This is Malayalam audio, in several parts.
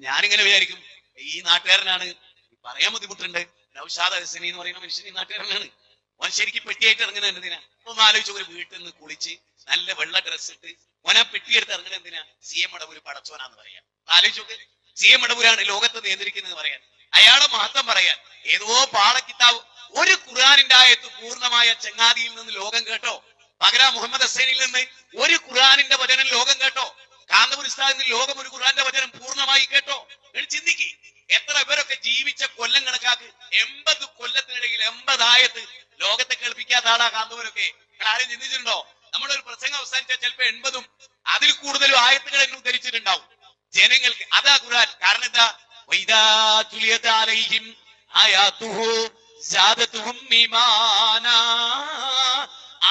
ഞാനിങ്ങനെ വിചാരിക്കും, ഈ നാട്ടുകാരനാണ്, പറയാൻ ബുദ്ധിമുട്ടുണ്ട്, നൗഷാദ് ഹസനി എന്ന് പറയുന്ന മനുഷ്യൻ ഈ നാട്ടുകാരനാണ്. ഓൻ ശരിക്കും പെട്ടിയായിട്ട് ഇറങ്ങുന്നത് എന്തിനാ? ഒന്ന് ആലോചിച്ചു. ഒരു വീട്ടിൽ നിന്ന് കുളിച്ച് നല്ല വെള്ള ഡ്രസ് ഇട്ട് ഓനാ പെട്ടിയെടുത്ത് ഇറങ്ങുന്നത് എന്തിനാ? സി എം മടവൂര് പടച്ചോനാന്ന് പറയാൻ. ആലോചിച്ചോക്ക്, സി എം മടവൂരാണ് ലോകത്തെ നിയന്ത്രിക്കുന്നത് പറയാൻ, അയാളെ മഹത്വം പറയാൻ. ഏതോ പാളക്കിതാവ് ഒരു ഖുർആനിന്റെ ആയത്ത് പൂർണ്ണമായ ചങ്ങാതിയിൽ നിന്ന് ലോകം കേട്ടോ? പകരം മുഹമ്മദ് ഹസനിൽ നിന്ന് ഒരു ഖുർആനിന്റെ വചനം ലോകം കേട്ടോ? കാന്തപുര ഉസ്താദിൽ നിന്ന് ലോകം ഒരു ഖുർആന്റെ വചനം പൂർണ്ണമായി കേട്ടോ? ചിന്തിക്ക്, എത്ര ഇവരൊക്കെ ജീവിച്ച കൊല്ലം കണക്കാക്ക്. 80 കൊല്ലത്തിനിടയിൽ 80 ആയത്ത് ലോകത്തെ കേൾപ്പിക്കാത്ത ആളാ കാന്തപുരൊക്കെ. നിങ്ങൾ ആരും ചിന്തിച്ചിട്ടുണ്ടോ? നമ്മളൊരു പ്രസംഗം അവസാനിച്ചാൽ ചിലപ്പോ 80ഉം അതിൽ കൂടുതലും ആയത്തുകൾ എന്നും ധരിച്ചിട്ടുണ്ടാവും ജനങ്ങൾക്ക്. അതാ ഖുർആൻ. കാരണം എന്താ?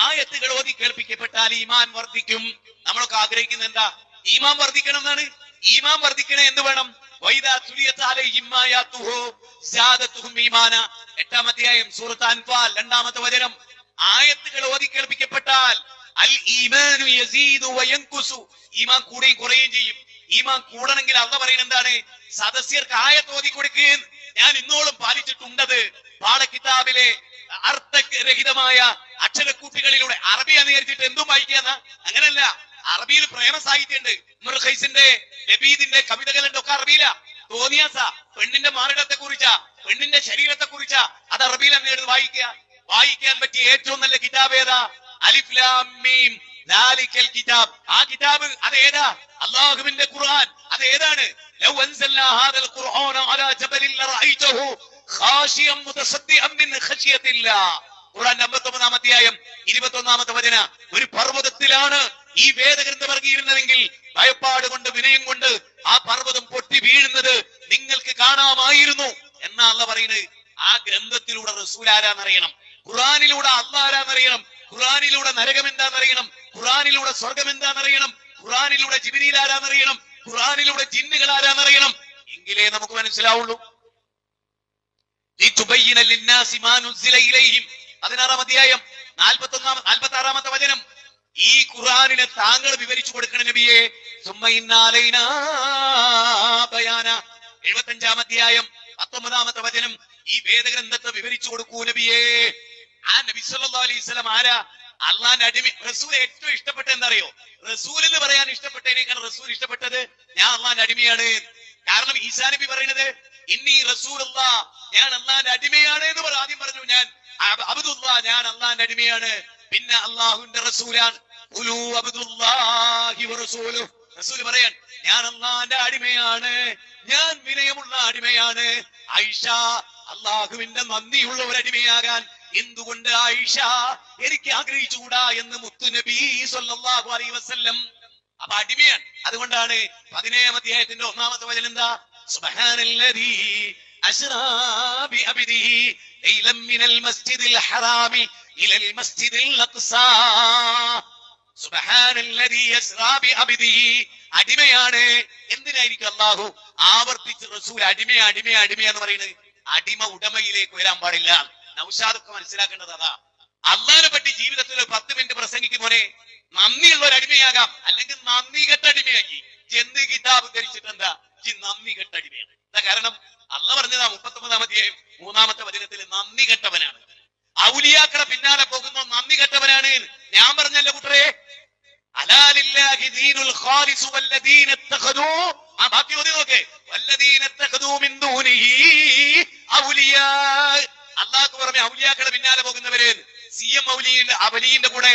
ആയത്തുകൾ ഓതി കേൾപ്പിക്കപ്പെട്ടാൽ ഈമാൻ വർദ്ധിക്കും. നമ്മളൊക്കെ ആഗ്രഹിക്കുന്നത് എന്താ? ഈമാൻ വർദ്ധിക്കണം എന്നാണ്. ഈമാൻ വർദ്ധിക്കണേ എന്ത് വേണം? 8-ാം അധ്യായം സൂറത്ത് അൻഫാൽ 2-ാമത്തെ വചനം. ആയത്തുകൾ ഓതി കേൾപ്പിക്കപ്പെട്ടാൽ അൽ ഈമാനു യസീദു വയൻകുസു, ഈമാൻ കൂടുകയും കുറയുകയും ചെയ്യും. ഈമാൻ കൂടണമെങ്കിൽ അള്ളാഹ് പറയുന്നത് എന്താണ്? സദസ്യർക്ക് ആയത്ത് ഓതി കൊടുക്കുകയും ഞാൻ ഇന്നോളം പാലിച്ചിട്ടുണ്ടത് പാഠകിതാബിലെ അർത്ഥരഹിതമായ അക്ഷരക്കൂട്ടുകളിലൂടെ. അറബി എന്ന് വിചാരിച്ചിട്ട് എന്തും വായിക്കാന്ന? അങ്ങനല്ല. അറബിയിൽ പ്രേമ സാഹിത്യമുണ്ട്. ഉമർ ഖൈസിന്റെ ലബീദിന്റെ കവിതകളുണ്ട്, ഒക്കെ അറബിയില. തോന്നിയാസ പെണ്ണിന്റെ മാറിടത്തെ കുറിച്ചാ, പെണ്ണിന്റെ ശരീരത്തെ കുറിച്ചാ, അത് അറബിയിൽ തന്നെ എടുത്ത് വായിക്കുക. വായിക്കാൻ പറ്റിയ ഏറ്റവും നല്ല കിതാബ് ഏതാ? അലിഫ് ലാം മീം ദാലിക്കൽ കിതാബ്. ആ കിതാബ് അതേതാ? അല്ലാഹുവിന്റെ ഖുർആൻ. അത് ഏതാണ്? ലൗ അൻസൽനാ ഹാദൽ ഖുർആന അലാ ജബലിൻ ലറഅയ്തഹു ഖാശിയൻ മുതസദ്ദിഅൻ മിൻ ഖശിയത്തില്ലാഹ്. ഖുർആൻ 59-ാം അധ്യായം 21-ാമത്തെ വചന. ഒരു പർവ്വതത്തിലാണ് ഈ വേദഗ്രന്ഥം ഇറങ്ങിയിരുന്നതെങ്കിൽ ഭയപ്പാട് കൊണ്ട് വിനയം കൊണ്ട് ആ പർവ്വതം പൊട്ടി വീഴുന്നത് നിങ്ങൾക്ക് കാണാമായിരുന്നു എന്നാ അള്ളാഹ് പറയുന്നത്. ആ ഗ്രന്ഥത്തിലൂടെ റസൂൽ ആരാന്നറിയണം, ഖുർആനിലൂടെ അള്ളാഹ് ആരാന്നറിയണം, ഖുർആനിലൂടെ നരകം എന്താണെന്നറിയണം, ഖുർആനിലൂടെ സ്വർഗം എന്താണെന്നറിയണം, ഖുർആനിലൂടെ ജിബ്രീൽ ആരാന്നറിയണം, ഖുർആനിലൂടെ ജിന്നുകൾ ആരാന്നറിയണം. എങ്കിലേ നമുക്ക് മനസ്സിലാവുള്ളൂ. 16-ാം അധ്യായം 46-ാമത്തെ വചനം. ഈ ഖുർആനിനെ താങ്കൾ വിവരിച്ചു കൊടുക്കണം നബിയെ. 75-ാം അധ്യായം 19-ാമത്തെ വചനം. ഈ വേദഗ്രന്ഥത്തെ വിവരിച്ചു കൊടുക്കൂ നബിയെ. ആ നബി സല്ലല്ലാഹു അലൈഹി വസല്ലം ആരാ? അള്ളാന്റെ അടിമ. റസൂൽ ഏറ്റവും ഇഷ്ടപ്പെട്ട എന്താറിയോ? റസൂൽ എന്ന് പറയാൻ ഇഷ്ടപ്പെട്ടതിനേക്കാൾ റസൂൽ ഇഷ്ടപ്പെട്ടത് ഞാൻ അള്ളാന്റെ അടിമയാണ്. കാരണം ഈസാ നബി പറയുന്നത് ഇന്നി റസൂലുള്ളാഹ്, ഞാൻ അള്ളാന്റെ അടിമയാണ് എന്ന് ആദ്യം പറഞ്ഞു. ഞാൻ അബ്ദുല്ലാഹ്, ഞാൻ അള്ളാന്റെ അടിമയാണ്. പിന്നെ അള്ളാഹുവിന്റെ റസൂലാണ്. ഖുലൂ അബ്ദുല്ലാഹി വറസൂലുഹു. റസൂൽ പറയാൻ ഞാൻ അള്ളാന്റെ അടിമയാണ്, ഞാൻ വിനയമുള്ള അടിമയാണ്. ആയിഷ അള്ളാഹുവിന്റെ നന്ദിയുള്ള ഒരു അടിമയാകാൻ എന്തുകൊണ്ട് ആയിഷ എനിക്ക് ആഗ്രഹിച്ചുകൂടാ എന്ന് മുത്തുനബി സ്വല്ലല്ലാഹു അലൈഹി വസല്ലം. അപ്പൊ അടിമയാണ്. അതുകൊണ്ടാണ് 17-ാം അധ്യായത്തിന്റെ 1-ാമത്തെ വചനം എന്താ? സുബ്ഹാനല്ലദീ അസ്റാ ബിഅബ്ദിഹി ലൈലൻ മിനൽ മസ്ജിദിൽ ഹറാമി ഇലൽ മസ്ജിദിൽ അഖ്സാ. സുബ്ഹാനല്ലദീ അസ്റാ ബിഅബ്ദിഹി, അടിമയാണ്. എന്തിനായിരിക്കും അല്ലാഹു ആവർത്തിച്ച് റസൂൽ അടിമ അടിമ അടിമ എന്ന് പറയുന്നത്? അടിമ ഉടമയിലേക്ക് വരാൻ പാടില്ല. നൗഷാദൊക്കെ മനസ്സിലാക്കേണ്ടത് അതാ. അള്ളാഹിനെ പറ്റി ജീവിതത്തിൽ 10 മിനിറ്റ് പ്രസംഗിക്കുന്നവനെ നന്ദിയുള്ള ഒരു അടിമയാകാം, അല്ലെങ്കിൽ നന്ദി കെട്ട അടിമയാക്കി. എന്ത് കിതാബ് ധരിച്ചിട്ട് എന്താ? നന്ദി കെട്ട അടിമയാണ്. എന്താ കാരണം? അള്ളാഹ് പറഞ്ഞതാ 39-ാം അധ്യായം 3-ാമത്തെ വചനത്തിൽ നന്ദി കെട്ടവനാണ്. ഔലിയാക്കളെ പിന്നാലെ പോകുന്ന നന്ദി കെട്ടവനാണ്. ഞാൻ പറഞ്ഞല്ലോ കൂട്ടരെ, അലാ ലില്ലാഹി ദീനുൽ ഖാലിസു വല്ലദീന ഇത്തഖദൂ. ആ ബാക്കി ഓതി നോക്കേ. വല്ലദീന ഇത്തഖദൂ മിൻ ദൂനിഹി ഔലിയാ. അല്ലാഹു പറഞ്ഞ ഔലിയാക്കളെ പിന്നാലെ പോകുന്നവര് CM അവലിയുടെ കൂടെ,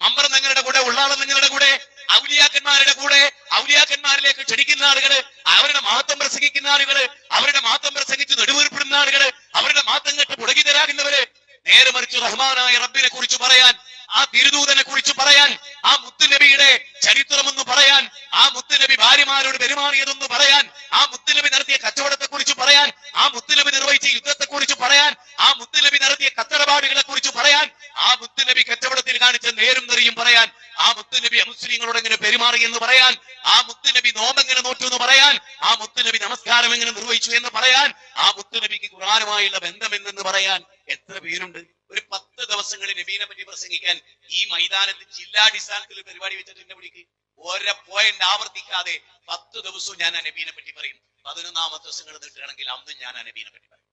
മമ്പർ നിങ്ങളുടെ കൂടെ, ഉള്ളാളം നിങ്ങളുടെ കൂടെ, ഔലിയാക്കന്മാരുടെ കൂടെ, ഔലിയാക്കന്മാരിലേക്ക് ക്ഷണിക്കുന്ന ആളുകള്, അവരുടെ മഹത്വം പ്രസംഗിക്കുന്ന ആളുകള്, അവരുടെ മഹത്വം പ്രസംഗിച്ച് നെടുവീർപ്പെടുന്ന ആളുകള്, അവരുടെ മഹത്വം കെട്ട് പുടകിതരാകുന്നവര്. നേരെ മറിച്ച് റഹ്മാനായ റബ്ബിനെ കുറിച്ച് പറയാൻ, ആ തിരുദൂതനെ കുറിച്ച് പറയാൻ, ആ മുത്തുനബിയുടെ ചരിത്രമെന്ന് പറയാൻ, ആ മുത്തുനബി ഭാര്യമാരോട് പെരുമാറിയതെന്ന് പറയാൻ, ആ മുത്തുനബി നടത്തിയ കച്ചവടത്തെ കുറിച്ച് പറയാൻ, ആ മുത്തുനബി നിർവഹിച്ച യുദ്ധത്തെ കുറിച്ച് പറയാൻ, ആ മുത്തുനബി നടത്തിയ കച്ചടപാടുകളെ കുറിച്ച് പറയാൻ, ആ മുത്തുനബി കച്ചവടത്തിൽ കാണിച്ച നേരും നെറിയും പറയാൻ, ആ മുത്തുനബി മുസ്ലിങ്ങളോട് എങ്ങനെ പെരുമാറി എന്ന് പറയാൻ, ആ മുത്തുനബി നോമ്പെങ്ങനെ നോറ്റു എന്ന് പറയാൻ, ആ മുത്തുനബി നമസ്കാരം എങ്ങനെ നിർവഹിച്ചു എന്ന് പറയാൻ, ആ മുത്തുനബിക്ക് ഖുർആനുമായുള്ള ബന്ധം എന്തെന്ന് പറയാൻ എത്ര പേരുണ്ട്? ഒരു 10 ദിവസങ്ങളിൽ നബീനെ പറ്റി പ്രസംഗിക്കാൻ ഈ മൈതാനത്ത് ജില്ലാടിസ്ഥാനത്തിൽ പരിപാടി വെച്ചിട്ട് എന്നെ വിളിക്ക്. ഓരോ പോയിന്റ് ആവർത്തിക്കാതെ 10 ദിവസവും ഞാൻ ആ നബീനെ പറ്റി പറയും. 11-ാമത്തെ ദിവസം നീട്ടുകയാണെങ്കിൽ അന്നും ഞാൻ ആ നബീനെ പറ്റി പറയും.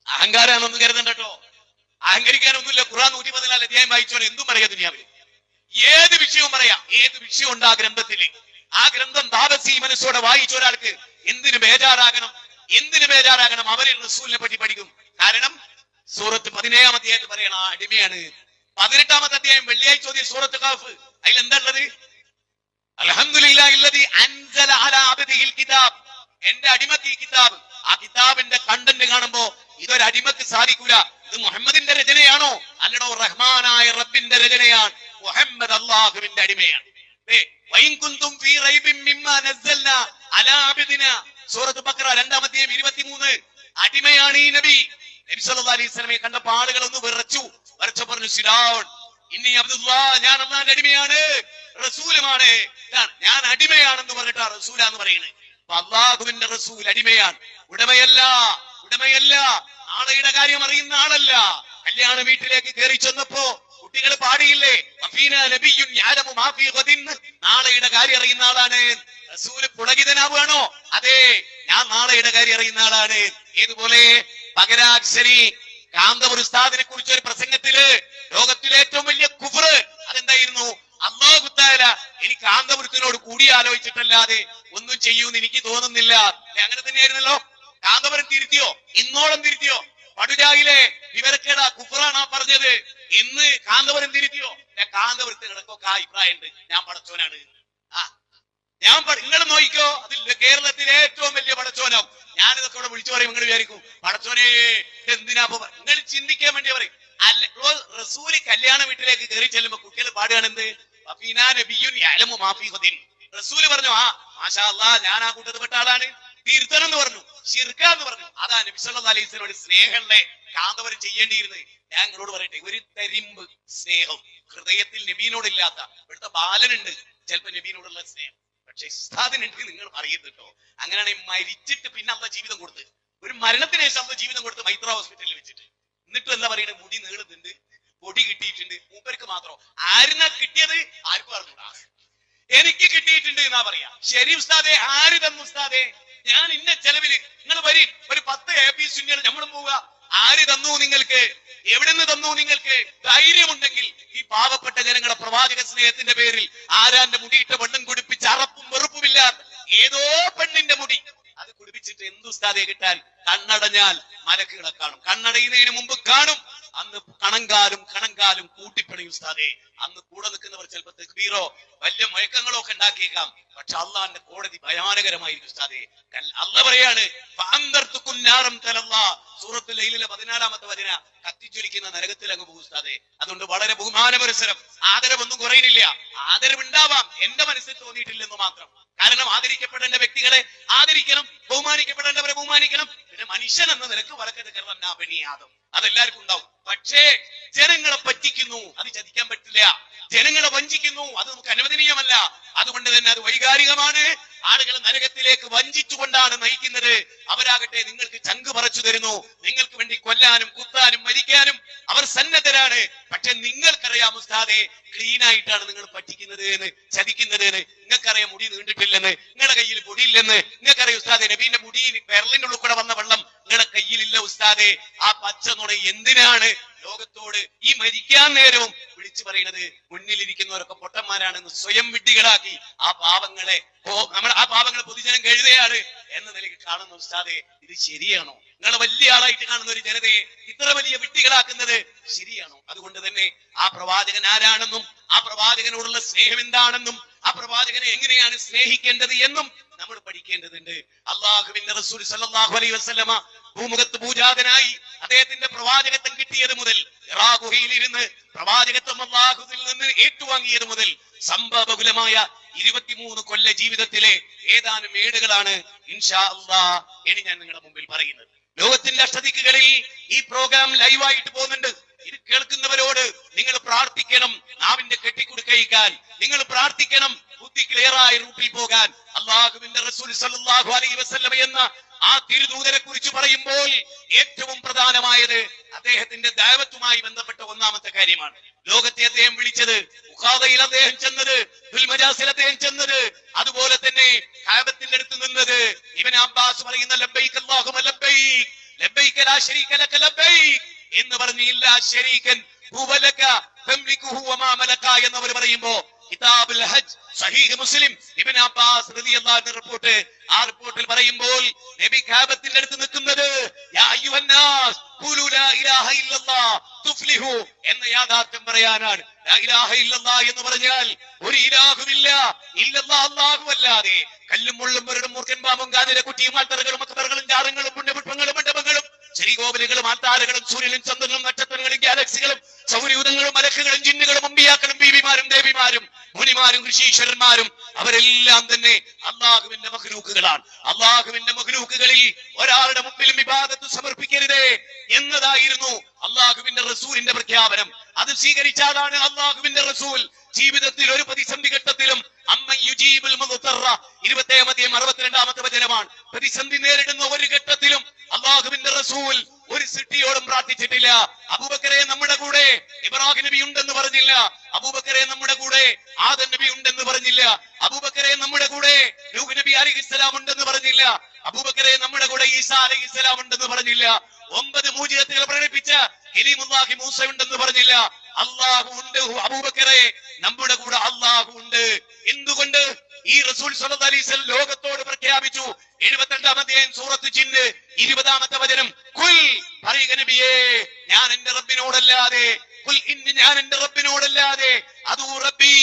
അഹങ്കാരാണെന്ന് കരുതണ്ട കേട്ടോ, അഹങ്കരിക്കാനൊന്നുമില്ല. ഖുർആൻ 114 അധ്യായം വായിച്ചോനെ എന്തും പറയാ ദുനിയാവിൽ, ഏത് വിഷയവും പറയാം. ഏത് വിഷയം ഉണ്ട് ആ ഗ്രന്ഥത്തില്. ആ ഗ്രന്ഥം താപസി മനസ്സോടെ വായിച്ച ഒരാൾക്ക് എന്തിനു ബേജാറാകണം? എന്തിനു ബേജാറാകണം? അവരിൽ റസൂലിനെ പറ്റി പഠിക്കും. കാരണം സൂറത്ത് 17-ാം അധ്യായത്തിൽ പറയണം ആ അടിമയാണ്. 18-ാമത്തെ അധ്യായം വെള്ളിയാഴ്ച ഓതിയ സൂറത്ത് ഖാഫ്, അതിൽ എന്താ ഉള്ളത്? അൽഹംദുലില്ലാഹില്ലദീ അൻസല അലാ അബ്ദിഹിൽ കിതാബ്. എന്റെ അടിമക്ക് ഈ കിതാബ്, ആ കിതാബിന്റെ കണ്ടന്റ് കാണുമ്പോ ഇതൊരു അടിമക്ക് സാധിക്കൂല. ഇത് മുഹമ്മദിന്റെ രചനയാണോ? അല്ലടോ, റഹ്മാനായ റബ്ബിന്റെ രചനയാണ്. മുഹമ്മദ് അല്ലാഹുവിന്റെ അടിമയാണ്. സൂറത്ത് ബഖറ 2-ാം അധ്യായം 23. അടിമയാണ് ഈ നബി. നബി സല്ലല്ലാഹു അലൈഹി വസല്ലമയെ കണ്ടപ്പോൾ ആളുകൾ ഒന്ന് വിറച്ചു പറഞ്ഞു, സിഡൗൺ, ഇന്നി അബ്ദുല്ലാഹ്, ഞാൻ അല്ലാഹുവിന്റെ അടിമയാണ്, റസൂലുമാണ്. ഞാൻ അടിമയാണെന്ന് പറഞ്ഞിട്ടാ റസൂലാന്ന് പറയുന്നത്. അപ്പൊ അല്ലാഹുവിന്റെ റസൂൽ അടിമയാണ്, ഉടമയല്ല. നാളെയുടെ കാര്യം അറിയുന്ന ആളല്ല. കല്യാണ വീട്ടിലേക്ക് കയറി ചെന്നപ്പോ കുട്ടികൾ പാടിയില്ലേ, നാളെയുടെ കാര്യം അറിയുന്ന ആളാണ് റസൂല്. പുളകിതനാവുകയാണോ? അതെ, ഞാൻ നാളെയുടെ കാര്യം അറിയുന്ന ആളാണ്. ഇതുപോലെ പകരാക്ഷരി കാന്തപുര ഉസ്താദിനെ കുറിച്ച് ഒരു പ്രസംഗത്തില് ലോകത്തിലെ ഏറ്റവും വലിയ കുഫ്ർ അതെന്തായിരുന്നു? അല്ലാഹു തആല എനിക്ക് കാന്തപുരത്തിനോട് കൂടിയാലോചിച്ചിട്ടല്ലാതെ ഒന്നും ചെയ്യൂന്ന് എനിക്ക് തോന്നുന്നില്ല. അങ്ങനെ തന്നെയായിരുന്നല്ലോ. കാന്തപുരം തിരുത്തിയോ? ഇന്നോളം തിരുത്തിയോ? പടുജായിലെ വിവരക്കേടാ കുഫ്റാണ് ആ പറഞ്ഞത്. ഇന്ന് കാന്തപുരം തിരുത്തിയോ? കാന്തപുരത്ത് കിടക്കൊക്കെ ആ അഭിപ്രായം ഉണ്ട്, ഞാൻ പടച്ചോനാണ്. നിങ്ങൾ നോക്കിക്കോ, അതിൽ കേരളത്തിലെ ഏറ്റവും വലിയ പടച്ചോനോ. ഞാനിതൊക്കെ ഇവിടെ വിളിച്ചു പറയും, നിങ്ങൾ വിചാരിക്കും പടച്ചോനെ എന്തിനാ. നിങ്ങൾ ചിന്തിക്കാൻ വേണ്ടി പറയും. അല്ല, റസൂല് കല്യാണ വീട്ടിലേക്ക് കയറി ചെല്ലുമ്പോ കുട്ടികൾ പാടുകയാണ് എന്ത്? റസൂല് പറഞ്ഞു, ആ മാഷാ അല്ലാഹ്, ഞാൻ ആ കൂട്ടത്തിൽപ്പെട്ട ആളാണ്, തീർത്തനം എന്ന് പറഞ്ഞു, ശിർക്കാന്ന് പറഞ്ഞു. അതാ നബി സല്ലല്ലാഹു അലൈഹി വസല്ലമയുടെ സ്നേഹമുള്ള കാന്തപുരം ചെയ്യേണ്ടിയിരുന്നത്. ഞാൻ നിങ്ങളോട് പറയട്ടെ, ഒരു തരിമ്പ് സ്നേഹം ഹൃദയത്തിൽ നബീനോടില്ലാത്ത ഇവിടുത്തെ ബാലനുണ്ട് ചിലപ്പോ നബീനോടുള്ള സ്നേഹം, പക്ഷെ ഉസ്താദിനുണ്ട്. നിങ്ങൾ അറിയുന്നുട്ടോ. അങ്ങനെയാണെങ്കിൽ മരിച്ചിട്ട് പിന്നെ അള്ള ജീവിതം കൊടുത്ത്, ഒരു മരണത്തിന് ശേഷം അള്ള ജീവിതം കൊടുത്ത് മൈത്ര ഹോസ്പിറ്റലിൽ വെച്ചിട്ട്, എന്നിട്ട് എന്താ പറയുന്നത്? മുടി നീളുന്നുണ്ട്, പൊടി കിട്ടിയിട്ടുണ്ട്. മൂപ്പർക്ക് മാത്രം. ആരുന്നാ കിട്ടിയത്? ആർക്കും അറിഞ്ഞൂടാ. എനിക്ക് കിട്ടിയിട്ടുണ്ട് എന്നാ പറയാ. ശരി ഉസ്താദെ, ആര് തന്നു ഉസ്താദെ? ഞാൻ ഇന്ന ചെലവില് നിങ്ങൾ വരി, ഒരു 10 APC നമ്മൾ പോവുക. ആര് തന്നു നിങ്ങൾക്ക്? എവിടുന്ന് തന്നു നിങ്ങൾക്ക്? ധൈര്യമുണ്ടെങ്കിൽ ഈ പാവപ്പെട്ട ജനങ്ങളെ പ്രവാചക സ്നേഹത്തിന്റെ പേരിൽ ആരാന്റെ മുടിയിട്ട വെള്ളം കുടിപ്പിച്ച് അറപ്പും വെറുപ്പുമില്ലാത്ത ഏതോ പെണ്ണിന്റെ മുടി അത് കുടിപ്പിച്ചിട്ട് എന്തു ഉസ്താദെ കിട്ടാൻ? കണ്ണടഞ്ഞാൽ മലക്കുകളെ കാണും, കണ്ണടയുന്നതിന് മുമ്പ് കാണും. അന്ന് കണങ്കാലും കൂട്ടിപ്പണി ഉസ്താദെ. അന്ന് കൂടെ നിൽക്കുന്നവർ ചിലപ്പോൾ തക്ബീറോ വലിയ മുഴക്കങ്ങളോ ഒക്കെ ഉണ്ടാക്കിയേക്കാം, പക്ഷെ അള്ളാന്റെ കോടതി ഭയാനകരമായിരിക്കും ഉസ്താദെ. അള്ള പറയാണ്, സൂറത്തുൽ ലൈലിലെ 14-ാമത്തെ വചന, കത്തിജ്വലിക്കുന്ന നരകത്തിൽ അങ്ങ് പോകും ഉസ്താദെ. അതുകൊണ്ട് വളരെ ബഹുമാന പുരസരം, ആദരവൊന്നും കുറയുന്നില്ല. ആദരവുണ്ടാവാം, എന്റെ മനസ്സിൽ തോന്നിയിട്ടില്ലെന്ന് മാത്രം. കാരണം ആദരിക്കപ്പെടേണ്ട വ്യക്തികളെ ആദരിക്കണം, ബഹുമാനിക്കപ്പെടേണ്ടവരെ ബഹുമാനിക്കണം. പിന്നെ മനുഷ്യൻ എന്ന നിലക്ക് വളർക്കരുത്, അതെല്ലാവർക്കും ഉണ്ടാവും. പക്ഷേ ജനങ്ങളെ പറ്റിക്കുന്നു, അത് ചതിക്കാൻ പറ്റില്ല. ജനങ്ങളെ വഞ്ചിക്കുന്നു, അത് നമുക്ക് അനുവദനീയമല്ല. അതുകൊണ്ട് തന്നെ അത് വൈകാരികമാണ്. ആളുകൾ നരകത്തിലേക്ക് വഞ്ചിച്ചുകൊണ്ടാണ് നയിക്കുന്നത്. അവരാകട്ടെ നിങ്ങൾക്ക് ചങ്ക് പറിച്ചു തരുന്നു, നിങ്ങൾക്ക് വേണ്ടി കൊല്ലാനും കുത്താനും മരിക്കാനും അവർ സന്നദ്ധരാണ്. പക്ഷെ നിങ്ങൾക്കറിയാം ഉസ്താദെ, ക്ലീൻ ആയിട്ടാണ് നിങ്ങൾ പറ്റിക്കുന്നത് എന്ന്, ചതിക്കുന്നത് എന്ന്. നിങ്ങൾക്കറിയാം മുടി നീണ്ടിട്ടില്ലെന്ന്, നിങ്ങളുടെ കയ്യിൽ പൊടിയില്ലെന്ന്. നിങ്ങൾക്കറിയാം ഉസ്താദെ, നബീന്റെ മുടി വിരലിന്റെ ഉള്ളിൽ കൂടെ വന്ന വെള്ളം നിങ്ങളുടെ കയ്യിലില്ല ഉസ്താദെ. ആ പച്ച നുണ എന്തിനാണ് ലോകത്തോട് ഈ മരിക്കാൻ നേരവും വിളിച്ചു പറയുന്നത്? മുന്നിലിരിക്കുന്നവരൊക്കെ പൊട്ടന്മാരാണെന്ന് സ്വയം വിഡ്ഢികളാക്കി ആ പാവങ്ങളെ പൊതുജനം കഴുതയാണ് എന്ന നിലയ്ക്ക് കാണുന്ന ഉസ്താദെ, ഇത് ശരിയാണോ? നിങ്ങൾ വലിയ ആളായിട്ട് കാണുന്ന ഒരു ജനതയെ ഇത്ര വലിയ വിഡ്ഢികളാക്കുന്നത് ശരിയാണോ? അതുകൊണ്ട് തന്നെ ആ പ്രവാചകൻ ആരാണെന്നും ആ പ്രവാചകനോടുള്ള സ്നേഹം എന്താണെന്നും ആ പ്രവാചകനെ എങ്ങനെയാണ് സ്നേഹിക്കേണ്ടത് എന്നും നമ്മൾ പഠിക്കേണ്ടതുണ്ട്. അള്ളാഹുവിന്റെ റസൂൽ സല്ലല്ലാഹു അലൈഹി വസല്ലമ ഭൂമുഖത്ത് പൂജാതനായി അദ്ദേഹത്തിന്റെ പ്രവാചകത്വം കിട്ടിയത് മുതൽ, ഹിറാ ഗുഹയിൽ ഇരുന്ന് പ്രവാചകത്വം അള്ളാഹുവിൽ നിന്ന് ഏറ്റുവാങ്ങിയത് മുതൽ സംഭവബഹുലമായ 23 കൊല്ല ജീവിതത്തിലെ ഏതാനും ഏടുകളാണ് ഇൻഷാ അല്ലാഹ് ഇനി ഞാൻ നിങ്ങളുടെ മുമ്പിൽ പറയുന്നത്. ലോകത്തിന്റെ അഷ്ടദിക്കുകളിൽ ഈ പ്രോഗ്രാം ലൈവായിട്ട് പോകുന്നുണ്ട്. ഇത് കേൾക്കുന്നവരോട് നിങ്ങൾ പ്രാർത്ഥിക്കണം, നാവിന്റെ കെട്ടിക്കുടുക്കയിക്കാൻ നിങ്ങൾ പ്രാർത്ഥിക്കണം, ബുദ്ധി ക്ലിയറായ റൂട്ടിൽ പോകാൻ. അള്ളാഹുവിന്റെ റസൂൽ സല്ലല്ലാഹു അലൈഹി വസല്ലം എന്ന ആ തിരുദൂതരെ കുറിച്ച് പറയുമ്പോൾ ഏറ്റവും പ്രധാനമായത് അദ്ദേഹത്തിന്റെ ദഅവത്തുമായി ബന്ധപ്പെട്ട ഒന്നാമത്തെ കാര്യമാണ്. ലോകത്തെ അദ്ദേഹം വിളിച്ചത്, ഉഖാദയിൽ അദ്ദേഹം ചെന്നത്, ദുൽമജാസിൽ അദ്ദേഹം ചെന്നത്, അതുപോലെ തന്നെ കഅബത്തിന്റെ അടുത്ത് നിന്നത്. ഇബ്നു അബ്ബാസ് പറയുന്ന ലബ്ബൈക അല്ലാഹുമ്മ ലബ്ബൈക ലബ്ബൈക ലാ ശരീക ലക ലബ്ബൈക എന്ന് പറഞ്ഞ് ഇല്ലാ ശരീകൻ ഹുവ ലക തംലികുഹു വമാ മലക എന്നവർ പറയുമ്പോൾ കിതാബുൽ ഹജ്ജ് സഹീഹ് മുസ്ലിം ഇബ്നു അബ്ബാസ് റളിയല്ലാഹു അൻഹു റിപ്പോർട്ട്, ആ റിപ്പോർട്ടിൽ പറയുമ്പോൾ നബി കഅബത്തിന്റെ അടുത്ത് നിൽക്കുന്നത് യാ അയ്യുഹന്നാസ് ഖൂലു ലാ ഇലാഹ ഇല്ലല്ലാഹ് തുഫ്ലിഹു എന്ന യാഥാർത്ഥ്യം പറയാനാണ്. ലാ ഇലാഹ ഇല്ലല്ലാഹ് എന്ന് പറഞ്ഞാൽ ഒരു ഇലാഹുമില്ല, ഇല്ലല്ലാഹ് അല്ലാഹു അല്ലാതെ. കല്ലും മുള്ളും മുരടും മൂർഖൻ പാമ്പും കാതിര കുറ്റിയും ആൽത്തറകളും അക്ബറുകളും ജാറങ്ങളും പുണ്യപുഷ്പങ്ങളും മണ്ഡപങ്ങളും ശരീകോപലുകളും ആൽത്താരകളും സൂര്യനും ചന്ദ്രനും നക്ഷത്രങ്ങളും ഗാലക്സികളും സൗരയൂഥങ്ങളും മലക്കുകളും ജിന്നുകളും അമ്പിയാക്കളും ബീബിമാരും ദേവിമാരും മുനിമാരും ഋഷീശ്വരന്മാരും അവരെല്ലാം തന്നെ അള്ളാഹുവിന്റെ മഖ്ലൂക്കുകളാണ്. അള്ളാഹുവിന്റെ മഖ്ലൂക്കുകളിൽ ഒരാളുടെ മുമ്പിലും ഇബാദത്ത് സമർപ്പിക്കരുതേ എന്നതായിരുന്നു അള്ളാഹുവിന്റെ റസൂലിന്റെ പ്രഖ്യാപനം. അത് സ്വീകരിച്ചാലാണ് അള്ളാഹുവിന്റെ റസൂൽ ജീവിതത്തിൽ ഒരു പ്രതിസന്ധി ഘട്ടത്തിലും 62-ാമത്തെ വചനമാണ്. പ്രതിസന്ധി നേരിടുന്ന ഒരു ഘട്ടത്തിലും അള്ളാഹുവിന്റെ റസൂൽ ഒരു സിട്ടിയോടും പ്രാർത്ഥിച്ചിട്ടില്ല. അബൂബക്കറെ നമ്മുടെ കൂടെ ഇബ്രാഹിം നബി ഉണ്ടെന്ന് പറഞ്ഞില്ല. അബൂബക്കറെ നമ്മുടെ കൂടെ ആദം നബി ഉണ്ടെന്ന് പറഞ്ഞില്ല. അബൂബക്കറെ നമ്മുടെ കൂടെ നൂഹ് നബി അലൈഹിസ്സലാം ഉണ്ടെന്ന് പറഞ്ഞില്ല. അബൂബക്കറെ നമ്മുടെ കൂടെ ഈസാ അലൈഹിസ്സലാം ഉണ്ടെന്ന് പറഞ്ഞില്ല. 9 മൂജിസത്തുകൾ പ്രകടിപ്പിച്ച കലീമുല്ലാഹി മൂസ ഉണ്ടെന്ന് പറഞ്ഞില്ല. അല്ലാഹു ഉണ്ട്. അബൂബക്കറെ നമ്മുടെ കൂടെ അല്ലാഹു ഉണ്ട്. എന്തുകൊണ്ട്? ഈ റസൂൽ സ്വല്ലല്ലാഹു അലൈഹി വസല്ലം ലോകത്തോട് പ്രഖ്യാപിച്ചു. 72-ാം അധ്യായം സൂറത്ത് ജിന്ന് 20-ാമത്തെ വചനം, ഖുൽ പറയുക നബിയേ, ഞാൻ എന്റെ റബ്ബിനോടല്ലാതെ, ഖുൽ ഇന്നി ഞാൻ എന്റെ റബ്ബിനോടല്ലാതെ അദൂ റബ്ബി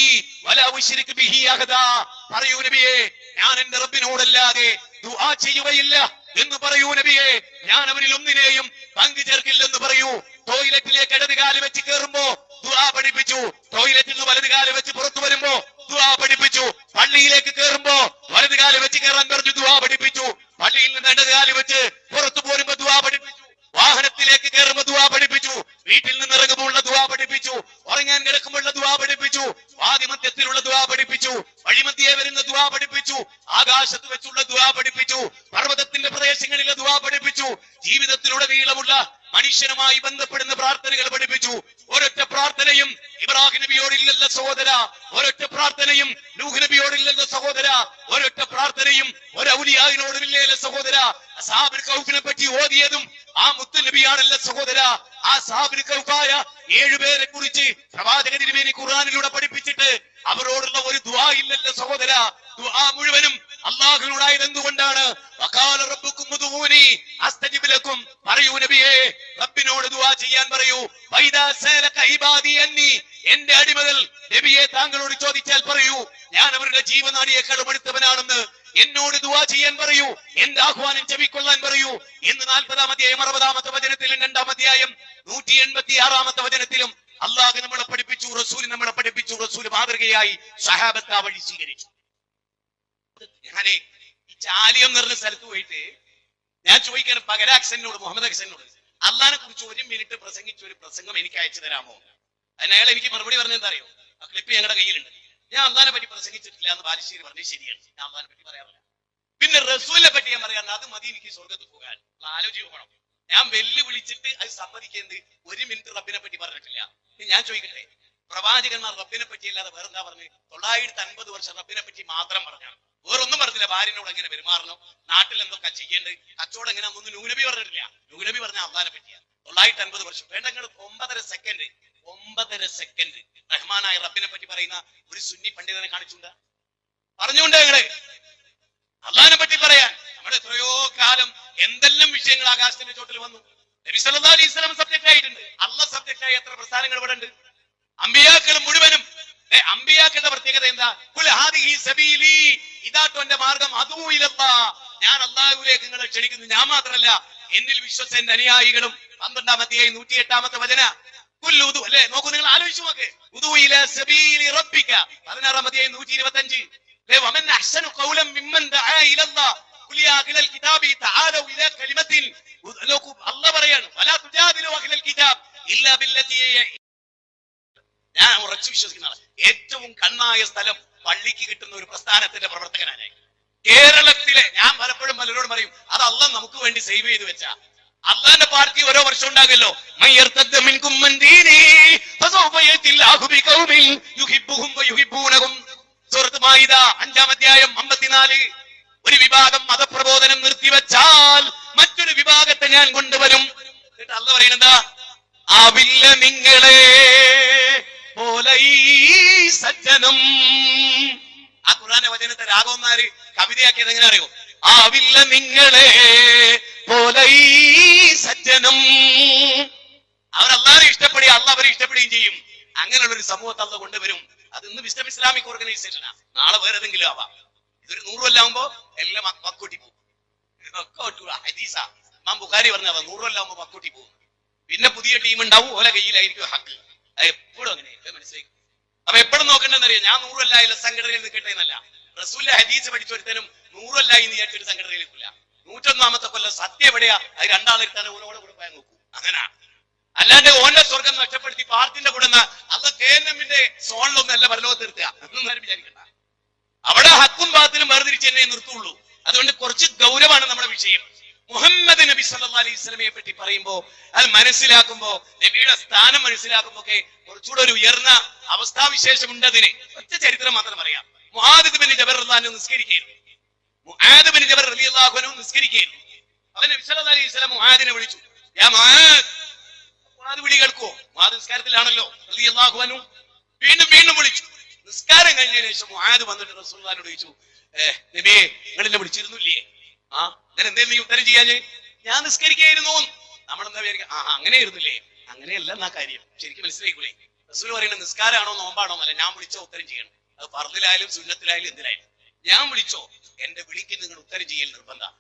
വലാ ഉശ്രികു ബിഹി അഹദാ, പറയൂ നബിയേ, ഞാൻ എന്റെ റബ്ബിനോടല്ലാതെ ദുആ ചെയ്യുകയില്ല എന്ന് പറയൂ നബിയേ, ഞാൻ അവരിൽ ഒന്നിനെയും പങ്കു ചേർക്കില്ലെന്ന് പറയൂ. ടോയ്ലറ്റിലേക്ക് ഇടത് കാല് വെച്ച് കയറുമ്പോ ദുആ പഠിപ്പിച്ചു. ടോയ്ലറ്റിൽ നിന്ന് വലത് കാല് വെച്ച് പുറത്തു വരുമ്പോ ദുആ പഠിപ്പിച്ചു. പള്ളിയിലേക്ക് കയറുമ്പോ വലത് കാല് വെച്ച് കയറാൻ പറഞ്ഞു, ദുആ പഠിപ്പിച്ചു. പള്ളിയിൽ നിന്ന് ഇടത് കാല് വെച്ച് പുറത്തു പോരുമ്പോ ദുആ പഠിപ്പിച്ചു. വാഹനത്തിലേക്ക് കയറുമ്പോ ദുആ പഠിപ്പിച്ചു. വീട്ടിൽ നിന്ന് ഇറങ്ങുമ്പോൾ ദുആ പഠിപ്പിച്ചു. ഉറങ്ങാൻ കിടക്കുമ്പോഴുള്ള ദുആ പഠിപ്പിച്ചു. വാദിമധ്യത്തിലുള്ള ദുആ പഠിപ്പിച്ചു. വഴിമധ്യേ വരുന്ന ദുആ പഠിപ്പിച്ചു. ആകാശത്ത് വെച്ചുള്ള ദുആ പഠിപ്പിച്ചു. പർവ്വതത്തിന്റെ പ്രദേശങ്ങളിലെ ദുആ പഠിപ്പിച്ചു. ജീവിതത്തിലുടനീളമുള്ള മനുഷ്യനുമായി ബന്ധപ്പെടുന്ന പ്രാർത്ഥനകൾ പഠിപ്പിച്ചു. ഒരൊറ്റ പ്രാർത്ഥനയും ഇബ്രാഹിം നബിയോടില്ലല്ലോ സഹോദര, ഒരൊറ്റ പ്രാർത്ഥനയും നൂഹ് നബിയോടില്ലല്ലോ സഹോദര, ഒരൊറ്റ പ്രാർത്ഥനയും ഒരു ഔലിയാവിനോടുമില്ലല്ലോ സഹോദര. അസ്ഹാബുൽ കൗഫിനെ പറ്റി ഓതിയതും ആ മുത്തു നബിയാണല്ലോ സഹോദര. ആ അസ്ഹാബുൽ കൗഫായ 7 പേരെ കുറിച്ച് പ്രവാചക തിരുമേനി ഖുർആനിലൂടെ പഠിപ്പിച്ചിട്ട് അവരോടുള്ള ഒരു ദുആ ഇല്ലല്ലോ സഹോദര. ദുആ മുഴുവനും അല്ലാഹുവിനോടായത് എന്തുകൊണ്ടാണ്? വഖാല റബ്ബുക്കും ഉദ്ഊനി അസ്തജിബ് ലക്കും, പറയൂ നബിയേ, റബ്ബിനോട് ദുആ ചെയ്യാൻ പറയൂ. വൈദാ സഅലക ഇബാദി അന്നി, എന്റെ അടിമകൾ നബിയെ താങ്കളോട് ചോദിച്ചാൽ പറയൂ, ഞാൻ അവരുടെ ജീവനാടിയേക്കാൾ അടുത്തവനാണെന്ന് എന്നോട് ദുആ ചെയ്യാൻ പറയൂ, എന്റെ ആഹ്വാനം ചെവിക്കൊള്ളാൻ പറയൂ എന്ന് 40-ാം അധ്യായം 60-ാമത്തെ വചനത്തിലും 2-ാം അധ്യായം 186-ാമത്തെ വചനത്തിലും അല്ലാഹു നമ്മളെ പഠിപ്പിച്ചു, റസൂൽ നമ്മളെ പഠിപ്പിച്ചു. റസൂൽ മാതൃകയായി സഹാബത്ത് ആ വഴി സ്വീകരിച്ചു. ഞാനേ ഈ ചാലിയം എന്ന് പറഞ്ഞ സ്ഥലത്ത് പോയിട്ട് ഞാൻ ചോദിക്കാണ് പകരാക്സനോട്, മുഹമ്മദ് അക്സനോട്, അള്ളാഹിനെ കുറിച്ച് 1 മിനിറ്റ് പ്രസംഗിച്ച ഒരു പ്രസംഗം എനിക്ക് അയച്ചു തരാമോ? അതിന് അയാൾ എനിക്ക് മറുപടി പറഞ്ഞെന്താ അറിയോ? ആ ക്ലിപ്പ് ഞങ്ങളുടെ കയ്യിലുണ്ട്. ഞാൻ അള്ളാഹിനെ പറ്റി പ്രസംഗിച്ചിട്ടില്ല എന്ന് ബാലുശ്ശേരി പറഞ്ഞത് ശരിയാണ്. ഞാൻ അള്ളാഹിനെ പറ്റി പറയാറില്ല. പിന്നെ റസൂലിനെ പറ്റി ഞാൻ പറയാറുണ്ട്, അത് മതി എനിക്ക് സ്വർഗത്ത് പോകാൻ. ആലോചിക്കണം. ഞാൻ വെല്ലുവിളിച്ചിട്ട് അത് സമ്മതിക്കുന്നത് 1 മിനിറ്റ് റബ്ബിനെ പറ്റി പറഞ്ഞിട്ടില്ല. ഞാൻ ചോദിക്കട്ടെ, പ്രവാചകന്മാർ റബ്ബിനെ പറ്റി അല്ലാതെ വേറെന്താ പറഞ്ഞു? 950 വർഷം റബ്ബിനെ പറ്റി മാത്രം പറഞ്ഞാണ്, വേറൊന്നും പറഞ്ഞില്ല. ഭാര്യനോട് എങ്ങനെ പെരുമാറണം, നാട്ടിൽ എന്തൊക്കെ ചെയ്യേണ്ടത്, കച്ചവടം എങ്ങനെ, ഒന്നും നൂഹ് നബി പറഞ്ഞിട്ടില്ല. നൂഹ് നബി പറഞ്ഞ അള്ളാഹിനെ പറ്റിയാണ്. 950 വർഷം വേണ്ടെങ്കിൽ 9.5 സെക്കൻഡ് റഹ്മാനായ റബ്ബിനെ പറ്റി പറയുന്ന ഒരു സുന്നി പണ്ഡിതനെ കാണിച്ചുണ്ട്, പറഞ്ഞുകൊണ്ട് ഞങ്ങള് അള്ളാഹിനെ പറ്റി പറയാൻ. നമ്മുടെ എത്രയോ കാലം എന്തെല്ലാം വിഷയങ്ങൾ ആകാശത്തിന്റെ ചോട്ടിൽ വന്നു. നബി സല്ലല്ലാഹു അലൈഹി വസല്ലം സബ്ജക്ട് ആയിട്ടുണ്ട്. അള്ളാഹ് സബ്ജക്ട് ആയ എത്ര പ്രസ്ഥാനങ്ങൾ ഇവിടെ ഉണ്ട്? അമ്പിയാക്കൾ മുഴുവനും. അമ്പിയാക്കളുടെ പ്രത്യേകത എന്താ? ഖുൽ ഹാദിഹി സബീലി, ഇതാട്ടോ എന്റെ മാർഗം, അദൂ ഇലല്ലാഹ്, ഞാൻ അല്ലാഹുവിലേക്ക് നിങ്ങളെ ക്ഷണിക്കുന്നു. ഞാൻ മാത്രമല്ല, എന്നിൽ വിശ്വസിച്ച എന്റെ അനുയായികളും. 12-ാം അധ്യായം 108-ാമത്തെ വചന, കുല്ലുദു അല്ലേ, നോക്കൂ, നിങ്ങൾ ആലോചിച്ചു നോക്ക്. ഉദൂ ഇലാ സബീലി റബ്ബിക, 16-ാം അധ്യായം 125. വമൻ അഹ്സനു ഖൗലൻ മിമ്മൻ ദആ ഇലല്ലാഹ് ഖുൽ യാ അഹ്ലൽ കിതാബി തആലൂ ഇലാ കലിമത്തിൻ, നോക്കൂ അല്ലാഹ് പറയാണ്, വലാ തുജാദിലു അഹ്ലൽ കിതാബ് ഇല്ലാ ബില്ലതി. ഞാൻ ഉറച്ചു വിശ്വസിക്കുന്ന ആളാണ്. ഏറ്റവും കണ്ണായ സ്ഥലം പള്ളിക്ക് കിട്ടുന്ന ഒരു പ്രസ്ഥാനത്തിന്റെ പ്രവർത്തകനാണ്. കേരളത്തിലെ ഞാൻ പലപ്പോഴും പലരോടും പറയും, അത് അള്ളാഹ് നമുക്ക് വേണ്ടി സേവ് ചെയ്ത് വെച്ച അള്ളാന്റെ പാർട്ടി ഓരോ വർഷം ഉണ്ടാകല്ലോ. സൂറത്ത് മാഇദ 5-ാം അധ്യായം 54. ഒരു വിഭാഗം മതപ്രബോധനം നിർത്തിവെച്ചാൽ മറ്റൊരു വിഭാഗത്തെ ഞാൻ കൊണ്ടുവരും. എന്നിട്ട് അള്ളാഹ് പറയുന്നത്, ആവില്ല നിങ്ങളെ പോലെ ഈ സജ്ജനം. ആ ഖുർആന്റെ വചനത്തെ രാഘവന്മാര് കവിതയാക്കിയത് എങ്ങനെ അറിയോ? ആവില്ല നിങ്ങളെ പോലെ ഈ സജ്ജനം. അവർ അള്ളാഹനെ ഇഷ്ടപ്പെടുക, അള്ളാഹ് അവരെ ഇഷ്ടപ്പെടുകയും ചെയ്യും. അങ്ങനെയുള്ള ഒരു സമൂഹത്തെ അള്ളാഹ് കൊണ്ടുവരും. അത് ഇന്ന് വിസ്ഡം ഇസ്ലാമിക് ഓർഗനൈസേഷനാ, നാളെ വേറെ ഏതെങ്കിലും ആവാം. ഇതൊരു 100 കൊല്ലാകുമ്പോ എല്ലാം മക്കൂട്ടി പോകും. ഹദീസാ ഇമാം ബുഖാരി പറഞ്ഞതാ, 100 കൊല്ലാകുമ്പോ മക്കൂട്ടി പോകും. പിന്നെ പുതിയ ടീം ഉണ്ടാവും, ഓല കയ്യിലായിരിക്കും ഹക്ക്. അത് എപ്പോഴും അങ്ങനെ മനസ്സിലാക്കും. അപ്പൊ എപ്പോഴും നോക്കേണ്ടതെന്നറിയാം, ഞാൻ 100 കൊല്ലായില്ല സംഘടനയിൽ നിൽക്കട്ടെ എന്നല്ല. റസൂലിന്റെ ഹദീസ് പഠിച്ചൊരുത്തനും 100 കൊല്ലായി എന്ന് വിചാരിച്ചൊരു സംഘടനയിലേക്കില്ല. 101-ാമത്തെ കൊല്ലം സത്യം എവിടെയാ, അത് രണ്ടാളിരുത്താനും ഓനോടെ കൂടെ പോയാൽ നോക്കൂ. അങ്ങനെ അല്ലാണ്ട് ഓന്റെ സ്വർഗം നഷ്ടപ്പെടുത്തി പാർട്ടിന്റെ കൂടെ അല്ല KNM-ന്റെ സോണിലൊന്നല്ല പരലോകത്ത് നിർത്തുക എന്നൊന്നും വിചാരിക്കണ്ട. അവിടെ ഹക്കും ബാത്തിലും വേർതിരിച്ച് തന്നെ നിർത്തുള്ളൂ. അതുകൊണ്ട് കുറച്ച് ഗൗരവമാണ് നമ്മുടെ വിഷയം. മുഹമ്മദ് നബി സല്ലല്ലാഹു അലൈഹി വസല്ലമയെ പറ്റി പറയുമ്പോ അത് മനസ്സിലാക്കുമ്പോ, നബിയുടെ സ്ഥാനം മനസ്സിലാക്കുമ്പോ ഒക്കെ കുറച്ചുകൂടെ ഒരു ഉയർന്ന അവസ്ഥാവിശേഷം ഉണ്ട്. അതിന് ഒറ്റ ചരിത്രം മാത്രം പറയാം. മുആദ് ബിൻ ജബൽ റളിയല്ലാഹു അൻഹു നിസ്കരിക്കുന്നു. മുആദ് ബിൻ ജബൽ റളിയല്ലാഹു അൻഹു നിസ്കരിക്കുന്നു. അവൻ നബി സല്ലല്ലാഹു അലൈഹി വസല്ലം മുആദിനെ വിളിച്ചു. യാ മുആദ്. മുആദ് വിളി കേൾക്കുവോ? മുആദ് നിസ്കാരത്തിലാണല്ലോ റളിയല്ലാഹു അൻഹു. വീണ്ടും വിളിച്ചു. നിസ്കാരം കഴിഞ്ഞതിന് ശേഷം മുആദ് വന്നിട്ട് റസൂലുള്ളാഹിനോട് ചോദിച്ചു, നബിയെ നിങ്ങൾ എന്നെ വിളിച്ചിരുന്നില്ലേ? ആ ഞാൻ എന്തേലും നീ ഉത്തരം ചെയ്യാഞ്ഞ്? ഞാൻ നിസ്കരിക്കായിരുന്നു. നമ്മളെന്താ വിചാരിക്കുക, അങ്ങനെ ആയിരുന്നില്ലേ? അങ്ങനെയല്ല എന്നാ കാര്യം. ശരിക്കും മനസ്സിലായിക്കൂലേ? റസൂൽ പറയുന്നത് നിസ്കാരമാണോ നോമ്പാണോ അല്ല, ഞാൻ വിളിച്ചോ ഉത്തരം ചെയ്യണം. അത് ഫർദിലായാലും സുന്നത്തിലായാലും എന്തിനായാലും ഞാൻ വിളിച്ചോ എന്റെ വിളിക്ക് നിങ്ങൾ ഉത്തരം ചെയ്യൽ നിർബന്ധം.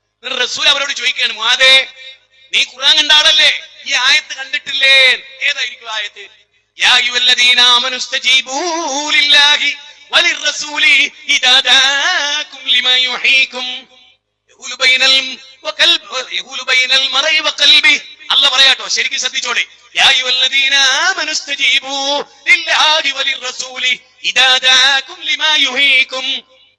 റസൂൽ അവരോട് ചോദിക്കുകയാണ്, മുആദേ നീ ഖുർആൻ കണ്ട ആളല്ലേ, ഈ ആയത്ത് കണ്ടിട്ടില്ലേ? ഏതായിരിക്കും ആയത്ത്? യാ അയ്യുഹല്ലദീന ആമനു ഇസ്തജീബൂ ലില്ലാഹി വലിർറസൂലി ഇദാ ദാഅകും ലിമാ യുഹീകും യഖൂലു ബൈനൽ മർഇ വഖൽബി. അല്ലാഹ് പറയാട്ടോ, ശരിക്കും ശ്രദ്ധിച്ചോളി. യാ അയ്യുഹല്ലദീന ആമനു ഇസ്തജീബൂ ലില്ലാഹി വലിർറസൂലി ഇദാ ദാഅകും ലിമാ യുഹീകും.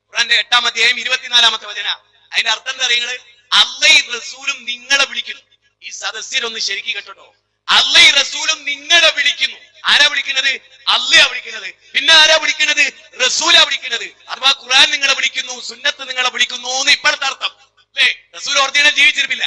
ഖുർആന്റെ 8-ാം അധ്യായം 24-ാമത്തെ വചനം. അതിന്റെ അർത്ഥം എന്താ അറിയുന്നത്? അള്ളയും റസൂലും നിങ്ങളെ വിളിക്കുന്നു. ഈ സദസ്യരൊന്ന് ശരിക്കും കേട്ടോ, അള്ളയും റസൂലും നിങ്ങളെ വിളിക്കുന്നു. ആരാ വിളിക്കുന്നത്? അള്ളയാ വിളിക്കുന്നത്. പിന്നെ ആരാ വിളിക്കുന്നത്? റസൂലാ വിളിക്കുന്നത്. അഥവാ ഖുർആൻ നിങ്ങളെ വിളിക്കുന്നു, സുന്നത്ത് നിങ്ങളെ വിളിക്കുന്നു എന്ന് ഇപ്പോഴത്തെ അർത്ഥം അല്ലേ? റസൂൽ ഒറിജിനൽ ജീവിച്ചിരിപ്പില്ല.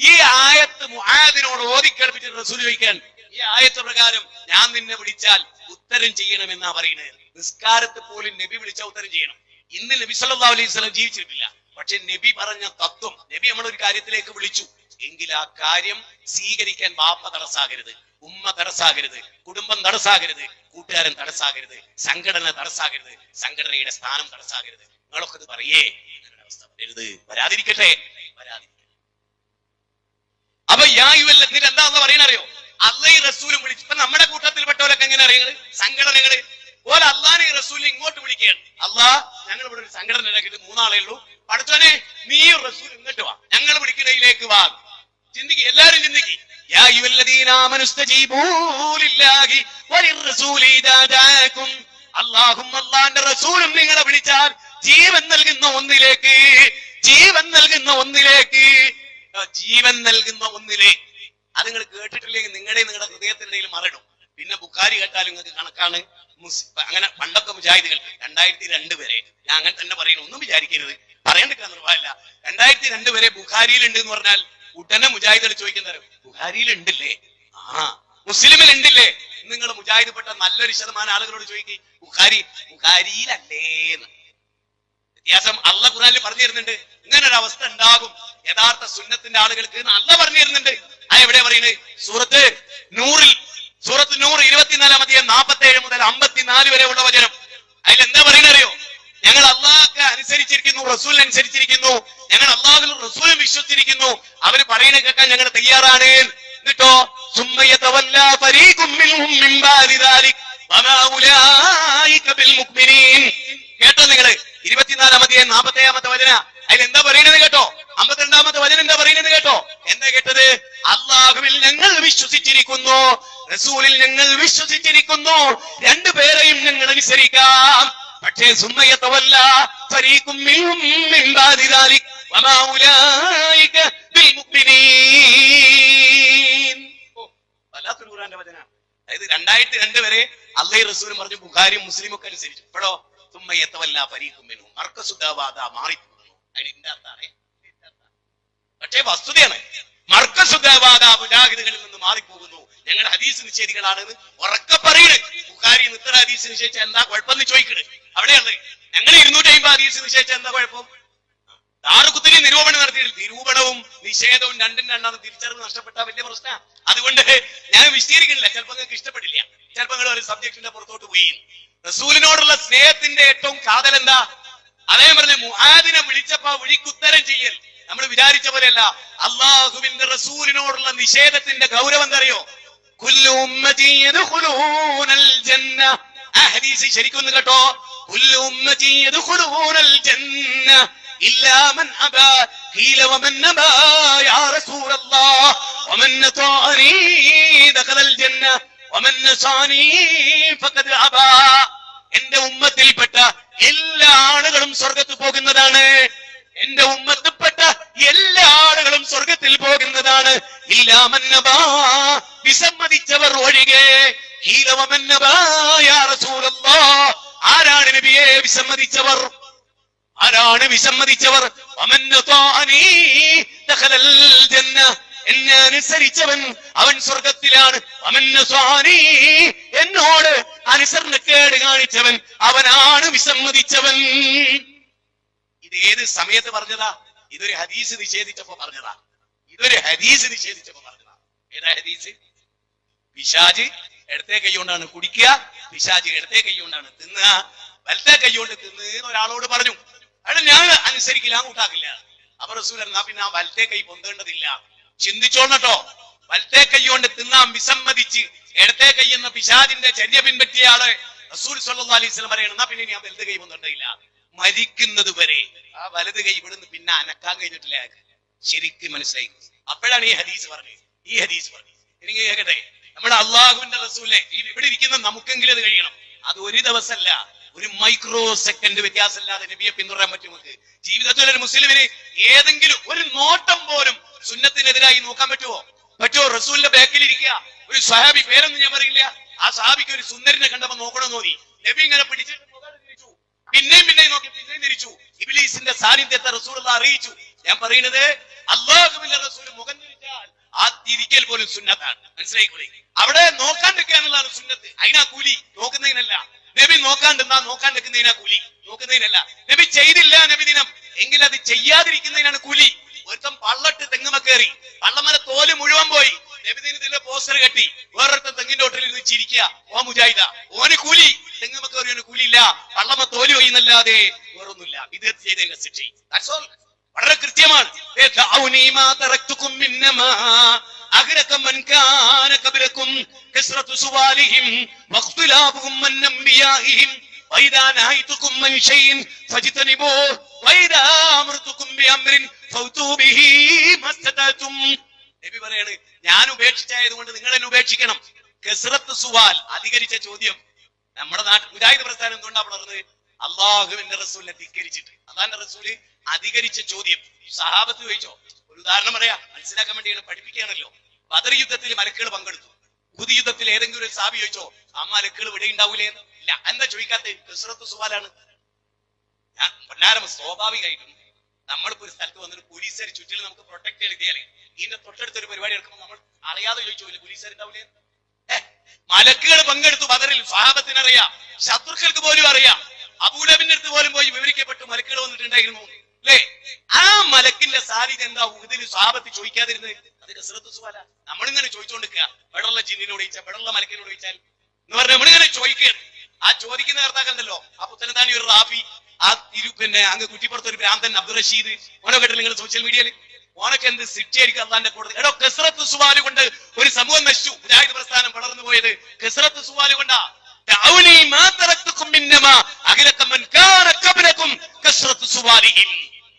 ഈ ആയത്ത് മുആദിനോട് ഓതിക്കേൾപ്പിച്ചിട്ട് റസൂൽ ചോദിക്കാൻ, ഈ ആയത്ത് പ്രകാരം ഞാൻ നിന്നെ വിളിച്ചാൽ ഉത്തരം ചെയ്യണമെന്നാ പറയുന്നത്. നിസ്കാരത്തെ പോലും നബി വിളിച്ചാൽ ഉത്തരം ചെയ്യണം. ഇന്ന് നബി സല്ലല്ലാഹു അലൈഹി വസല്ലം ജീവിച്ചിട്ടില്ല. പക്ഷെ നബി പറഞ്ഞ തത്വം, നബി നമ്മളൊരു കാര്യത്തിലേക്ക് വിളിച്ചു എങ്കിൽ ആ കാര്യം സ്വീകരിക്കാൻ ബാപ്പ തടസ്സാകരുത്, ഉമ്മ തടസ്സാകരുത്, കുടുംബം തടസ്സാകരുത്, കൂട്ടുകാരൻ തടസ്സാകരുത്, സംഘടന തടസ്സാകരുത്, സംഘടനയുടെ സ്ഥാനം തടസ്സാകരുത്. നിങ്ങളൊക്കെ ഇത് പറയേ, അവസ്ഥ വരരുത്, വരാതിരിക്കട്ടെ. അപ്പൊ എന്നിട്ട് എന്താ പറയണറിയോ? അള്ളയും റസൂലും വിളിച്ചു. ഇപ്പൊ നമ്മുടെ കൂട്ടത്തിൽപ്പെട്ടവരൊക്കെ എങ്ങനെ അറിയുന്നത്? സംഘടനകള് പോലെ അള്ളാനെ റസൂലിനെ ഇങ്ങോട്ട് വിളിക്കുകയാണ്. അള്ളാഹ് ഞങ്ങൾ ഇവിടെ ഒരു സംഘടന ഉണ്ടാക്കിയിട്ട് 3 ആളേ ഉള്ളൂ, പഠിച്ചോനെ നീയും റസൂൽ ഇങ്ങോട്ട് വാ, ഞങ്ങൾ വിളിക്കുന്നതിലേക്ക് വാ. ചിന്തിക്ക്, എല്ലാരും ചിന്തിക്ക്. യാ അയ്യുഹല്ലദീന ആമനു ഇസ്തജീബൂ ലില്ലാഹി വലിർറസൂലി ഇദാ ദാഅകും. അല്ലാഹും അല്ലാഹുവിന്റെ റസൂലും നിങ്ങളെ വിളിച്ചാൽ ജീവൻ നൽകുന്ന ഒന്നിലേക്ക്, ജീവൻ നൽകുന്ന ഒന്നിലേക്ക്, ജീവൻ നൽകുന്ന ഒന്നിലേക്ക്. അത് നിങ്ങൾ കേട്ടിട്ടില്ലെങ്കിൽ നിങ്ങളുടെ ഹൃദയത്തിന്റെ ഇടയിൽ മറടും. പിന്നെ ബുഖാരി കേട്ടാലും നിങ്ങൾക്ക് കണക്കാണ്. അങ്ങനെ പണ്ടൊക്കെ മുജാഹിദുകൾ 2002 വരെ, ഞാൻ അങ്ങനെ തന്നെ പറയുന്നു, ഒന്നും വിചാരിക്കരുത്, പറയാണ്ടിരിക്കാൻ നിർവാഹമില്ല. 2002 വരെ ബുഖാരിയിലുണ്ട് എന്ന് പറഞ്ഞാൽ ഉടനെ മുജാഹിദുകൾ ചോദിക്കുന്നത്, ബുഖാരിയിൽ ഉണ്ടില്ലേ? മുസ്ലിമിൽ ഉണ്ടില്ലേ? നിങ്ങൾ മുജാഹിദ് നല്ലൊരു ശതമാനം ആളുകളോട് ചോദിക്കും, ബുഖാരിയിലല്ലേന്ന്. വ്യത്യാസം അള്ളാഹ് ഖുർആനിൽ പറഞ്ഞു തരുന്നുണ്ട്. ഇങ്ങനെ ഒരു അവസ്ഥ ഉണ്ടാകും യഥാർത്ഥ സുന്നത്തിന്റെ ആളുകൾക്ക് അള്ളാഹ് പറഞ്ഞു തരുന്നുണ്ട്. അത് എവിടെ പറയുന്നത്? സൂറത്ത് നൂർ 24-ാം അധ്യായം 47 മുതൽ 54 വരെ ഉള്ള വചനം. അതിലെന്താ പറയുന്നറിയോ? ഞങ്ങൾ അള്ളാഹ്ക്ക് അനുസരിച്ചിരിക്കുന്നു, റസൂലിനെ അനുസരിച്ചിരിക്കുന്നു, ഞങ്ങൾ അള്ളാഹുവിലും റസൂലും വിശ്വസിച്ചിരിക്കുന്നു, അവര് പറയുന്നത് കേൾക്കാൻ ഞങ്ങൾ തയ്യാറാണ്. എന്നിട്ടോ കേട്ടോ നിങ്ങള് 24-ാം അധ്യായം 47-ാമത്തെ വചനം. അതിലെന്താ പറയുന്നത് കേട്ടോ? 52-ാമത്തെ വചനം എന്താ പറയുന്നത് കേട്ടോ? എന്താ കേട്ടത്? അള്ളാഹുവിൽ ഞങ്ങൾ വിശ്വസിച്ചിരിക്കുന്നു, റസൂലിൽ ഞങ്ങൾ വിശ്വസിച്ചിരിക്കുന്നു, 2 പേരെയും ഞങ്ങൾ അനുസരിക്കാം. പക്ഷേ സുമ്മയതവല്ല ഫരീഖും മിൻഹും മിൻ ബാദി ദാലിക് വമാ ഉലൈക ബിൽ മുഅ്മിനീൻ. വല്ലാത്തൊരു ഖുർആന്റെ വചനാണ്. അതായത് 2002 വരെ അല്ലാഹു റസൂലും പറഞ്ഞു, ബുഖാരിയും മുസ്ലിമും ഒക്കെ അനുസരിച്ചു. ഇപ്പോഴോ സുമ്മയതവല്ല ഫരീഖും മിൻഹും മർക്കസുദാവാദ മാറിപ്പോകുന്നു. അതിന്റെ അർത്ഥാണ്. പക്ഷേ വസ്തുതയാണ്, മർക്കസുദാവാദ മുജാഹിദുകളിൽ നിന്ന് മാറിപ്പോകുന്നു, ഞങ്ങൾ ഹദീസ് നിഷേധികളാണെന്ന് ഉറക്കെ പറയുന്നത്. ബുഖാരി ഇത്ര ഹദീസ് നിശ്ചയിച്ച എന്താ കുഴപ്പമെന്ന് ചോദിക്കണ്. അവിടെയാണ് ഞങ്ങൾ 250 ഹദീസ് നിശ്ചയിച്ച എന്താ കുഴപ്പം? ദാറുഖുത്നി നിരൂപണം നടത്തിയില്ല. നിരൂപണവും നിഷേധവും രണ്ടും രണ്ടാണ്. തിരിച്ചറിവ് നഷ്ടപ്പെട്ട വലിയ പ്രശ്നം. അതുകൊണ്ട് ഞാൻ വിശദീകരിക്കുന്നില്ല. ചിലപ്പോൾ നിങ്ങൾക്ക് ഇഷ്ടപ്പെടില്ല, ചിലപ്പോൾ നിങ്ങൾ ഒരു സബ്ജക്റ്റിന്റെ പുറത്തോട്ട് പോയി. റസൂലിനോടുള്ള സ്നേഹത്തിന്റെ ഏറ്റവും കാതൽ എന്താ? അതേ പറഞ്ഞ മുആദിനെ വിളിച്ചപ്പോ വിളിക്കുത്തരം ചെയ്യൽ. നമ്മൾ വിചാരിച്ച പോലെയല്ല. അള്ളാഹുവിന്റെ റസൂലിനോടുള്ള നിഷേധത്തിന്റെ ഗൗരവം എന്തറിയോ? കുല്ലു ഉമ്മതി യദ്ഖുലൂനൽ ജന്ന. ആ ഹദീസ് ശരിക്കും കേട്ടോ. കുല്ലു ഉമ്മതി യദ്ഖുലൂനൽ ജന്ന ഇല്ലാ മൻ അബാ ഖീല വമൻ അബാ യാ റസൂലല്ലാഹ് വമൻ അതാഅനി ദഖലൽ ജന്ന വമൻ അസാനി ഫഖദ് അബാ. എന്റെ ഉമ്മത്തിൽപ്പെട്ട എല്ലാ ആളുകളും സ്വർഗ്ഗത്തിൽ പോകുന്നതാണ്. എന്റെ ഉമ്മത്തിൽപ്പെട്ട എല്ലാ ആളുകളും സ്വർഗത്തിൽ പോകുന്നതാണ്. ഇല്ലാ മൻ അബാ, വിസമ്മതിച്ചവർ ഒഴികെ. ഖീല വമൻ അബാ യാ റസൂലല്ലാഹ്, ആരാണ് നബിയെ വിസമ്മതിച്ചവർ? ആരാണ് വിസമ്മതിച്ചവർ? വമൻ അതാഅനി ദഖലൽ ജന്ന, എന്നെ അനുസരിച്ചവൻ അവൻ സ്വർഗത്തിലാണ്. വമൻ അസാനി, എന്നോട് അനുസരണക്കേട് കാണിച്ചവൻ അവനാണ് വിസമ്മതിച്ചവൻ. ഇത് ഏത് സമയത്ത് പറഞ്ഞതാ? ഇതൊരു ഹദീസ് നിഷേധിച്ചപ്പോ പറഞ്ഞതാ. ഇതൊരു ഹദീസ് നിഷേധിച്ചപ്പോ പറഞ്ഞതാ. ഏതാ ഹദീസ്? പിശാച് ഇടത്തെ കൈകൊണ്ടാണ് കുടിക്കുക, പിശാച് ഇടത്തെ കൈകൊണ്ടാണ് തിന്നുക, വലത്തെ കൈകൊണ്ട് തിന്ന് ഒരാളോട് പറഞ്ഞു. അവിടെ ഞാൻ അനുസരിക്കില്ല, കൂട്ടാക്കില്ല. അപ്പൊ റസൂൽ എന്നാ പിന്നെ ആ വലത്തെ കൈ പൊന്തേണ്ടതില്ല. ചിന്തിച്ചോളട്ടോ. വലത്തെ കൈകൊണ്ട് തിന്നാൻ വിസമ്മതിച്ച് ഇടത്തെ കൈ എന്ന പിശാചിന്റെ ചര്യ പിൻപറ്റിയ ആള് റസൂൽ സ്വല്ലല്ലാഹു അലൈഹി വസല്ലം പറയണം, എന്നാ പിന്നെ ഞാൻ വലത് കൈ പൊന്തേണ്ടതില്ല. മരിക്കുന്നത് വരെ ആ വലത് കൈ ഇവിടുന്ന് പിന്നെ അനക്കാൻ കഴിഞ്ഞിട്ടില്ല. ശരിക്കും മനസ്സിലായി. അപ്പോഴാണ് ഈ ഹദീസ് പറഞ്ഞത്. ഈ ഹദീസ് പറഞ്ഞു. എനിക്ക് കേൾക്കട്ടെ, നമ്മുടെ അള്ളാഹുവിന്റെ റസൂലെ ഇവിടെ ഇരിക്കുന്ന നമുക്കെങ്കിലും അത് കഴിയണം. അത് ഒരു ദിവസമല്ല, ഒരു മൈക്രോ സെക്കൻഡ് വ്യത്യാസമില്ലാതെ നബിയെ പിന്തുടരാൻ പറ്റും. നമുക്ക് ജീവിതത്തിൽ ഒരു മുസ്ലിമിന് ഏതെങ്കിലും ഒരു നോട്ടം പോലും സുന്നത്തിനെതിരായി നോക്കാൻ പറ്റുമോ? പറ്റുമോ? റസൂലിന്റെ ബാക്കിൽ ഇരിക്കുക ഒരു സ്വഹാബി, പേരൊന്നും ഞാൻ പറയില്ല, ആ സ്വഹാബിക്ക് ഒരു സുന്ദരനെ കണ്ടപ്പോ നോക്കണമെന്ന് തോന്നി. നബി ഇങ്ങനെ പിടിച്ചിട്ട് പിന്നെയും നോക്കി, പിന്നെയും തിരിച്ചു. ഇബ്ലീസിന്റെ സാന്നിധ്യത്തെ റസൂലുള്ളാഹി അറിയിച്ചു. ഞാൻ പറയുന്നത് അല്ലാഹുവിന്റെ റസൂൽ മുഖം തിരിച്ചാൽ ആ തിരിക്കൽ പോലും സുന്നത്താണ്. മനസ്സിലായിക്കൂടെ? അവിടെ നോക്കാണ്ടിരിക്കുക എന്നുള്ളതാണ് സുന്നത്ത്. അതിനാ കൂലി, നോക്കുന്നതിനല്ല. നബി നോക്കാണ്ടിരിക്കുന്നതിനാ കൂലി, നോക്കുന്നതിനല്ല. നബി ചെയ്തില്ല നബി ദിനം എങ്കിൽ അത് ചെയ്യാതിരിക്കുന്നതിനാണ് കൂലി. ഒരുത്തം പള്ളട്ട് തെങ്ങുമ കയറി, പള്ളമര തോല് മുഴുവൻ പോയി, നബിദിനത്തിന്റെ പോസ്റ്റർ കെട്ടി വേറൊരുത്തൻ തെങ്ങിന്റെ ഒട്ടിൽ ഇരുന്ന് ചിരിക്കുക, ഓ മുജാഹിദ, ഓന് കൂലി. തെങ്ങുമ കയറിയോന് കൂലിയില്ല, പള്ളമ തോല് പോയി എന്നല്ലാതെ വേറൊന്നുമില്ല. ഇത് ചെയ്തതിന്റെ ശിക്ഷ വളരെ കൃത്യമാണ്. നബി പറയാണ്, ഞാൻ ഉപേക്ഷിച്ചായതുകൊണ്ട് നിങ്ങൾ എന്നെ ഉപേക്ഷിക്കണം. കസ്റത്ത് സുവാൽ, അധികരിച്ച ചോദ്യം. നമ്മുടെ നാട്ടിൽ മുജാഹിദ് പ്രസ്ഥാനം എന്തുകൊണ്ടാ വളർന്നത്? അള്ളാഹുവിന്റെ റസൂലിനെ ധിക്കരിച്ചിട്ട്. അള്ളാന്റെ റസൂല് അധികരിച്ച ചോദ്യം. സഹാബത്ത് ചോദിച്ചോ? ഒരു ഉദാഹരണം പറയാ, മനസ്സിലാക്കാൻ വേണ്ടിയാണ്, പഠിപ്പിക്കുകയാണല്ലോ. ബദർ യുദ്ധത്തിൽ മലക്കുകൾ പങ്കെടുത്തു. ഉഹുദ് യുദ്ധത്തിൽ ഏതെങ്കിലും ഒരു സാബി ചോദിച്ചോ ആ മലക്കുകൾ ഇവിടെ ഉണ്ടാവൂലേ? ഇല്ല. എന്താ ചോദിക്കാത്ത? കസ്റത്ത് സുവാലാണ്. ഞാൻ പൊന്നാരം സ്വാഭാവികമായിട്ടും നമ്മളിപ്പോ ഒരു സ്ഥലത്ത് വന്നിട്ട് പോലീസുകാർ ചുറ്റിൽ നമുക്ക് പ്രൊട്ടക്ട് എഴുതിയാലേ ഇതിന്റെ തൊട്ടടുത്തൊരു പരിപാടി എടുക്കുമ്പോൾ നമ്മൾ അറിയാതെ ചോദിച്ചോല്ലേ പോലീസുകാർ ഉണ്ടാവില്ലേ? മലക്കുകൾ പങ്കെടുത്തു ബദറിൽ. സ്വഹാബത്തിനറിയാം, ശത്രുക്കൾക്ക് പോലും അറിയാം. അബൂലഹബിന്റെ അടുത്ത് പോലും പോയി വിവരിക്കപ്പെട്ടു മലക്കുകൾ വന്നിട്ടുണ്ടായിരുന്നു അല്ലേ? ആ മലക്കിന്റെ സാന്നിധ്യം എന്താ ഉഹുദിൽ സ്വഹാബത്ത് ചോദിക്കാതിരുന്നത്? അത് കസ്റത്ത് സുവാല. നമ്മളിങ്ങനെ ചോദിച്ചോണ്ടിരിക്കുക, വെടമുള്ള ജിന്നിനോട് ചോദിച്ചാൽ, വെടമുള്ള മലക്കിനോട് ചോദിച്ചാൽ എന്ന് പറഞ്ഞാൽ നമ്മളിങ്ങനെ ചോദിക്കുകയാണ്. ആ ചോദിക്കുന്ന നേർത്താക്കണ്ടല്ലോ, ആ പുത്തനത്താണി ഒരു റാഫി, ആ പിന്നെ അങ്ങ് കുറ്റിപ്പുറത്ത് ഒരു ഭ്രാന്തൻ അബ്ദുൾ റഷീദ്, ഓനൊക്കെ നിങ്ങൾ സോഷ്യൽ മീഡിയയിൽ ഓനൊക്കെ എന്ത് ശിക്ഷയായിരിക്കും അള്ളാന്റെ കോടതി. എടോ, കസ്റത്ത് സുവാല് കൊണ്ട് ഒരു സമൂഹം നശിച്ചു. മുജാഹിദ് പ്രസ്ഥാനം വളർന്നു പോയത് കസ്റത്ത് സുവാല് കൊണ്ടാ.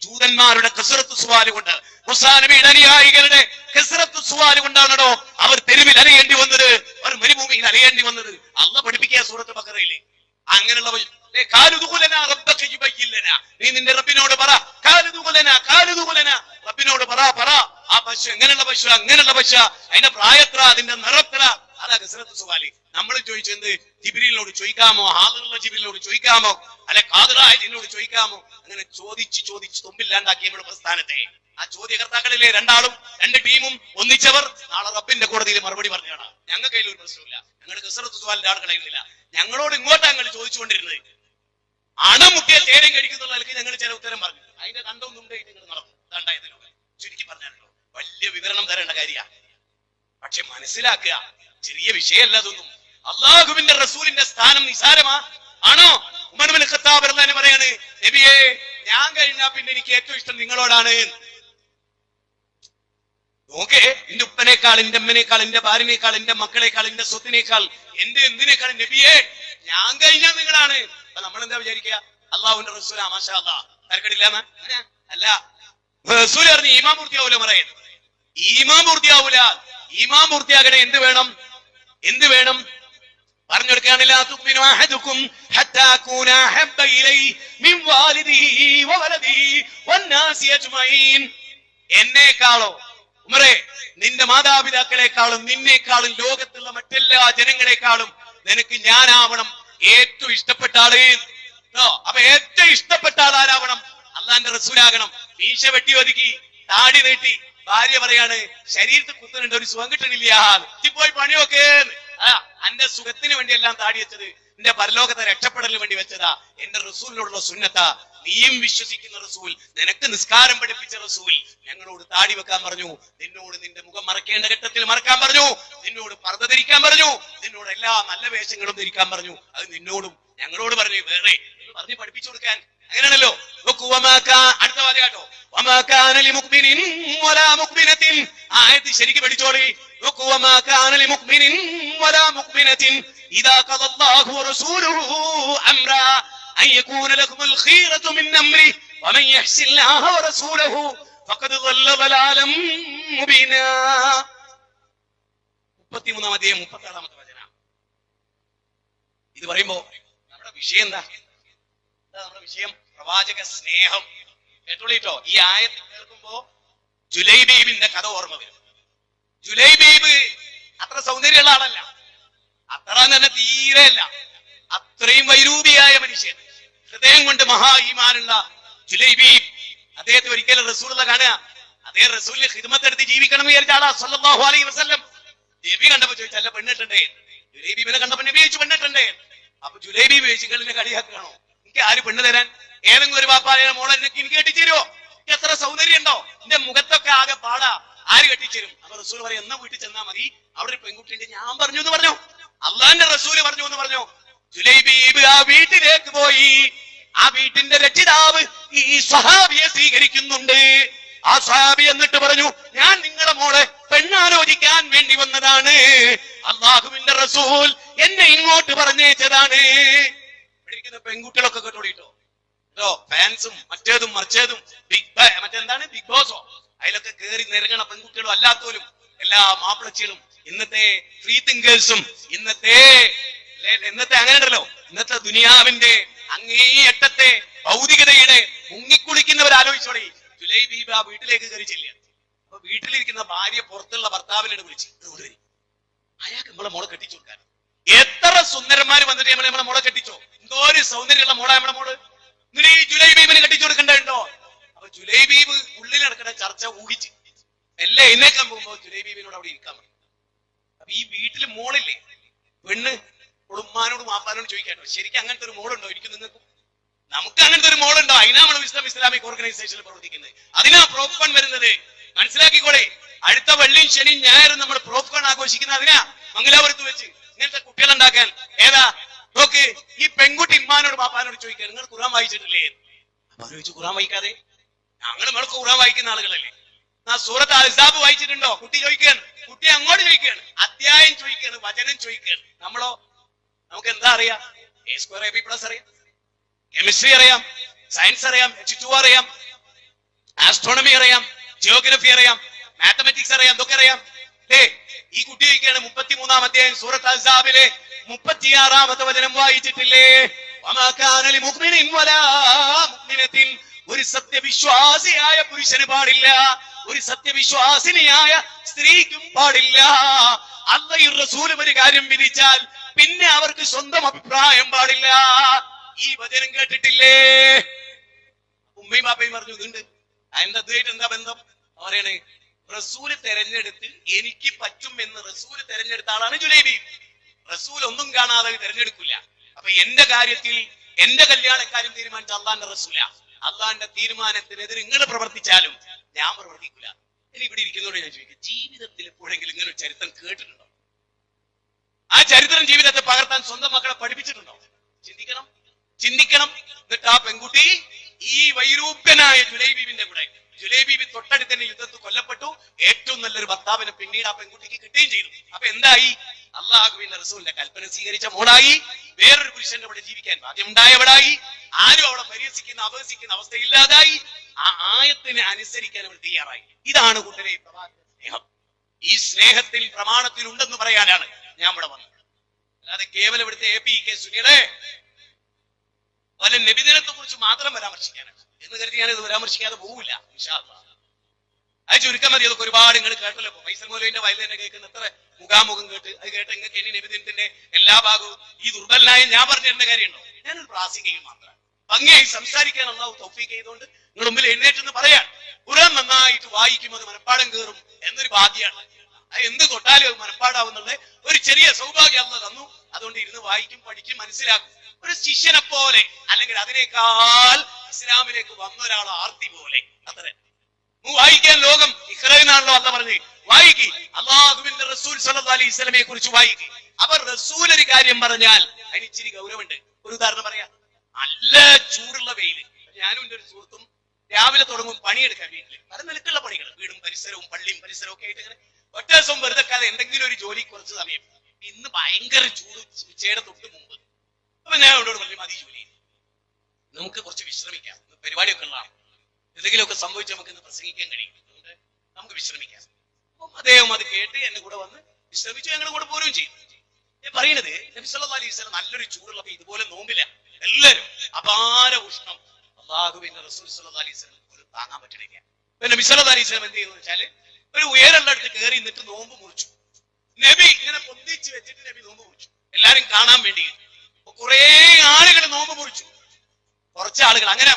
ജൂതന്മാരുടെ കസ്റത്ത് സുവാല് കൊണ്ട്, മുസാ നബിയുടെ അനുയായികളുടെ കസ്റത്ത് സുവാല് കൊണ്ടാണോ അവർ തെരുവിൽ അലയേണ്ടി വന്നത്, അവർ മരുഭൂമിയിൽ അലയേണ്ടി വന്നത്? അള്ളാഹ് പഠിപ്പിക്കുക സൂറത്ത് ബഖറയിലെ. അങ്ങനെയുള്ള നീ നിന്റെ റബ്ബിനോട് പറ, റബ്ബിനോട് പറ ആ പശു എങ്ങനെയുള്ള പശു, അങ്ങനെയുള്ള പശു, അതിന്റെ പ്രായത്ര, അതിന്റെ നിറത്ര. അതാ കസ്റത്ത് സുവാലി. നമ്മൾ ചോദിച്ചെന്ത്? ജിബ്രീലിനോട് ചോദിക്കാമോ, ഹാദിറുള്ള ജിബ്രീലിനോട് ചോദിക്കാമോ, അല്ലെ ഖാദിറായ ജിബ്രീലിനോട് ചോദിക്കാമോ? അങ്ങനെ ചോദിച്ച് തുമ്പില്ലാണ്ടാക്കി നമ്മുടെ പ്രസ്ഥാനത്തെ. ആ ചോദ്യകർത്താക്കളിലെ രണ്ട് ടീമും ഒന്നിച്ചവർ നാളെ റബ്ബിന്റെ കോടതിയിൽ മറുപടി പറഞ്ഞാണ്. ഞങ്ങൾക്ക് കയ്യിൽ ഒരു പ്രശ്നമില്ല, ഞങ്ങൾ കസ്റത്ത് സുവാലിന്റെ ആളുകളായിരുന്നില്ല. ഞങ്ങളോട് ഇങ്ങോട്ടാണ് ഞങ്ങൾ ചോദിച്ചുകൊണ്ടിരുന്നത്. അണമുട്ടിയ തേരം കഴിക്കുന്നുള്ള ഞങ്ങൾ ചില ഉത്തരം പറഞ്ഞു. അതിന്റെ കണ്ടൊന്നും നടന്നു. ഉണ്ടായതിലൂടെ ചുരുക്കി പറഞ്ഞാലോ വലിയ വിവരണം തരേണ്ട കാര്യമാണ്. പക്ഷെ മനസ്സിലാക്കുക, ചെറിയ വിഷയമല്ല അതൊന്നും. അള്ളാഹുവിന്റെ റസൂലിന്റെ സ്ഥാനം നിസാരമാ ആണോ? ഉമർ ഇബ്നു ഖത്താബ് റളിയല്ലാഹു അൻഹു പറയാണ്, നബിയേ, ഞാൻ കഴിഞ്ഞാൽ പിന്നെ എനിക്ക് ഏറ്റവും ഇഷ്ടം നിങ്ങളോടാണ്. നോക്കേ, എന്റെ ഉപ്പനേക്കാൾ, എന്റെ അമ്മനേക്കാൾ, എന്റെ ഭാര്യനേക്കാൾ, എന്റെ മക്കളെക്കാൾ, എന്റെ സ്വത്തിനേക്കാൾ, എന്റെ എന്തിനേക്കാൾ നബിയേ ഞാൻ കഴിഞ്ഞാൽ നിങ്ങളാണ്. അപ്പൊ നമ്മൾ എന്താ വിചാരിക്കുക? അള്ളാഹുവിന്റെ റസൂലാ, മാഷാ അല്ലാഹ്, തരക്കടില്ലാന്ന്. അല്ല, റസൂൽ പറഞ്ഞു ഈമാൻ പൂർത്തിയാവൂല. പറയുന്നത് ഈമാൻ പൂർത്തിയാവൂല. ഈമാൻ പൂർത്തിയാകണേ എന്ത് വേണം? പറഞ്ഞെടുക്കുകയാണില്ല. എന്നേക്കാളോ ഉമറേ, നിന്റെ മാതാപിതാക്കളെക്കാളും നിന്നേക്കാളും ലോകത്തുള്ള മറ്റെല്ലാ ജനങ്ങളെക്കാളും നിനക്ക് ഞാനാവണം ഏറ്റവും ഇഷ്ടപ്പെട്ട ആള്. അപ്പൊ ഏറ്റവും ഇഷ്ടപ്പെട്ട ആൾ ആരാവണം? അള്ളാന്റെ റസൂലാകണം. മീശ വെട്ടി ഒതുക്കി, താടി നീട്ടി, ഭാര്യ പറയാണ്, ശരീരത്തിൽ കുത്തുന്നുണ്ട്, ഒരു സുഖം കിട്ടണില്ല, പോയി പണിയൊക്കെ. എന്റെ സുഖത്തിന് വേണ്ടിയെല്ലാം താടി വെച്ചത് എന്റെ പരലോകത്തെ രക്ഷപ്പെടലിന് വേണ്ടി വെച്ചതാ. എന്റെ റസൂലിനോടുള്ള സുന്നത്താ. നീയും വിശ്വസിക്കുന്ന റസൂൽ, നിനക്ക് നിസ്കാരം പഠിപ്പിച്ച റസൂൽ ഞങ്ങളോട് താടി വെക്കാൻ പറഞ്ഞു. നിന്നോട് നിന്റെ മുഖം മറക്കേണ്ട ഘട്ടത്തിൽ മറക്കാൻ പറഞ്ഞു. നിന്നോട് പർദ്ദ ധരിക്കാൻ പറഞ്ഞു. നിന്നോട് എല്ലാ നല്ല വേഷങ്ങളും ധരിക്കാൻ പറഞ്ഞു. അത് നിന്നോടും ഞങ്ങളോട് പറഞ്ഞു. വേറെ പറഞ്ഞ് പഠിപ്പിച്ചു കൊടുക്കാൻ. അങ്ങനെയാണല്ലോ. അടുത്ത വാചകാട്ടോ, ആയത്ത് ശരിക്ക് പഠിച്ചോളി. أن يكون لكم الخيرة من أمره ومن يعص الله ورسوله فقد ضل ضلالا مبينا. 33-36 വചനം. ഇത് പറയുമ്പോ നമ്മുടെ വിഷയം എന്താ? നമ്മുടെ വിഷയം പ്രവാചക സ്നേഹം. കേട്ടോളിട്ടോ, ഈ ആയത്ത് കേൾക്കുമ്പോ ജുലൈബീബിന്റെ കഥ ഓർമ്മ വരും. ജുലൈബീബ് അത്ര സൗന്ദര്യമുള്ള ആളല്ല, അത്ര തന്നെ തീരെയല്ല. അത്രയും വൈരൂപിയായ മനുഷ്യൻ, ഹൃദയം കൊണ്ട് മഹാ ഈമാനുള്ള ജുലൈബീബ്. അദ്ദേഹത്തെ ഒരിക്കലും റസൂലുള്ള കാണുക, അദ്ദേഹം റസൂലിനെ ഖിദ്മത്തെടുത്ത് ജീവിക്കണം എന്ന് വിചാരിച്ച ആളാ സല്ലല്ലാഹു അലൈഹി വസല്ലം. നബി കണ്ടപ്പോ ചോദിച്ചു, അല്ല പെണ്ണിട്ടുണ്ടേ? ജുലൈബീബിനെ കണ്ടപ്പോ നബി ചോദിച്ചു, പെണ്ണിട്ടുണ്ടേ? അപ്പൊ ജുലൈബീബ് ചോദിച്ചു, നിങ്ങളെ കളിയാക്കണോ? എനിക്ക് ആര് പെണ്ണ് തരാൻ? ഏതെങ്കിലും ഒരു പാപ്പായ മോളെ എനിക്ക് കെട്ടിച്ചേരുവോ? എത്ര സൗന്ദര്യം ഉണ്ടോ? എന്റെ മുഖത്തൊക്കെ ആകെ പാടാ, ആര് കെട്ടിച്ചേരും? അപ്പൊ റസൂൽ പറയും, എന്നാ വീട്ടിൽ ചെന്നാ മതി, അവിടെ ഒരു പെൺകുട്ടിയുണ്ട്, ഞാൻ പറഞ്ഞു എന്ന് പറഞ്ഞു. അള്ളാന്റെ റസൂല് പറഞ്ഞു എന്ന് പറഞ്ഞു. ജുലൈബീബ് ആ വീട്ടിലേക്ക് പോയി. ആ വീട്ടിന്റെ രക്ഷിതാവ് ഈ സ്വഹാബിയെ സ്വീകരിക്കുന്നുണ്ട്. ആ സ്വഹാബി എന്നിട്ട് പറഞ്ഞു, ഞാൻ നിങ്ങളുടെ മോളെ പെണ്ണാലോചിക്കാൻ വേണ്ടി വന്നതാണ്. അള്ളാഹുവിന്റെ റസൂൽ എന്നെ ഇങ്ങോട്ട് പറഞ്ഞേച്ചതാണ്. ഇരിക്കുന്ന പെൺകുട്ടികളൊക്കെ കേട്ടോടിട്ടോ, ഫാൻസും മറ്റേതും മറിച്ചേതും മറ്റെന്താണ് ബിഗ് ബോസോ, അതിലൊക്കെ കയറി നിരങ്ങണ പെൺകുട്ടികളും അല്ലാത്തോലും എല്ലാ മാപ്പിളച്ചികളും ഇന്നത്തെ ഫ്രീ തിങ്കേഴ്സും ഇന്നത്തെ അങ്ങനെ ഉണ്ടല്ലോ, ഇന്നത്തെ ദുനിയാവിന്റെ അങ്ങേയറ്റത്തെ ഭൗതികതയുടെ മുങ്ങിക്കുളിക്കുന്നവരാലോചിച്ചോടെ. ജുലൈബീബ് ആ വീട്ടിലേക്ക് കയറി ചെല്ലുക. അപ്പൊ വീട്ടിലിരിക്കുന്ന ഭാര്യ പുറത്തുള്ള ഭർത്താവിനോട് വിളിച്ച്, അയാൾക്ക് നമ്മളെ മോളെ കെട്ടിച്ചു കൊടുക്കാൻ. എത്ര സുന്ദരന്മാര് വന്നിട്ട് നമ്മളെ മോളെ കെട്ടിച്ചോ? എന്തോ ഒരു സൗന്ദര്യമുള്ള മോളെ നമ്മളെ മോള്, ഇങ്ങനെ ഈ ജുലൈബീബിനെ കെട്ടിച്ചു കൊടുക്കണ്ടോ? അപ്പൊ ജുലൈബീബ് ഉള്ളിൽ നടക്കുന്ന ചർച്ച ഊഹിച്ച് എല്ലാം എന്നേക്കാൻ പോകുമ്പോ ജുലൈബീബിനോട് അവിടെ ഇരിക്കാൻ പറ്റും. അപ്പൊ ഈ വീട്ടില് മോളില്ലേ, പെണ്ണ് ഉമ്മാനോടും വാപ്പാനോടും ചോദിക്കാട്ടോ, ശരിക്കും അങ്ങനത്തെ ഒരു മോളുണ്ടോ? എനിക്ക് നിങ്ങൾക്കും നമുക്ക് അങ്ങനത്തെ ഒരു മോളുണ്ടോ? അതിനാ നമ്മൾ ഇസ്ലാമിക് ഓർഗനൈസേഷനിൽ പ്രവർത്തിക്കുന്നത്. അതിനാ പ്രോഫ്കോൺ വരുന്നത്. മനസ്സിലാക്കിക്കോളെ. അടുത്ത വെള്ളിയും ശനിയും ഞായറും നമ്മൾ പ്രോഫ്കോൺ ആഘോഷിക്കുന്നത് അതിനാ, മംഗലാപുരത്ത് വെച്ച് ഇങ്ങനത്തെ കുട്ടികളുണ്ടാക്കാൻ. ഏതാ നോക്ക്, ഈ പെൺകുട്ടി ഉമ്മാനോട് പാപ്പാനോട് ചോദിക്കുക, നിങ്ങൾ ഖുർആൻ വായിച്ചിട്ടില്ലേ? അപ്പൊ ചോദിച്ചു, ഖുർആൻ വായിക്കാതെ? ഞങ്ങൾ നമ്മളൊക്കെ ഖുർആൻ വായിക്കുന്ന ആളുകളല്ലേ. സൂറത്ത് അഹ്സാബ് വായിച്ചിട്ടുണ്ടോ? കുട്ടി ചോദിക്കുകയാണ്. കുട്ടി അങ്ങോട്ട് ചോദിക്കുകയാണ്, അധ്യായം ചോദിക്കുകയാണ്, വചനം ചോദിക്കുകയാണ്. നമ്മളോ, നമുക്ക് എന്താ അറിയാം? A² AB+ അറിയാം, കെമിസ്ട്രി അറിയാം, സയൻസ് അറിയാം, H2O അറിയാം, ആസ്ട്രോണമി അറിയാം, ജിയോഗ്രഫി അറിയാം, മാത്തമാറ്റിക്സ് അറിയാം, ഇതൊക്കെ അറിയാം. ഈ കുട്ടി ചോദിക്കുകയാണ്, 33-ാം അധ്യായം സൂറത്ത് അഹ്സാബിലെ 36-ാമത്തെ വചനം വായിച്ചിട്ടില്ലേ? വമാ കാന ലിമുഅ്മിനിൻ വലാ മുഅ്മിനത്തിൻ, ഒരു സത്യവിശ്വാസിയായ പുരുഷന് പാടില്ല, ഒരു സത്യവിശ്വാസിനിയായ സ്ത്രീക്കും പാടില്ല. അല്ലാഹുവും റസൂലും ഒരു കാര്യം വിധിച്ചാൽ പിന്നെ അവർക്ക് സ്വന്തം അഭിപ്രായം പാടില്ല. ഈ വചനം കേട്ടിട്ടില്ലേ? ഉമ്മയും ബാപ്പയും പറഞ്ഞു ഇതുണ്ട്. അതിന്റെ അദ്വൈതം എന്താ ബന്ധം? പറയണേ, റസൂല് തെരഞ്ഞെടുത്ത് എനിക്ക് പറ്റും എന്ന് റസൂല് തെരഞ്ഞെടുത്ത ആളാണ് ജുലൈബി. റസൂൽ ഒന്നും കാണാതെ തെരഞ്ഞെടുക്കില്ല. അപ്പൊ എന്റെ കാര്യത്തിൽ എന്റെ കല്യാണക്കാര്യം തീരുമാനിച്ച അള്ളാന്റെ റസൂല. അള്ളാന്റെ തീരുമാനത്തിനെതിരെ നിങ്ങൾ പ്രവർത്തിച്ചാലും ഞാൻ പ്രവർത്തിക്കില്ല. ഇനി ഇവിടെ ഇരിക്കുന്നതോടെ ഞാൻ ചോദിക്കും, ജീവിതത്തിൽ എപ്പോഴെങ്കിലും ഇങ്ങനെ ഒരു ചരിത്രം കേട്ടിട്ടുണ്ടോ? ആ ചരിത്രം ജീവിതത്തെ പകർത്താൻ സ്വന്തം മക്കളെ പഠിപ്പിച്ചിട്ടുണ്ടോ? ചിന്തിക്കണം. എന്നിട്ട് ആ പെൺകുട്ടി ഈ വൈരൂപ്യനായ ജുലൈബീബിന്റെ കൂടെ, ജുലൈബീബി തൊട്ടടുത്ത് തന്നെ യുദ്ധത്തിൽ കൊല്ലപ്പെട്ടു. ഏറ്റവും നല്ലൊരു ഭർത്താവിനെ പിന്നീട് ആ പെൺകുട്ടിക്ക് കിട്ടുകയും ചെയ്തു. അപ്പൊ എന്തായി? അള്ളാഹുവിന്റെ റസൂലിന്റെ കൽപ്പന സ്വീകരിച്ച മോളായി, വേറൊരു പുരുഷന്റെ കൂടെ ജീവിക്കാൻ ബാധ്യമുണ്ടായവളായി, ആരും അവളെ പരിഹസിക്കുന്ന അപഹസിക്കുന്ന അവസ്ഥയില്ലാതായി. ആ ആയത്തിനെ അനുസരിക്കാൻ അവൾ തയ്യാറായി. ഇതാണ് കൂട്ടരെ പ്രവാചക സ്നേഹം. ഈ സ്നേഹത്തിൽ പ്രമാണത്തിൽ ഉണ്ടെന്ന് പറയാനാണ് ഞാൻ ഇവിടെ വന്നത്. അല്ലാതെ കേവലം ഇവിടുത്തെ APK സുനികളെ വല്ല നബിദിനത്തെ കുറിച്ച് മാത്രം പരാമർശിക്കാനാണ് എന്ന് കരുതി ഞാനിത് പരാമർശിക്കാതെ പോവില്ല. അത് ചുരുക്കം മതി. അതൊക്കെ ഒരുപാട് നിങ്ങൾ കേട്ടല്ലോ. ഫൈസൽ മൗലവിന്റെ വയലിൽ തന്നെ കേൾക്കുന്ന എത്ര മുഖാമുഖം കേട്ട് അത് കേട്ട് നിങ്ങൾക്ക് ഇനി നബിദിനത്തിന്റെ എല്ലാ ഭാഗവും ഈ ദുർബലനായ ഞാൻ പറഞ്ഞു തരുന്ന കാര്യമുണ്ടോ? ഞാനൊരു പ്രാസംഗികൻ മാത്രമാണ്. ഭംഗിയായി സംസാരിക്കാൻ അല്ലാഹു തൗഫീഖ് ചെയ്തുകൊണ്ട് നിങ്ങൾ മുമ്പിൽ എഴുന്നേറ്റെന്ന് പറയാൻ. ഖുർആൻ നന്നായിട്ട് വായിക്കും, അത് മനപ്പാടം കയറും എന്നൊരു ബാധ്യമാണ്. അത് എന്ത് തൊട്ടാലും അത് മനപ്പാടാവുന്നുള്ള ഒരു ചെറിയ സൗഭാഗ്യം അല്ലാഹു തന്നു. അതുകൊണ്ട് ഇരുന്ന് വായിക്കും, പഠിക്കും, മനസ്സിലാക്കും. ഒരു ശിഷ്യനെ പോലെ അല്ലെങ്കിൽ അതിനേക്കാൾ ഇസ്ലാമിലേക്ക് വന്ന ഒരാൾ ആർത്തി പോലെ. അത്ര വായിക്കാൻ ലോകം ഇഖ്റയിനാണല്ലോ അല്ല പറഞ്ഞ് വായിക്കി. അല്ലാഹുവിന്റെ റസൂൽ സ്വല്ലല്ലാഹു അലൈഹി വസല്ലമയെ കുറിച്ച് വായിക്കി. അവർ റസൂൽ ഒരു കാര്യം പറഞ്ഞാൽ അതിന് ഇച്ചിരി ഗൗരവമുണ്ട്. ഒരു ഉദാഹരണം പറയാം. നല്ല ചൂടുള്ള വെയില്, ഞാനും എന്റെ ഒരു സുഹൃത്തും രാവിലെ തുടങ്ങും പണിയെടുക്കാൻ വീട്ടില്. പല നിലക്കുള്ള പണികൾ, വീടും പരിസരവും പള്ളിയും പരിസരവും ഒക്കെ ആയിട്ട് ഇങ്ങനെ ഒറ്റ ദിവസം വെറുതെ എന്തെങ്കിലും ഒരു ജോലി കുറച്ച് സമയം. ഇന്ന് ഭയങ്കര ചൂട്, ഉച്ചയുടെ തൊട്ട് മുമ്പ്. അപ്പൊ ഞാൻ അവരോട് പറഞ്ഞു മതി ജോലി, നമുക്ക് കുറച്ച് വിശ്രമിക്കാം, പരിപാടിയൊക്കെ ഉള്ളതാണ്, എന്തെങ്കിലുമൊക്കെ സംഭവിച്ച് നമുക്ക് ഇന്ന് പ്രസംഗിക്കാൻ കഴിയും, അതുകൊണ്ട് നമുക്ക് വിശ്രമിക്കാം. അപ്പം അദ്ദേഹം അത് കേട്ട് എന്നെ കൂടെ വന്ന് വിശ്രമിച്ചു, ഞങ്ങളുടെ കൂടെ പോരുകയും ചെയ്തു. ഞാൻ പറയുന്നത് നബി സല്ലല്ലാഹു അലൈഹി വസല്ലം നല്ലൊരു ചൂടുള്ളപ്പോ ഇതുപോലെ നോമ്പില്ല, എല്ലാവരും അപാര ഉഷ്ണം. അല്ലാഹുവിന്റെ റസൂൽ സല്ലല്ലാഹു അലൈഹി വസല്ലം പോലും താങ്ങാൻ പറ്റണില്ല. നബി സല്ലല്ലാഹു അലൈഹി വസല്ലം എന്ത് ചെയ്യുന്നു വെച്ചാല് ഒരു ഉയരമുള്ള അടുത്ത് കയറി നിന്നിട്ട് നോമ്പ് മുറിച്ചു. നബി ഇങ്ങനെ പൊന്തിച്ച് വെച്ചിട്ട് നബി നോമ്പ് മുറിച്ചു, എല്ലാരും കാണാൻ വേണ്ടി. കുറെ ആളുകൾ നോമ്പ് മുറിച്ചു, കുറച്ച് ആളുകൾ അങ്ങനെ.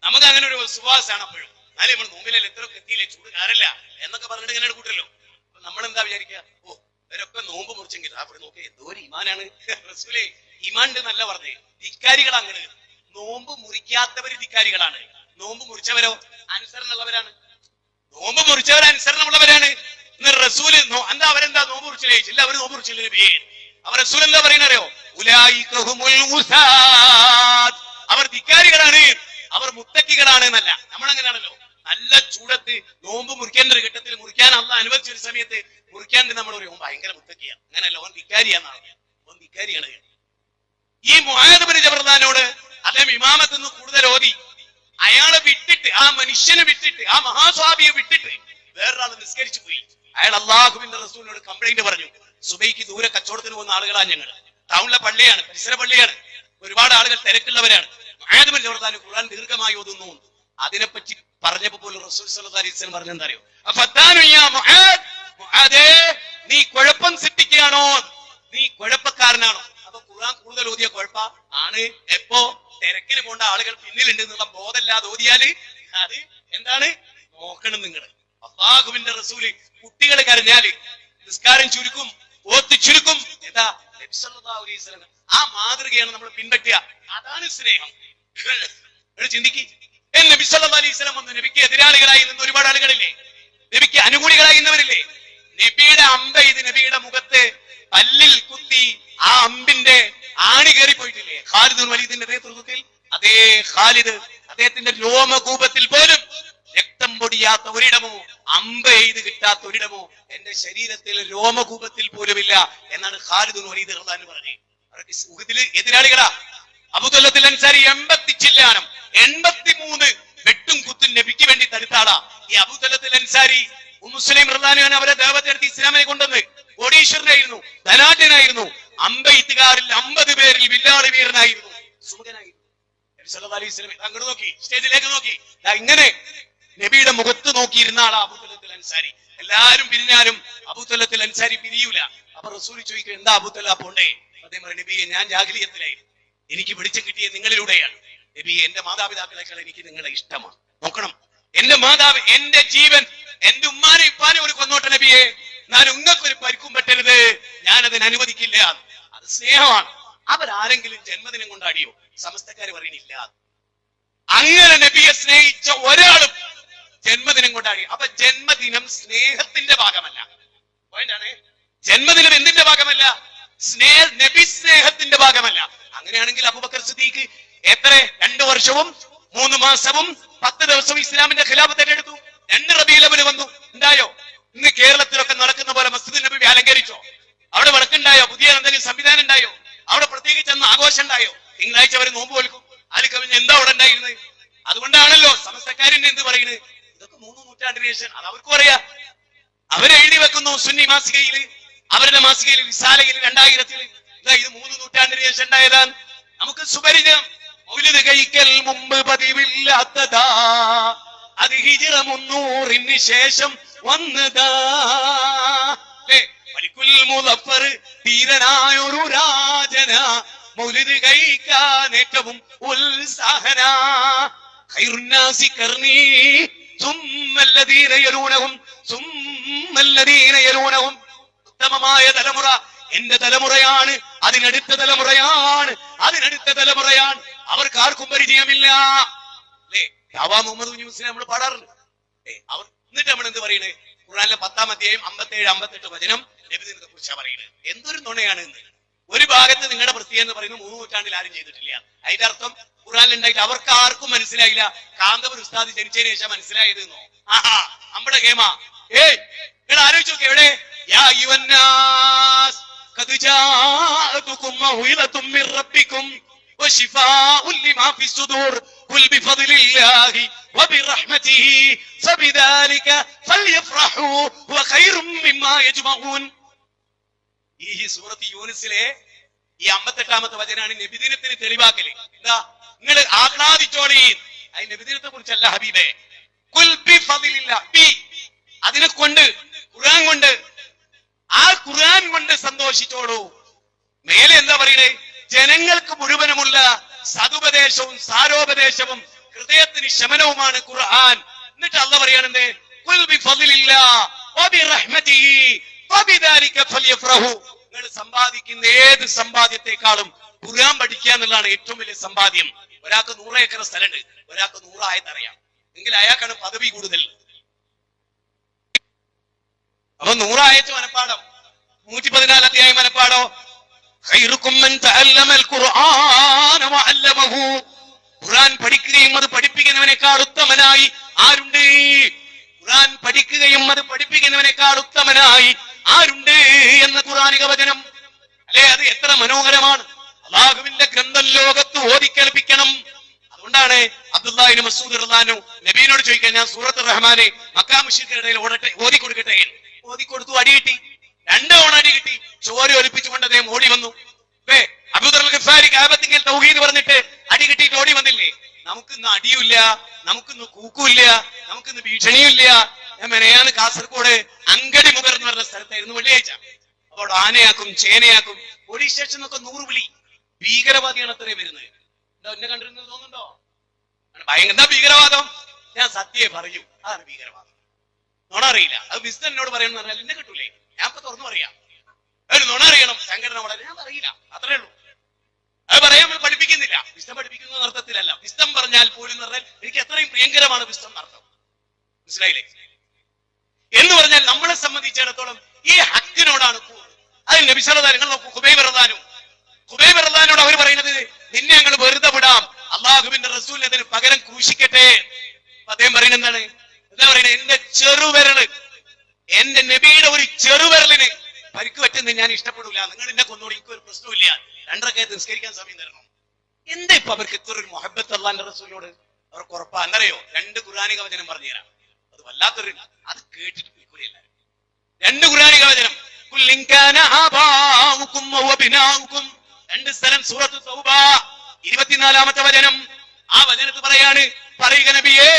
നമുക്ക് അങ്ങനെ ഒരു സുവാസാണ് അപ്പോഴും. എന്നാലും നമ്മൾ നോമ്പിലല്ല എത്രയൊക്കെ എത്തിയില്ലേ, ചൂട് കാരല്ല എന്നൊക്കെ പറഞ്ഞിട്ട് ഇങ്ങനെ കൂട്ടല്ലോ. അപ്പൊ നമ്മളെന്താ വിചാരിക്കുക, ഓ ഇവരൊക്കെ നോമ്പ് മുറിച്ചെങ്കിൽ അവിടെ നോക്കി എന്തോ ഒരു ഈമാനാണ്. റസൂലേ ഈമാൻ നല്ല പറഞ്ഞേ. ധിക്കാരികൾ അങ്ങനെ, നോമ്പ് മുറിക്കാത്തവര് ധിക്കാരികളാണ്, നോമ്പ് മുറിച്ചവരോ അനുസരണമുള്ളവരാണ്. നോമ്പ് മുറിച്ചവർ അനുസരണമുള്ളവരാണ്. റസൂല് എന്താ അവരെന്താ നോമ്പ് മുറിച്ചില്ലേ? ഇല്ല, അവര് നോമ്പ് മുറിച്ചില്ലേ പേര്. അവർ റസൂൽ എന്താ പറയുന്നറിയോ? അവർ ധിക്കാരികളാണ്, അവർ മുത്തക്കികളാണ് എന്നല്ല. നമ്മളങ്ങനെയാണല്ലോ, നല്ല ചൂടത്ത് നോമ്പ് മുറിക്കേണ്ട ഒരു ഘട്ടത്തിൽ മുറിക്കാൻ അള്ളാഹ് അനുവദിച്ച ഒരു സമയത്ത് മുറിക്കാണ്ട് നമ്മൾ പറയും ഭയങ്കര മുത്തക്കിയാണ്. അങ്ങനെയല്ല, ഓൻ ധിക്കാരിയാന്നാണ്. ഓൻ ധിക്കാരിയാണ്. ഈ മുആദ് ബിൻ ജബർദാനോട് അദ്ദേഹം ഇമാമത്ത് നിന്ന് കൂടുതൽ ഓതി, അയാളെ വിട്ടിട്ട്, ആ മനുഷ്യനെ വിട്ടിട്ട്, ആ മഹാസ്വാമിയെ വിട്ടിട്ട് വേറൊരാൾ നിസ്കരിച്ചു പോയി. അയാൾ അല്ലാഹുവിന്റെ റസൂലിനോട് കംപ്ലൈന്റ് പറഞ്ഞു. സുബൈക്ക് ദൂരെ കച്ചവടത്തിന് പോകുന്ന ആളുകളാണ് ഞങ്ങൾ, ടൗണിലെ പള്ളിയാണ്, പരിസര പള്ളിയാണ്, ഒരുപാട് ആളുകൾ തിരക്കുള്ളവരാണ്. മുആദ് ബിൻ ജബർദാൻ ഖുർആൻ ദീർഘമായി ഓതുന്നു. അതിനെപ്പറ്റി പറഞ്ഞപ്പോ പോലും റസൂൽ സല്ലല്ലാഹു അലൈഹി വസല്ലം പറഞ്ഞെന്താ അറിയോ? അഫത്താനു യാ മുആദ്, മുആദേ നീ കുഴപ്പം സൃഷ്ടിക്കുകയാണോ, നീ കുഴപ്പക്കാരനാണോ? അപ്പൊ ഖുർആൻ കൂടുതൽ ഓതിയ കുഴപ്പ ആണ്. എപ്പോ തിരക്കിന് പോണ്ട ആളുകൾ പിന്നിലുണ്ട് എന്നുള്ള ബോധമില്ലാതെ ഓതിയാല് അത് എന്താണ് നോക്കണം. നിങ്ങൾ അല്ലാഹുവിന്റെ റസൂല് കുട്ടികൾ കരഞ്ഞാല് നിസ്കാരം ചുരുക്കും, ഓത്ത് ചുരുക്കും. എന്താ നബി സല്ലല്ലാഹു അലൈഹി വസല്ലം ആ മാതൃകയാണ് നമ്മൾ പിൻപറ്റുക. അതാണ് സ്നേഹം. ചിന്തിക്ക്, നബി സല്ലല്ലാഹു അലൈഹി വസല്ലം വന്ന് നബിക്ക് എതിരാളികളായി നിന്ന് ഒരുപാട് ആളുകളില്ലേ, നബിക്ക് അനുകൂലികളായി നിന്നവരില്ലേ? നബിയുടെ അമ്പ ഇത് നബിയുടെ മുഖത്ത് പല്ലിൽ കുത്തി ആ അമ്പിന്റെ ആണി കയറി പോയിട്ടില്ലേ ഖാലിദ് ബിൻ വലീദിന്റെ നേതൃത്വത്തിൽ? അതേ ഖാലിദ്, അദ്ദേഹത്തിന്റെ രോമകൂപത്തിൽ പോലും രക്തം പൊടിയാത്ത ഒരിടമോ അമ്പ എയ്ത് കിട്ടാത്ത ഒരിടമോ എന്റെ ശരീരത്തിൽ രോമകൂപത്തിൽ പോലുമില്ല എന്നാണ് ഖാലിദ് ബിൻ വലീദ് റളിയല്ലാഹു അൻഹു പറഞ്ഞത്. ഉഹദിലെ എതിരാളികളാ അബൂദുൽ അൻസാരി 80 ചില്ലാനം 83 വെട്ടും കുത്തും നബിക്ക് വേണ്ടി തടുത്ത ആളാ ഈ അബൂദുൽ അൻസാരി. മുസ്ലിം റളിയല്ലാഹു അൻഹു അവരെ ദഅവത്തെടുത്ത് ഇസ്ലാമിനെ കൊണ്ടുവന്ന് കോടീശ്വരനായിരുന്നു, ധനാഢ്യനായിരുന്നു. 50 പേരിൽ വില്ലാളി വീരനായിരുന്നു. സല്ലല്ലാഹു അലൈഹി വസല്ലം അങ്ങോട്ട് നോക്കി, സ്റ്റേജിലേക്ക് നോക്കി, ഇങ്ങനെ നബിയുടെ മുഖത്ത് നോക്കിയിരുന്ന ആളാ അബൂ തൽഹത്തുൽ അൻസാരി. എല്ലാരും പിരിഞ്ഞാലും അബൂ തൽഹത്തുൽ അൻസാരി പിരിയൂല. അപ്പൊ റസൂൽ ചോദിക്കുക, എന്താ അബൂ തൽഹ പോണ്ടേ? അദ്ദേഹം പറഞ്ഞു, നബിയെ ഞാൻ ജാഹിലിയത്തിലായി, എനിക്ക് പിടിച്ചു കിട്ടിയ നിങ്ങളിലൂടെയാണ്. നബിയെ എന്റെ മാതാപിതാക്കളെക്കാൾ എനിക്ക് നിങ്ങളെ ഇഷ്ടമാണ്. നോക്കണം, എന്റെ മാതാവ്, എന്റെ ജീവൻ, എന്റെ ഉമ്മാനെ ഇപ്പാനെ ഒരു കൊന്നോട്ടെ നബിയെ, ഞാൻ ഉങ്ങൾക്കൊരു പരിക്കും പറ്റരുത്, ഞാനതിന് അനുവദിക്കില്ല. അത് സ്നേഹമാണ്. അവരാരെങ്കിലും ജന്മദിനം കൊണ്ടാടിയോ? സമസ്തക്കാര് പറയുന്നില്ല. അങ്ങനെ നബിയെ സ്നേഹിച്ച ഒരാളും ജന്മദിനം കൊണ്ടാടി. അപ്പൊ ജന്മദിനം സ്നേഹത്തിന്റെ ഭാഗമല്ല. പോയിന്റാണ്, ജന്മദിനം എന്തിന്റെ ഭാഗമല്ല? നബി സ്നേഹത്തിന്റെ ഭാഗമല്ല. അങ്ങനെയാണെങ്കിൽ അബൂബക്കർ സിദ്ദീഖ് എത്ര 2 വർഷവും 3 മാസവും 10 ദിവസവും ഇസ്ലാമിന്റെ ഖിലാഫത്ത് ഏറ്റെടുത്തു. 2 റബീഉൽ അവ്വൽ വന്നു, ഉണ്ടായോ? ഇന്ന് കേരളത്തിലൊക്കെ നടക്കുന്ന പോലെ മസ്ജിദുൻ നബവി അലങ്കരിച്ചോ? അവിടെ വിളക്കുണ്ടായോ? പുതിയ എന്തെങ്കിലും സംവിധാനം ഉണ്ടായോ? അവിടെ പ്രത്യേകിച്ച് അന്ന് ആഘോഷം ഉണ്ടായോ? തിങ്കളാഴ്ച അവർ നോമ്പ് കൊടുക്കും. അതിൽ കവിഞ്ഞ് എന്താ അവിടെ ഉണ്ടായിരുന്നത്? അതുകൊണ്ടാണല്ലോ സമസ്തക്കാരൻ എന്ത് പറയുന്നത്, ഇതൊക്കെ 3 നൂറ്റാണ്ടിന് ശേഷം. അത് അവർക്കും അറിയാം. അവരെഴുതി വെക്കുന്നു സുന്നി മാസികയിൽ, അവരുടെ മാസികയിൽ വിസാലയിൽ 2000-ൽ, ഇത് 3 നൂറ്റാണ്ടിന് ശേഷം ഉണ്ടായതാണ്. നമുക്ക് സുപരിചിതം. മൗലിദ് കഴിക്കൽ മുമ്പ് പതിവില്ലാത്തതാ, അത് ഹിജ്റ 300-ന് ശേഷം വന്നതാ. മലിക്കുൽ മുദഫർ ധീരനായൊരു രാജന, മൗലിദ് കഴിക്കാൻ ഏറ്റവും ഉത്സാഹന. ഖൈറുന്നാസി ഖർനി സുമ്മല്ലദീന യലൂനഹും സുമ്മല്ലദീന യലൂനഹും. ഉത്തമമായ തലമുറ എന്റെ തലമുറയാണ്, അതിനടുത്ത തലമുറയാണ്, അതിനടുത്ത തലമുറയാണ്. അവർക്ക് ആർക്കും പരിചയമില്ല. അല്ലേ? ദഅവാ മുഹമ്മദ് കുഞ്ഞി മുസ്ലിം നമ്മൾ പാടാറുണ്ട്. അവർ എന്നിട്ട് നമ്മൾ എന്ത് പറയുന്നത്? ഖുർആനിലെ 10-ാം അധ്യായം 57-58 വചനം നബിദിനത്തെ കുറിച്ചാണ് പറയുന്നത്. എന്തൊരു നുണയാണ് എന്ന്. ഒരു ഭാഗത്ത് നിങ്ങളുടെ വൃത്തി എന്ന് പറയുന്നത് 3 നൂറ്റാണ്ടിൽ ആരും ചെയ്തിട്ടില്ല. അതിന്റെ അർത്ഥം ഖുർആനിൽ ഉണ്ടായിട്ട് അവർക്ക് ആർക്കും മനസ്സിലായില്ല. കാന്തപുർ ഉസ്താദ് ജനിച്ചതിന് ശേഷം മനസ്സിലായത് എന്നോ? ആഹാ, നമ്മുടെ ഗേമ. നിങ്ങൾ ആലോചിച്ച് നോക്കി, എവിടെ? യാ അയ്യുഹന്നാസ് ഖദ് ജാഅതുകും മൗഇദത്തും മിർ റബ്ബിക്കും വശിഫാഉൻ ലിമാ ഫിസ്സുദൂർ ഖുൽ ബിഫദ്ലില്ലാഹി വബിറഹ്മതിഹി ഫബിദാലിക ഫൽയഫ്റഹൂ ഹുവ ഖൈറും മിമ്മാ യജ്മഊൻ. ഈ സൂറത്ത് യൂനിസിലെ ഈ 58-ാമത്തെ വചനാണ് നബിദിനത്തിന് തെളിവാക്കല്. എന്താ? നിങ്ങൾ ആഹ്ലാദിച്ചോളീ. അത് നബിദിനത്തെ കുറിച്ചല്ല ഹബീബേ. ഖുൽ ബിഫദ്ലില്ലാഹി, അതിനെ കൊണ്ട്, ഖുർആൻ കൊണ്ട്, ആ ഖുർആൻ കൊണ്ട് സന്തോഷിച്ചോളൂ. മേലെ എന്താ പറയണേ? ജനങ്ങൾക്ക് മുഴുവനുമുള്ള സതുപദേശവും സാരോപദേശവും ഹൃദയത്തിന് ശമനവുമാണ് ഖുർആൻ. എന്നിട്ട് അല്ലാഹ് പറയാണെന്തേ? ഖുൽ ബിഫദ്ലില്ലാഹി വബിറഹ്മതിഹി ഫബിദാലിക ഫൽയഫ്റഹൂ. നിങ്ങൾ സമ്പാദിക്കുന്ന ഏത് സമ്പാദ്യത്തെക്കാളും ഖുർആൻ പഠിക്കുക എന്നുള്ളതാണ് ഏറ്റവും വലിയ സമ്പാദ്യം. ഒരാൾക്ക് 100 ഏക്കർ സ്ഥലമുണ്ട്, ഒരാൾക്ക് 100 ആയത്ത് അറിയാം, എങ്കിൽ അയാൾക്കാണ് പദവി കൂടുതൽ. അപ്പൊ 100 ആയത്ത് മനപ്പാടം, 114 അധ്യായം മനപ്പാടോ. ഖൈറുക്കും മൻ തഅല്ലമൽ ഖുർആന വഅല്ലമഹു. ഖുർആൻ പഠിക്കുകയും അത് പഠിപ്പിക്കുന്നവനേക്കാൾ ഉത്തമനായി ആരുണ്ട്? ഖുർആൻ പഠിക്കുകയും അത് പഠിപ്പിക്കുന്നവനേക്കാൾ ഉത്തമനായി ആരുണ്ട് എന്ന ഖുർആനിക വചനം അല്ലേ? അത് എത്ര മനോഹരമാണ്. അല്ലാഹുവിന്റെ ഗ്രന്ഥം ലോകത്ത് ഓതിക്കേൽപ്പിക്കണം. അതുകൊണ്ടാണ് അബ്ദുല്ലാഹി ഇബ്നു മസ്ഊദ് റളിയല്ലാഹു അൻഹു നബിയോട് ചോദിക്കാൻ, ഞാൻ സൂറത്തുൽ റഹ്മാനെ മക്കാ മുശ്രിക്കുകളുടെ ഇടയിൽ ഓതി കൊടുക്കട്ടെ? ഓതി കൊടുത്തു, അടി കിട്ടി. 2 തവണ അടി കിട്ടി. ചോര ഒലിപ്പിച്ചുകൊണ്ട് അദ്ദേഹം ഓടി വന്നു. അബൂദർ ഗിഫാരി കഅബത്തിങ്കൽ തൗഹീദ് പറഞ്ഞിട്ട് അടി കിട്ടിയിട്ട് ഓടി വന്നില്ലേ? നമുക്കിന്ന് അടിയുമില്ല, നമുക്കിന്ന് കൂക്കുമില്ല, നമുക്കിന്ന് ഭീഷണിയുമില്ല. ഞാൻ മെനയാണ് കാസർഗോഡ് അങ്കടി മുഖർ എന്ന് പറഞ്ഞ സ്ഥലത്തായിരുന്നു വെള്ളിയാഴ്ച. അപ്പോൾ ആനയാക്കും, ചേനയാക്കും, പോലീസ് സ്റ്റേഷൻ എന്നൊക്കെ 100 വിളി. ഭീകരവാദിയാണ് അത്രയും വരുന്നത്. എന്നെ കണ്ടിരുന്നത് തോന്നുന്നുണ്ടോ? ഭയങ്കര ഭീകരവാദം. ഞാൻ സത്യമേ പറയൂ, അതാണ് ഭീകരവാദം. നുണ അറിയില്ല. അത് വിസ്തം എന്നോട് പറയണമെന്ന് പറഞ്ഞാൽ എന്നെ കിട്ടൂലേ? ഞാൻ ഇപ്പൊ തുറന്നു പറയാം. ഒരു നുണ അറിയണം, സംഘടന വളരെ, ഞാൻ പറയില്ല, അത്രേ ഉള്ളൂ. അത് പറയാൻ നമ്മൾ പഠിപ്പിക്കുന്നില്ല. വിസ്തം പഠിപ്പിക്കുന്ന അർത്ഥത്തിലല്ല. വിസ്തം പറഞ്ഞാൽ പോലും പറഞ്ഞാൽ എനിക്ക് എത്രയും പ്രിയങ്കരമാണ് വിസ്തം അർത്ഥം. മനസ്സിലായില്ലേ? എന്ന് പറഞ്ഞാൽ നമ്മളെ സംബന്ധിച്ചിടത്തോളം ഈ ഹക്കിനോടാണ് കൂടുതൽ. അതിൽ നബി സല്ലല്ലാഹു അലൈഹി വസല്ലം ഖുബൈബ് റളിയല്ലാഹു അവർ പറയുന്നത്, നിന്നെ ഞങ്ങൾ വെറുതെ വിടാം, അള്ളാഹുവിന്റെ റസൂലിനെ അതിന് പകരം ക്രൂശിക്കട്ടെ. അദ്ദേഹം പറയുന്നത് എന്താണ്? എന്താ പറയുന്നത്? എന്റെ ചെറുവിരല്, എന്റെ നബിയുടെ ഒരു ചെറുവിരലിന് പരിക്ക് പറ്റുന്നത് ഞാൻ ഇഷ്ടപ്പെടില്ല. നിങ്ങൾ എന്നെ കൊന്നോളൂ, എനിക്ക് ഒരു പ്രശ്നമില്ല. 2 റക്അത്ത് നിസ്കരിക്കാൻ സമയം തരണം. എന്താ ഇപ്പൊ അവർക്ക് ഇത്ര ഒരു മുഹബ്ബത്ത് അള്ളാന്റെ റസൂലിനോട്? അവർക്ക് ഉറപ്പാ. എന്നറിയോ? 2 ഖുർആനിക വചനം പറഞ്ഞുതരാം. അത് വല്ലാത്തൊരു, അത് കേട്ടിട്ട് നിൽക്കൂലല്ല. 2 ഖുർആനിക വചനം. ഖുൽ ഇൻ കാന ആബാഉകും വഅബ്നാഉകും. 2 സ്ഥലം സൂറത്ത് തൗബ 24-ാമത്തെ വചനം. ആ വചനത്ത് പറയാണ്, പറയുക നബിയേ,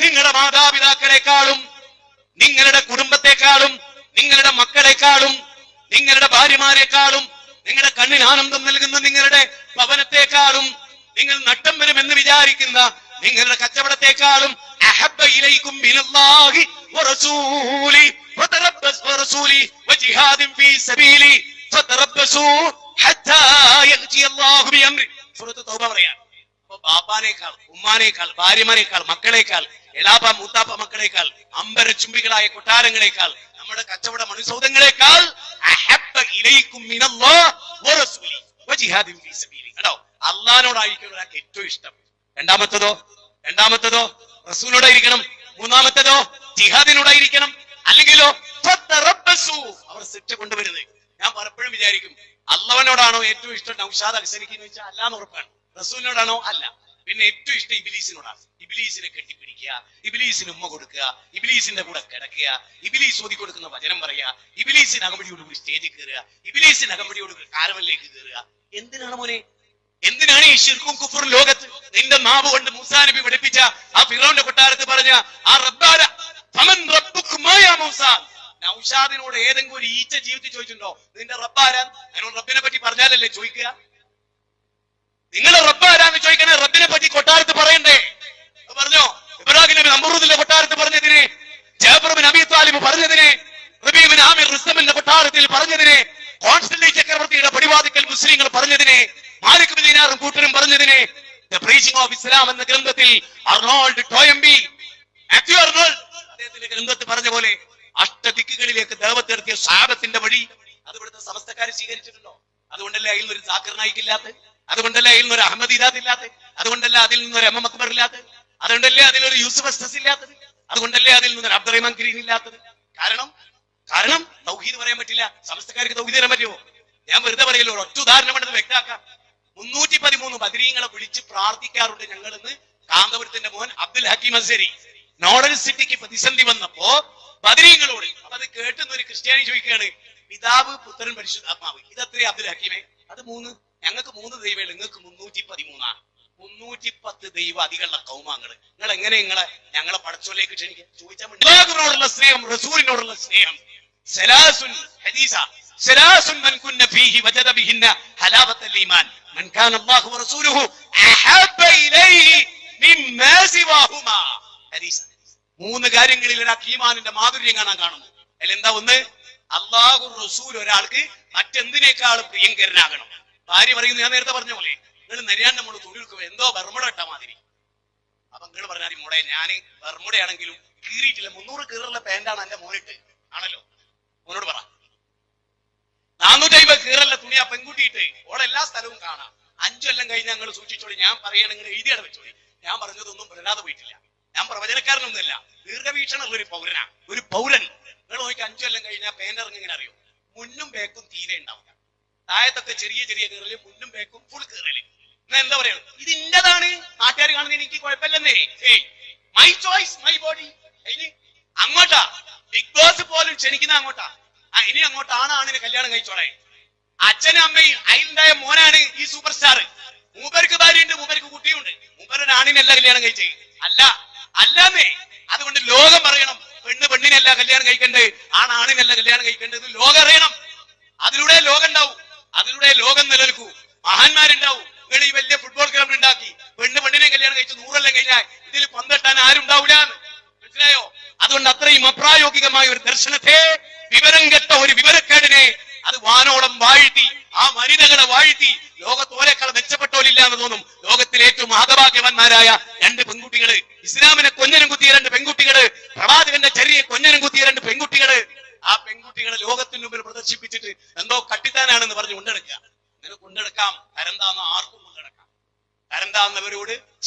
നിങ്ങളുടെ മാതാപിതാക്കളെക്കാളും നിങ്ങളുടെ കുടുംബത്തെക്കാളും നിങ്ങളുടെ മക്കളെക്കാളും നിങ്ങളുടെ ഭാര്യമാരെക്കാളും നിങ്ങളുടെ കണ്ണിന് ആനന്ദം നൽകുന്ന നിങ്ങളുടെ ഭവനത്തെക്കാളും നിങ്ങൾ നട്ടം വരുമെന്ന് വിചാരിക്കുന്ന നിങ്ങളുടെ കച്ചവടത്തെക്കാളും അഹബ്ബ ഇലൈക്കും മിനല്ലാഹി വറസൂലി വറസൂലി വജിഹാദിൻ ഫീ സബീലി ഫതറബ്ബസൂ ഹത്താ യഅതി അല്ലാഹു ബിഅംരി. സൂറത്ത് തൗബ പറയാം. അപ്പൊ ബാപ്പാനേക്കാൾ, ഉമ്മാനേക്കാൾ, ഭാര്യമാനേക്കാൾ, മക്കളെക്കാൾ, എളാപ്പ മൂത്താപ്പ മക്കളെക്കാൾ, അമ്പര ചുംബികളായ കൊട്ടാരങ്ങളെക്കാൾ, നമ്മുടെ കച്ചവട മനുസൗദങ്ങളെക്കാൾ അഹബ്ബ ഇലൈക്കും മിനല്ലാഹി വറസൂലി വജിഹാദിൻ ഫീ സബീലി. കേട്ടോ, അള്ളാഹിനോടായിരിക്കും ഒരാൾക്ക് ഏറ്റവും ഇഷ്ടം. രണ്ടാമത്തതോ റസൂലിനോടായിരിക്കണം. മൂന്നാമത്തതോ ജിഹാദിനോടായിരിക്കണം. അല്ലെങ്കിലോ അവർ ശിക്ഷ കൊണ്ടുവരുന്നത്. ഞാൻ പലപ്പോഴും വിചാരിക്കും, അള്ളവനോടാണോ ഏറ്റവും ഇഷ്ടം നൗഷാദ് അനുസരിക്കുന്നു വെച്ചാൽ അല്ലാന്ന് ഉറപ്പാണ്. റസൂലിനോടാണോ? അല്ല. പിന്നെ ഏറ്റവും ഇഷ്ടം ഇബ്ലീസിനോടാണ്. ഇബ്ലീസിനെ കെട്ടിപ്പിടിക്കുക, ഇബ്ലീസിന് ഉമ്മ കൊടുക്കുക, ഇബ്ലീസിന്റെ കൂടെ കിടക്കുക, ഇബ്ലീസ് ഓതി കൊടുക്കുന്ന വചനം പറയുക, ഇബ്ലീസിന് അകമ്പടിയോടുകൂടി സ്റ്റേജിൽ കയറുക, ഇബ്ലീസിന് അകമ്പടിയോടുകൂടി കാരവലിലേക്ക് കയറുക. എന്തിനാണ് മോനെ? എന്തിനാണ് ഈ ശിർക്കും കുഫറും ലോകത്ത്? നിന്റെ നാവ് കൊണ്ട് മൂസാ നബി പഠിപ്പിച്ച ആ ഫിറൗന്റെ കൊട്ടാരത്ത് പറഞ്ഞ ആ റബ്ബാന ഫമൻ റബ്ബുക്കുമാ യാ മൂസ. നൗഷാദിനോട് ഏതെങ്കിലും ഒരു ഈച്ച ജീവിതത്തിൽ ചോദിച്ചിട്ടുണ്ടോ നിന്റെ റബ്ബാരാൻ? അതിനോട് റബ്ബിനെ പറ്റി പറഞ്ഞാലല്ലേ ചോദിക്കുക. നിങ്ങളുടെ റബ്ബാരാന്ന് ചോദിക്കണേ, റബ്ബിനെ പറ്റി കൊട്ടാരത്ത് പറയണ്ടേ? പറഞ്ഞോ? ഇബ്രാഹിം നബി നമ്രൂദിന്റെ കൊട്ടാരത്ത് പറഞ്ഞതിനെ, ജാഫർ ബിൻ അബീ ത്വാലിബ് പറഞ്ഞതിനെ, റബീ ബിൻ ആമിർ റുസ്തമിന്റെ കൊട്ടാരത്തിൽ പറഞ്ഞതിനെ, കോൺസ്റ്റന്റൈൻ ചക്രവർത്തിയുടെ പടിവാതിക്കൽ മുസ്ലിങ്ങൾ പറഞ്ഞതിനെ, മാലിക് ബിൻ ദീനാറും കൂട്ടരും പറഞ്ഞതിനെ, ദ പ്രീച്ചിങ് ഓഫ് ഇസ്ലാം എന്ന ഗ്രന്ഥത്തിൽ അർണോൾഡ് ടോയംബി, മാത്യു അർണോൾഡ് അദ്ദേഹത്തിന്റെ ഗ്രന്ഥത്തിൽ പറഞ്ഞ പോലെ അഷ്ടദിക്കുകളിലേക്ക് ദഅവത്ത് നടത്തിയ സ്വഹാബത്തിന്റെ വഴി അത് ഇവിടുത്തെ സമസ്തക്കാർ സ്വീകരിച്ചിട്ടുണ്ടോ? അതുകൊണ്ടല്ലേ അതിൽ നിന്നൊരു സാക്കിർ നായിക് ഇല്ലാത്ത, അതുകൊണ്ടല്ലേ അതിൽ നിന്നൊരു അഹമ്മദ് ഇദാദ് ഇല്ലാത്ത, അതുകൊണ്ടല്ലേ അതിൽ നിന്നൊരു എം എം അക്ബർ ഇല്ലാത്ത, അതുകൊണ്ടല്ലേ അതിലൊരു യൂസുഫ് അസ്തസ് ഇല്ലാത്തത്, അതുകൊണ്ടല്ലേ അതിൽ നിന്നൊരു അബ്ദുറഹ്മാൻ കരീം ഇല്ലാത്തത്. കാരണം തൗഹീദ് പറയാൻ പറ്റില്ല. സമസ്തക്കാർക്ക് തൗഹീദ് തരാൻ പറ്റുമോ? ഞാൻ വെറുതെ പറയല്ലോ, ഒറ്റ ഉദാഹരണം വേണ്ടത് വ്യക്തമാക്കാം. 313 ബദരീങ്ങളെ വിളിച്ച് പ്രാർത്ഥിക്കാറുണ്ട് ഞങ്ങളെന്ന് കാന്തപുരത്തിന്റെ മോൻ അബ്ദുൽ ഹക്കീം അസ്സരി. നോഡൽ സിറ്റിക്ക് പ്രതിസന്ധി വന്നപ്പോ ബദരീങ്ങളോട്, അപ്പൊ അത് കേട്ടുന്ന ഒരു ക്രിസ്ത്യാനി ചോദിക്കുകയാണ്, പിതാവ് പുത്രൻ പരിശുദ്ധാത്മാവ്, ഇതത്രേ അബ്ദുൽ ഹക്കീമെ? അത് 3. ഞങ്ങൾക്ക് 3 ദൈവങ്ങൾ, നിങ്ങൾക്ക് 313. 310 ദൈവ അധികമുള്ള കൗമാങ്ങള്. നിങ്ങൾ എങ്ങനെ ഞങ്ങളെ പടച്ചോലേക്ക് ക്ഷണിക്കുക? ചോദിച്ചാൽ സ്നേഹം, റസൂലിനോടുള്ള സ്നേഹം. സലാസുൻ ഹദീസ, സലാസുൻ മൻ കുന്ന ഫീഹി വജദ ബിഹിന്ന ഹലാവത്തൽ ഈമാൻ മൻ കാന അല്ലാഹു വറസൂലുഹു അഹബ്ബ ഇലൈഹി മിമ്മാ സിവാഹുമാ. ഹദീസ. 3 കാര്യങ്ങളിൽ ഒരാൾക്ക് ഈമാനിന്റെ മാധുര്യം കാണുന്നു. അതിലെന്താ? ഒന്ന്, അല്ലാഹു റസൂൽ ഒരാൾക്ക് മറ്റെന്തിനേക്കാളും പ്രിയങ്കരനാകണം. ഭാര്യ പറയുന്നു, ഞാൻ നേരത്തെ പറഞ്ഞ പോലെ, നിങ്ങൾ നരിയാണ്ട് നമ്മൾ തൊഴിൽക്കുക എന്തോ ബർമുട ഇട്ട മാതിരി. അപ്പൊ നിങ്ങൾ പറഞ്ഞാൽ മോളെ, ഞാന് ബർമുടയാണെങ്കിലും കീറിയിട്ടില്ല, 300 കീറുള്ള പാന്റാണ് എന്റെ മോനിട്ട്. ആണല്ലോ, മോനോട് പറ. 450 കീറല്ല തുണി ആ പെൺകുട്ടിയിട്ട് ഓളെല്ലാ സ്ഥലവും കാണാം. 5 കൊല്ലം കഴിഞ്ഞ് ഞങ്ങൾ സൂക്ഷിച്ചോളി. ഞാൻ പറയുകയാണെങ്കിൽ എഴുതിയാണ് വെച്ചോളി. ഞാൻ പറഞ്ഞതൊന്നും പുലരാതെ പോയിട്ടില്ല. ഞാൻ പ്രവചനക്കാരനൊന്നുമല്ല, ദീർഘവീക്ഷണമുള്ള ഒരു പൗരൻ. നിങ്ങൾ നോക്കി 5 കൊല്ലം കഴിഞ്ഞാൽ പേന്റ് ഇറങ്ങി ഇങ്ങനെ അറിയോ? മുന്നും ബേക്കും തീരെ ഉണ്ടാവില്ല. താഴത്തൊക്കെ ചെറിയ കീറല്, മുന്നും ബേക്കും ഫുൾ കീറല്. എന്നാ എന്താ പറയണം? ഇത് ഇന്റേതാണ്, നാട്ടുകാർ കാണുന്നതിന് എനിക്ക് കുഴപ്പമില്ലെന്നേ. My choice, my body. അങ്ങോട്ടാ ബിഗ് ബോസ് പോലും ക്ഷണിക്കുന്ന അങ്ങോട്ടാ. ഇനി അങ്ങോട്ടാണ് ആണിന് കല്യാണം കഴിച്ചോളെ. അച്ഛനും അമ്മയും അതിലുണ്ടായ മോനാണ് ഈ സൂപ്പർ സ്റ്റാർ. മൂപ്പർക്ക് ഭാര്യയുണ്ട്, മൂപ്പർക്ക് കുട്ടിയുണ്ട്. മൂപ്പരുടെ ആണിനല്ല കല്യാണം കഴിച്ചേ. അല്ലാന്നേ. അതുകൊണ്ട് ലോകം പറയണം, പെണ്ണിനല്ല കല്യാണം കഴിക്കണ്ടേ, ആണിനല്ല കല്യാണം കഴിക്കേണ്ടത്. ലോകം അറിയണം. അതിലൂടെ ലോകം ഉണ്ടാവും, അതിലൂടെ ലോകം നിലനിൽക്കൂ. മഹാന്മാരുണ്ടാവും. നിങ്ങൾ ഈ വലിയ ഫുട്ബോൾ ഗ്രൗണ്ട് ഉണ്ടാക്കി പെണ്ണിനെ കല്യാണം കഴിച്ച് 100 കൊല്ലം കഴിഞ്ഞാൽ ഇതിൽ പന്തെട്ടാൻ ആരും ഉണ്ടാവില്ല. മനസ്സിലായോ? അതുകൊണ്ട് അത്രയും അപ്രായോഗികമായ ഒരു ദർശനത്തെ, വിവരം കെട്ട ഒരു വിവരക്കേടിനെ അത് വാനോളം വാഴ്ത്തി, ആ വനിതകളെ വാഴ്ത്തി ലോകത്തോലേക്കാൾ മെച്ചപ്പെട്ടോലില്ല എന്ന് തോന്നും. ലോകത്തിലെ ഏറ്റവും മഹതഭാഗ്യവാന്മാരായ 2 പെൺകുട്ടികള്, ഇസ്ലാമിനെ കൊഞ്ഞനും കുത്തിയ 2 പെൺകുട്ടികള്, പ്രവാചകന്റെ ചര്യയെ കൊഞ്ഞനും കുത്തിയ 2 പെൺകുട്ടികള്. ആ പെൺകുട്ടികളെ ലോകത്തിന് മുമ്പിൽ പ്രദർശിപ്പിച്ചിട്ട് എന്തോ കട്ടിത്താനാണെന്ന് പറഞ്ഞ് കൊണ്ടെടുക്കുക. അങ്ങനെ കൊണ്ടെടുക്കാം. തരംതാന്ന് ആർക്കും കൊണ്ടെടുക്കാം. തരംതാന്നവരോട്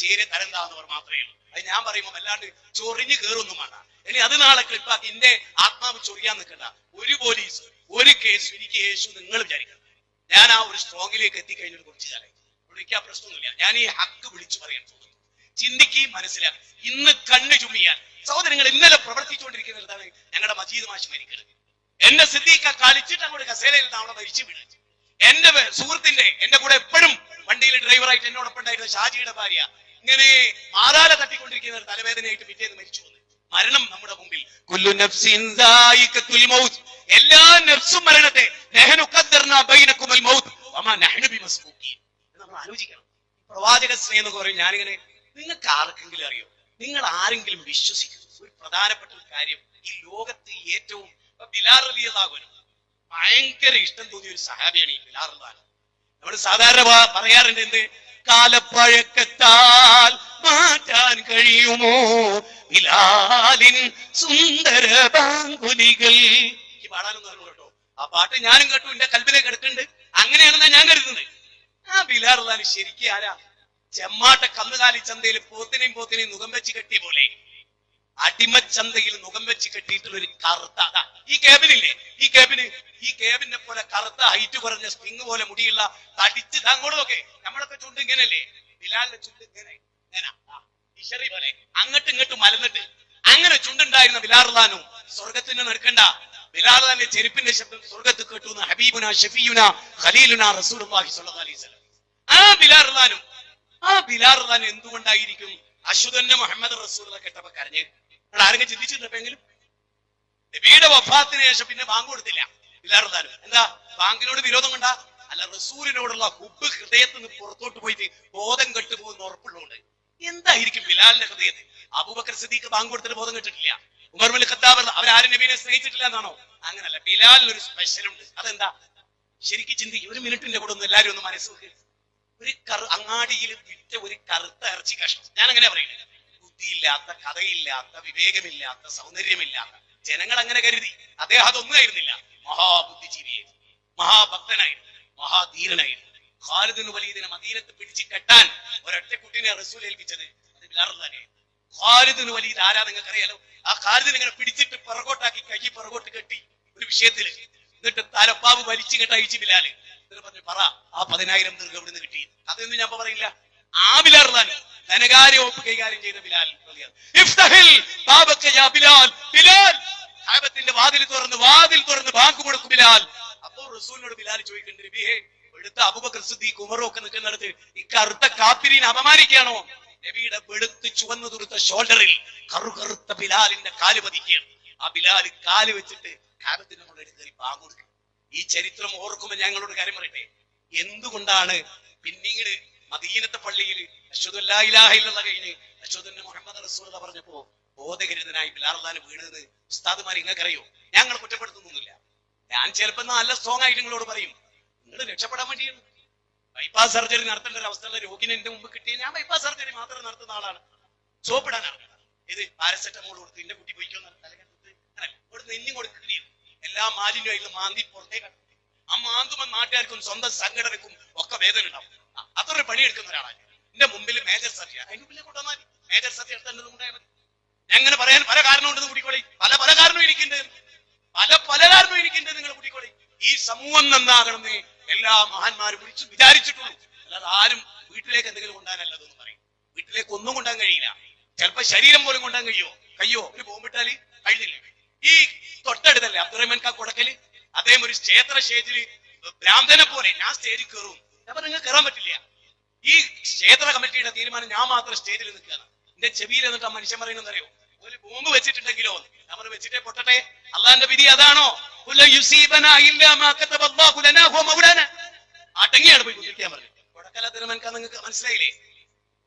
തരംതാന്നവർ മാത്രമേ ഉള്ളൂ. അത് ഞാൻ പറയുമ്പോൾ അല്ലാണ്ട് ചൊറിഞ്ഞ് കയറൊന്നും വേണ്ട. ഇനി അത് നാളെ ക്ലിപ്പാക്കി എന്റെ ആത്മാവ് ചൊറിയാൻ നിൽക്കണ്ട. ഒരു പോലീസ്, ഒരു കേസ് എനിക്ക് യേശു നിങ്ങൾ വിചാരിക്കണം. ഞാൻ ആ ഒരു സ്ട്രോങ്ങിലേക്ക് എത്തിക്കഴിഞ്ഞൊരു കുറച്ച് കാലം എനിക്ക് ആ പ്രശ്നമൊന്നുമില്ല. ഞാൻ ഈ ഹക്ക് വിളിച്ചു പറയാൻ തോന്നുന്നു. ചിന്തിക്കുകയും മനസ്സിലാക്കും. ഇന്ന് കണ്ണു ചുമ്മിയാൽ സഹോദരങ്ങൾ, ഇന്നലെ പ്രവർത്തിച്ചുകൊണ്ടിരിക്കുന്നിടത്താണ് ഞങ്ങളുടെ മജീദ് മാഷ് മരിക്കുന്നത്. എന്റെ സിദ്ദീഖ കളിച്ചിട്ട് അങ്ങോട്ട് കസേരയിൽ അവിടെ മരിച്ചു വീണു. എന്റെ സുഹൃത്തിന്റെ, എന്റെ കൂടെ എപ്പോഴും വണ്ടിയിൽ ഡ്രൈവറായിട്ട് എന്നോടൊപ്പം ഉണ്ടായിരുന്ന ഷാജിയുടെ ഭാര്യ ഇങ്ങനെ മാറാല തട്ടിക്കൊണ്ടിരിക്കുന്ന ഒരു തലവേദനയായിട്ട് പിറ്റേന്ന് മരിച്ചു വന്നു. മരണം നമ്മുടെ മുമ്പിൽ. കുല്ലു നഫ്സിൻ ദായിഖത്തുൽ മൗത്ത്, എല്ലാ നഫ്സും മരണത്തെ. നഹ്നു ഖദ്ദർനാ ബൈനകുമുൽ മൗത്ത് വമാ നഹ്നു ബിമസ്ബൂഖീൻ. നമ്മൾ ആലോചിക്കണം. പ്രവാചക സ്നേഹം എന്നൊക്കെ പറയും. ഞാനിങ്ങനെ, നിങ്ങൾക്ക് ആർക്കെങ്കിലും അറിയോ, നിങ്ങൾ ആരെങ്കിലും വിശ്വസിക്കും ഒരു പ്രധാനപ്പെട്ട ഒരു കാര്യം, ഈ ലോകത്ത് ഏറ്റവും ബിലാൽ റളിയല്ലാഹു അൻഹു ഭയങ്കര ഇഷ്ടം തോന്നിയ ഒരു സഹാബിയാണ് ഈ ബിലാൽ റളിയല്ലാഹു അൻഹു. നമ്മൾ സാധാരണ പറയാറുണ്ട്, എന്ത് കാലപ്പഴക്കത്താൽ മാറ്റാൻ കഴിയുമോ ബിലാലിൻ സുന്ദര ബാങ്കുലികൾ. ഈ പാടാനൊന്നും അറിഞ്ഞു കേട്ടോ. ആ പാട്ട് ഞാനും കേട്ടു, എന്റെ കൽബിലേക്ക് എടുക്കുന്നുണ്ട്. അങ്ങനെയാണെന്നാ ഞാൻ കരുതുന്നത്. ആ ബിലാൽ റളിയല്ലാഹു അൻഹു ശരിക്കും ആരാ? ചെമ്മാട്ട കന്നുകാലി ചന്തയിൽ പോത്തിനെയും മുഖം വെച്ച് കെട്ടിയ പോലെ അടിമച്ചന്തയിൽ മുഖം വെച്ച് കെട്ടിയിട്ടുള്ള ഒരു കറുത്ത, ഈ കേബിനില്ലേ, ഈ കേബിനെ പോലെ കറുത്ത ഹൈറ്റ് കുറഞ്ഞ സ്പ്രിങ് പോലെ മുടിയുള്ള തടിച്ച് അങ്ങോട്ടൊക്കെ നമ്മളൊക്കെ ചുണ്ട് ഇങ്ങനല്ലേ, ബിലാലിന്റെ ചുണ്ട് ഇങ്ങനെ ഇഷറി പോലെ അങ്ങോട്ടും ഇങ്ങോട്ടും മലന്നിട്ട് അങ്ങനെ ചുണ്ടുണ്ടായിരുന്ന ബിലാൽ റളിയല്ലാഹു അൻഹു സ്വർഗത്തിന് നടക്കണ്ട. ബിലാൽ റളിയല്ലാഹുവിന്റെ ചെരുപ്പിന്റെ ശബ്ദം സ്വർഗത്ത് കേട്ടു. ഹബീബുന ഷഫീയുന ഖലീലുന റസൂലുള്ളാഹി സ്വല്ലല്ലാഹു അലൈഹി വസല്ലം. ആ ബിലാൽ റളിയല്ലാഹു അൻഹു എന്തുകൊണ്ടായിരിക്കും അശ്ഹദു അന്ന മുഹമ്മദ് റസൂലുള്ളാഹി കേട്ടപ്പോ കരഞ്ഞ്? ആരെങ്കിലും ചിന്തിച്ചിട്ടുണ്ടെങ്കിലും നബിയുടെ വഫാത്തിന് ശേഷം പിന്നെ ബാങ്ക് കൊടുത്തില്ല ബിലാൽ റളിയല്ലാഹു അൻഹു. എന്താ? ബാങ്കിനോട് വിരോധം കൊണ്ടാ? അല്ല, റസൂലിനോടുള്ള ഹുബ്ബ് ഹൃദയത്തിൽ നിന്ന് പുറത്തോട്ട് പോയിട്ട് ബോധം കെട്ടുപോകുന്ന ഉറപ്പുള്ളതുകൊണ്ട്. എന്തായിരിക്കും ബിലാലിന്റെ ഹൃദയത്തിൽ? അബൂബക്കർ സിദ്ദീഖ് ബാങ്ക് കൊടുത്തിട്ട് ബോധം കെട്ടിട്ടില്ല. ഉമർ ഇബ്നുൽ ഖത്താബ് അവരാരും നബിയെ സ്നേഹിച്ചിട്ടില്ല എന്നാണോ? അങ്ങനല്ല, ബിലാലിന് ഒരു സ്പെഷ്യൽ ഉണ്ട്. അതെന്താ? ശരിക്കും ചിന്തിക്കും. ഒരു മിനിറ്റിന്റെ കൂടെ ഒന്ന് എല്ലാവരും ഒന്ന് മനസ്സ് വെക്കുക. ഒരു അങ്ങാടിയിൽ വിറ്റ ഒരു കറുത്ത ഇറച്ചി കഷ്ണം, ഞാൻ അങ്ങനെ പറയുന്നത്, ബുദ്ധിയില്ലാത്ത, കഥയില്ലാത്ത, വിവേകമില്ലാത്ത, സൗന്ദര്യമില്ലാത്ത ജനങ്ങൾ അങ്ങനെ കരുതി. അദ്ദേഹം അതൊന്നും ആയിരുന്നില്ല. മഹാബുദ്ധിജീവിയായിരുന്നു, മഹാഭക്തനായിരുന്നു, മഹാധീരനായിരുന്നു. ഖാലിദ് ഇബ്നു വലീദിനെ മദീനത്ത് പിടിച്ച് കെട്ടാൻ ഒരൊറ്റ കുട്ടീനെ റസൂൽ ഏൽപ്പിച്ചത് അത് ബിലാൽ റളിയല്ലാഹു അൻഹു. ഖാലിദ് ഇബ്നു വലീദ് ആരാ നിങ്ങൾക്ക് അറിയാലോ? ആ ഖാലിദിനെ ഇങ്ങനെ പിടിച്ചിട്ട് പിറകോട്ടാക്കി, കൈ പിറകോട്ട് കെട്ടി ഒരു വിഷയത്തില്, എന്നിട്ട് തലപ്പാവ് വലിച്ചു കെട്ട അയച്ചു ബിലാല്. പറഞ്ഞു, പറ ആ 10,000 ദീർഘം എവിടുന്ന് കിട്ടി? അതൊന്നും ഞാൻ പറയില്ല. ആ ബിലാൽ റളിയല്ലാഹു അൻഹു ധനകാര്യ വകുപ്പ് കൈകാര്യം ചെയ്ത ബിലാൽ ത്തിന്റെ വാതിൽ തുറന്ന് ബാങ്ക് കൊടുക്കും ബിലാൽ. അപ്പോൾ റസൂലിനോട് ബിലാൽ ചോദിക്കുന്നുണ്ട്, നബിയേ, വെളുത്ത അബൂബക്കർ സിദ്ദീഖ് ഉമറും ഒക്കെ നിൽക്കുന്നിടത്ത് ഈ കറുത്ത കാഫിരീനെ അപമാനിക്കുകയാണോ? നബിയുടെ വെളുത്ത് ചുവന്നു തുടുത്ത ഷോൾഡറിൽ കറുകറുത്ത ബിലാലിന്റെ കാല് പതിക്കുകയാണ്. ആ ബിലാൽ കാല് വെച്ചിട്ട് കാബത്തിന്റെ മുകളിൽ ബാങ്ക് കൊടുക്കും. ഈ ചരിത്രം ഓർക്കുമ്പോൾ ഞങ്ങളോട് കാര്യം പറയട്ടെ, എന്തുകൊണ്ടാണ് പിന്നീട് മദീനത്തെ പള്ളിയിൽ അശ്ഹദു അല്ലാ ഇലാഹ ഇല്ലല്ലാഹ് കഴിഞ്ഞ് അശ്ഹദു അന്ന മുഹമ്മദ് റസൂലുള്ളാഹി പറഞ്ഞപ്പോ ബോധഗരിതനായി ബിലാൽ റളിയല്ലാഹു അൻഹു വീണത്? ഉസ്താദുമാർ നിങ്ങൾക്കറിയോ? ഞങ്ങൾ കുറ്റപ്പെടുത്തുന്നൊന്നുമില്ല. ഞാൻ ചിലപ്പോ നല്ല സ്ട്രോങ് ആയിട്ട് നിങ്ങളോട് പറയും, നിങ്ങൾ രക്ഷപ്പെടാൻ വേണ്ടിയാണ്. ബൈപ്പാസ് സർജറി നടത്തേണ്ട ഒരു അവസ്ഥയുള്ള രോഗിനെ എന്റെ മുമ്പ് കിട്ടിയ ഞാൻ ബൈപ്പാസ് സർജറി മാത്രം നടത്തുന്ന ആളാണ്. സോപ്പിടാനാണ് ഇത് പാരസെറ്റമോൾ കൊടുത്ത് എന്റെ കുട്ടി പോയിക്കോന്ന് നെഞ്ഞു കൊടുക്കുകയും എല്ലാ മാലിന്യമായിട്ടും മാന്തി പുറത്തേക്ക്. ആ മാന്തുമ്പോൾ നാട്ടുകാർക്കും സ്വന്തം സംഘടനക്കും ഒക്കെ വേദന ഉണ്ടാവും. അതൊരു പണിയെടുക്കുന്ന ഒരാളാണ്. എന്റെ മുമ്പിൽ മേജർ സർജറി, അതിന്റെ മുമ്പിലെ കൊണ്ടുവന്നാൽ മേജർ സർജറി എടുത്തേണ്ടത് ഉണ്ടായാൽ മതി. ഞാൻ അങ്ങനെ പറയാൻ പല കാരണം ഉണ്ടെന്ന് കൂട്ടിക്കോളി. പല കാരണവും എനിക്കുണ്ട്, പല കാരണവും എനിക്കുണ്ട്. നിങ്ങൾ കൂട്ടിക്കോളി. ഈ സമൂഹം നന്നാകണമെന്ന് എല്ലാ മഹാന്മാരും വിചാരിച്ചിട്ടുള്ളൂ. അല്ലാതെ ആരും വീട്ടിലേക്ക് എന്തെങ്കിലും കൊണ്ടാനല്ലതെന്ന് പറയും. വീട്ടിലേക്ക് ഒന്നും കൊണ്ടാൻ കഴിയില്ല. ചിലപ്പോ ശരീരം പോലും കൊണ്ടാൻ കയ്യോ ഒരു ബോംബിട്ടാല് കഴിഞ്ഞില്ലേ. ഈ തൊട്ടടുത്തല്ലേ അബ്ദുറഹ്മാൻ കാ കൊടക്കല്, അദ്ദേഹം ഒരു ക്ഷേത്ര സ്റ്റേജിൽ ഭ്രാന്തനെ പോലെ ഞാൻ സ്റ്റേജിൽ കയറും. ഞാൻ നിങ്ങൾക്ക് കയറാൻ പറ്റില്ല. ഈ ക്ഷേത്ര കമ്മിറ്റിയുടെ തീരുമാനം ഞാൻ മാത്രം സ്റ്റേജിൽ നിൽക്കുകയാണ്. എന്റെ ചെവിയിൽ എന്നിട്ട് ആ മനുഷ്യൻ പറയുന്നത് അറിയോ? ഒരു ബോംബ് വെച്ചിട്ടുണ്ടെങ്കിലോ നമ്മൾ വെച്ചിട്ടേ പൊട്ടട്ടെ. അള്ളാന്റെ വിധി അതാണോ? അടങ്ങിയാണ് പോയി കുത്തിരിക്കാൻ പറഞ്ഞു. കൊടക്കല തിരുമൻകാ നിങ്ങൾക്ക് മനസ്സിലായില്ലേ?